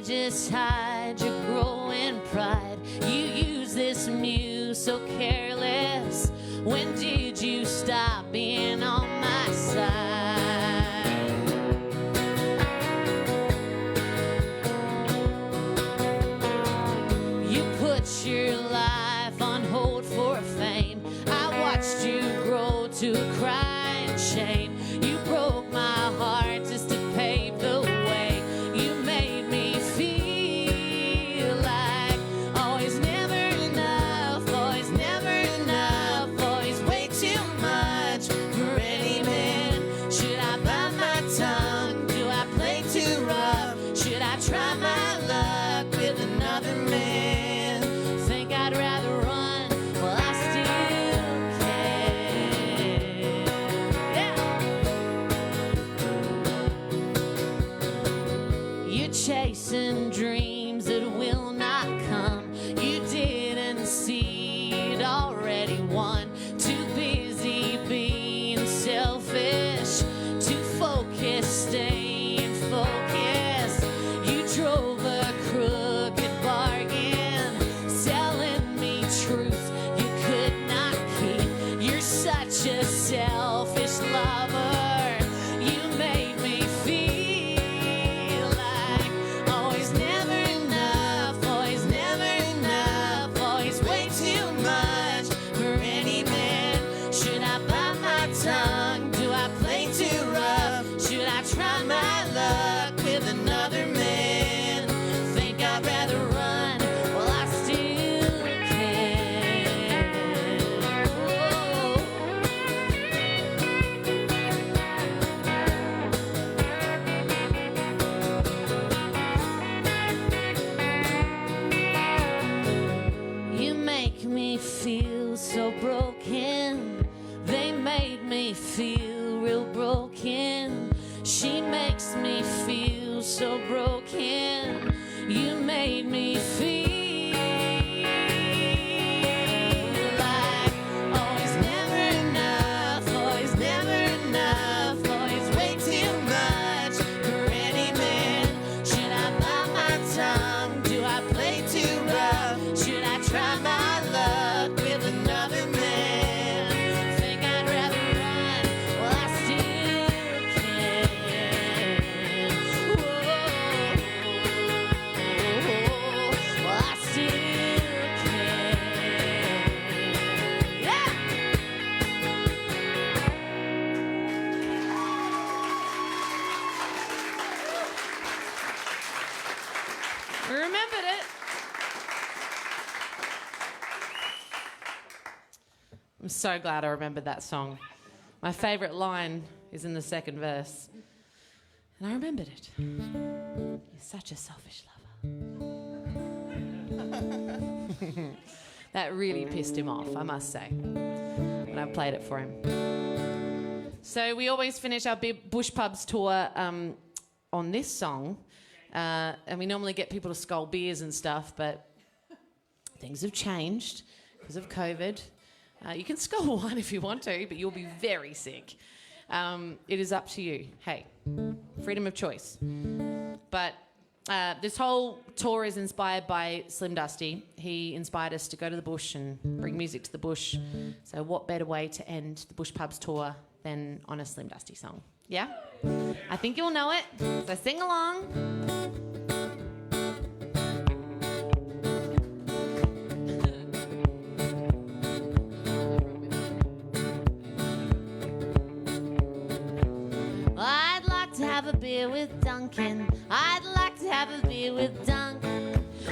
Speaker 8: Just hide your growing pride. You use this muse so careless. When did you stop being on my side? You put your life on hold for fame. I watched you grow to cry and shame. You broke my heart just to pave the way. Chasing dreams that will not come. You didn't see it already won. Too busy being selfish to focus, staying focused. You drove a crooked bargain, selling me truth you could not keep. You're such a selfish lover. You made me feel another man. Think I'd rather run while I still can. so broken. You made me feel like always never enough, always never enough, always way too much for any man. Should I bite my tongue? Do I play too rough? Should I try my luck with another man? Think I'd rather run? Well, I still can. Whoa. Well, I still can. Yeah. We remembered it. I'm so glad I remembered that song. My favourite line is in the second verse. And I remembered it. You're such a selfish lover. That really pissed him off, I must say, when I played it for him. So we always finish our big Bush Pubs tour on this song. And we normally get people to scull beers and stuff, but things have changed because of COVID. You can scull wine if you want to, but you'll be very sick. It is up to you. Hey, freedom of choice. But this whole tour is inspired by Slim Dusty. He inspired us to go to the bush and bring music to the bush. So what better way to end the Bush Pubs tour than on a Slim Dusty song? Yeah? I think you'll know it, so sing along. I'd like to have a beer with Duncan. I'd like to have a beer with Dunk.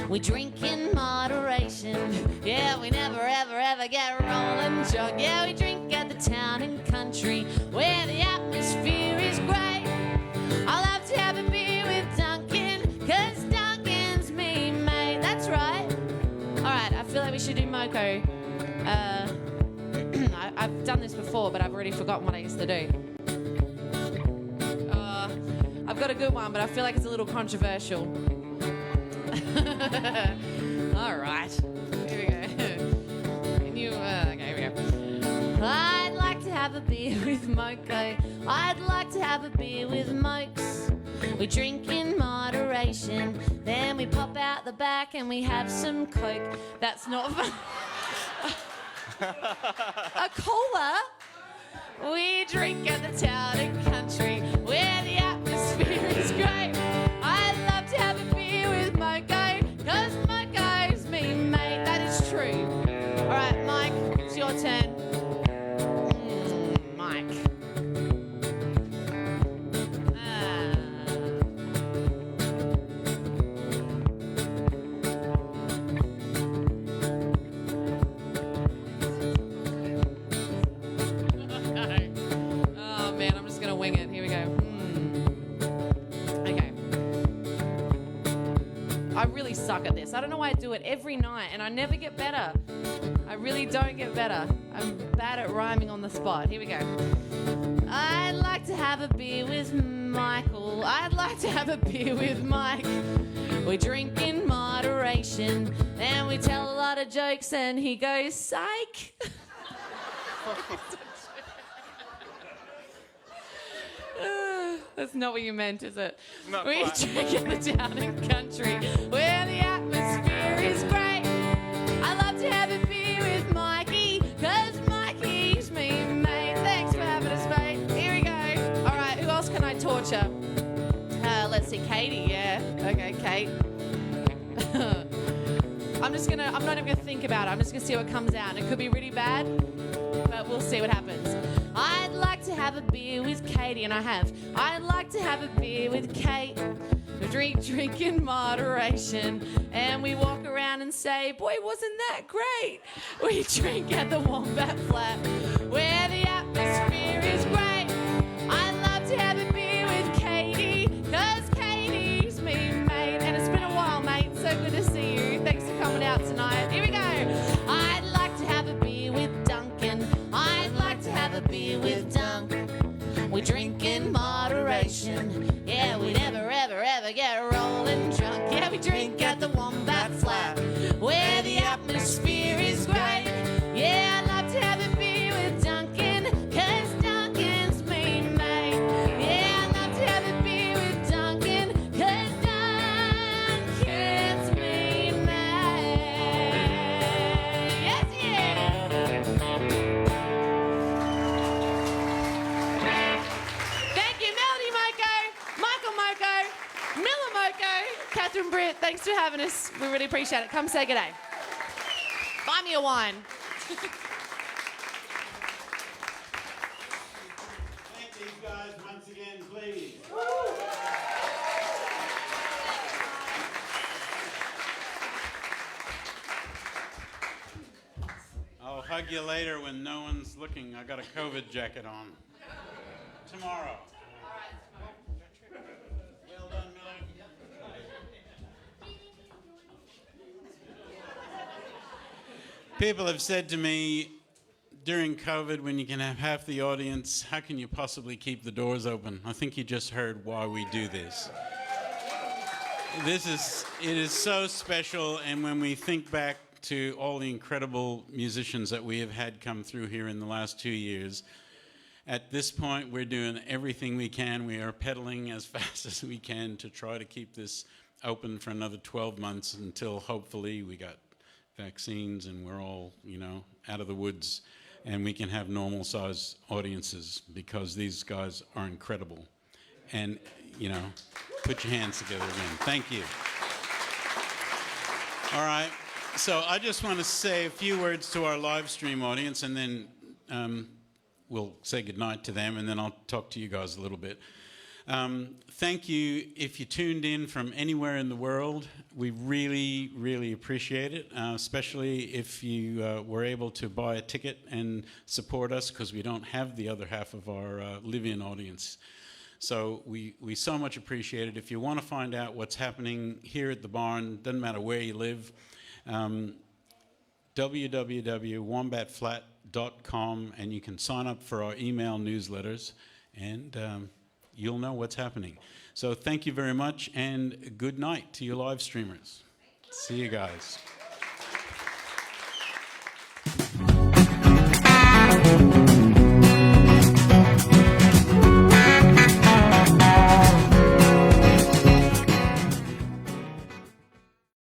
Speaker 8: We drink in moderation. Yeah, we never, ever, ever get rolling drunk. Yeah, we drink at the town and country where the atmosphere is great. I love to have a beer with Duncan, 'cause Duncan's me, mate. That's right. All right, I feel like we should do Moko. I've done this before, but I've already forgotten what I used to do. I've got a good one, but I feel like it's a little controversial. All right, here we go. Can you, okay, here we go. I'd like to have a beer with Moko. I'd like to have a beer with Mokes. We drink in moderation, then we pop out the back and we have some Coke. That's not fun. A cola? We drink at the town and country where the atmosphere is great. I'd love to have a beer with Moko, 'cause Moko's me, mate. That is true. All right, Mike, it's your turn. Mike. Oh man, I'm just gonna wing it. Here we go. Okay. I really suck at this. I don't know why I do it every night and I never get better. I really don't get better. I'm bad at rhyming on the spot. Here we go. I'd like to have a beer with Michael. I'd like to have a beer with Mike. We drink in moderation and we tell a lot of jokes and he goes, psych. That's not what you meant, is it?
Speaker 9: Not
Speaker 8: we
Speaker 9: quite.
Speaker 8: drink in the town and country where the atmosphere is great. I love to have a beer with Mikey, 'cause Mikey's me, mate. Thanks for having us, mate. Here we go. All right, who else can I torture? Let's see, Katie, yeah. Okay, Kate. I'm not even gonna think about it. I'm just gonna see what comes out. It could be really bad, but we'll see what happens. I'd like to have a beer with Katie, and I have. I'd like to have a beer with Kate. We drink in moderation, and we walk around and say, boy, wasn't that great? We drink at the Wombat Flat, where the atmosphere is great. I'd love to have a beer with Katie, 'cause Katie's me, mate. And it's been a while, mate. So good to see you. Thanks for coming out tonight. Here we go. I'd like to have a beer with Duncan. I'd like to have a beer with Dunk. We drink in moderation. Yeah, we never, ever, ever
Speaker 7: we get rolling drunk. Yeah, we drink at the Wombat Flat, where the atmosphere is great. Yeah, I'd love to have a beer with Duncan, 'cause Duncan's me, mate. Yeah, I'd love to have a beer with Duncan, 'cause Duncan's me, mate. Yes, yeah. Thank you, Melody Moko, Michael Moko, Miller Moko, Catherine Britt. Thanks for having us. We really appreciate it. Come say good day. Buy me a wine.
Speaker 1: Thank these guys once again, please. I'll hug you later when no one's looking. I got a COVID jacket on. Tomorrow. Well done, Miller. People have said to me during COVID, when you can have half the audience, how can you possibly keep the doors open? I think you just heard why we do this. It is so special, and when we think back to all the incredible musicians that we have had come through here in the last 2 years, at this point we're doing everything we can. We are pedaling as fast as we can to try to keep this open for another 12 months until hopefully we got vaccines and we're all, out of the woods and we can have normal size audiences, because these guys are incredible. And, put your hands together again. Thank you. All right. So I just want to say a few words to our live stream audience, and then we'll say goodnight to them, and then I'll talk to you guys a little bit. Thank you if you tuned in from anywhere in the world. We really, really appreciate it, especially if you were able to buy a ticket and support us, because we don't have the other half of our live-in audience. So we so much appreciate it. If you want to find out what's happening here at the barn, doesn't matter where you live, www.wombatflat.com, and you can sign up for our email newsletters, and you'll know what's happening. So thank you very much, and good night to you live streamers. See you guys.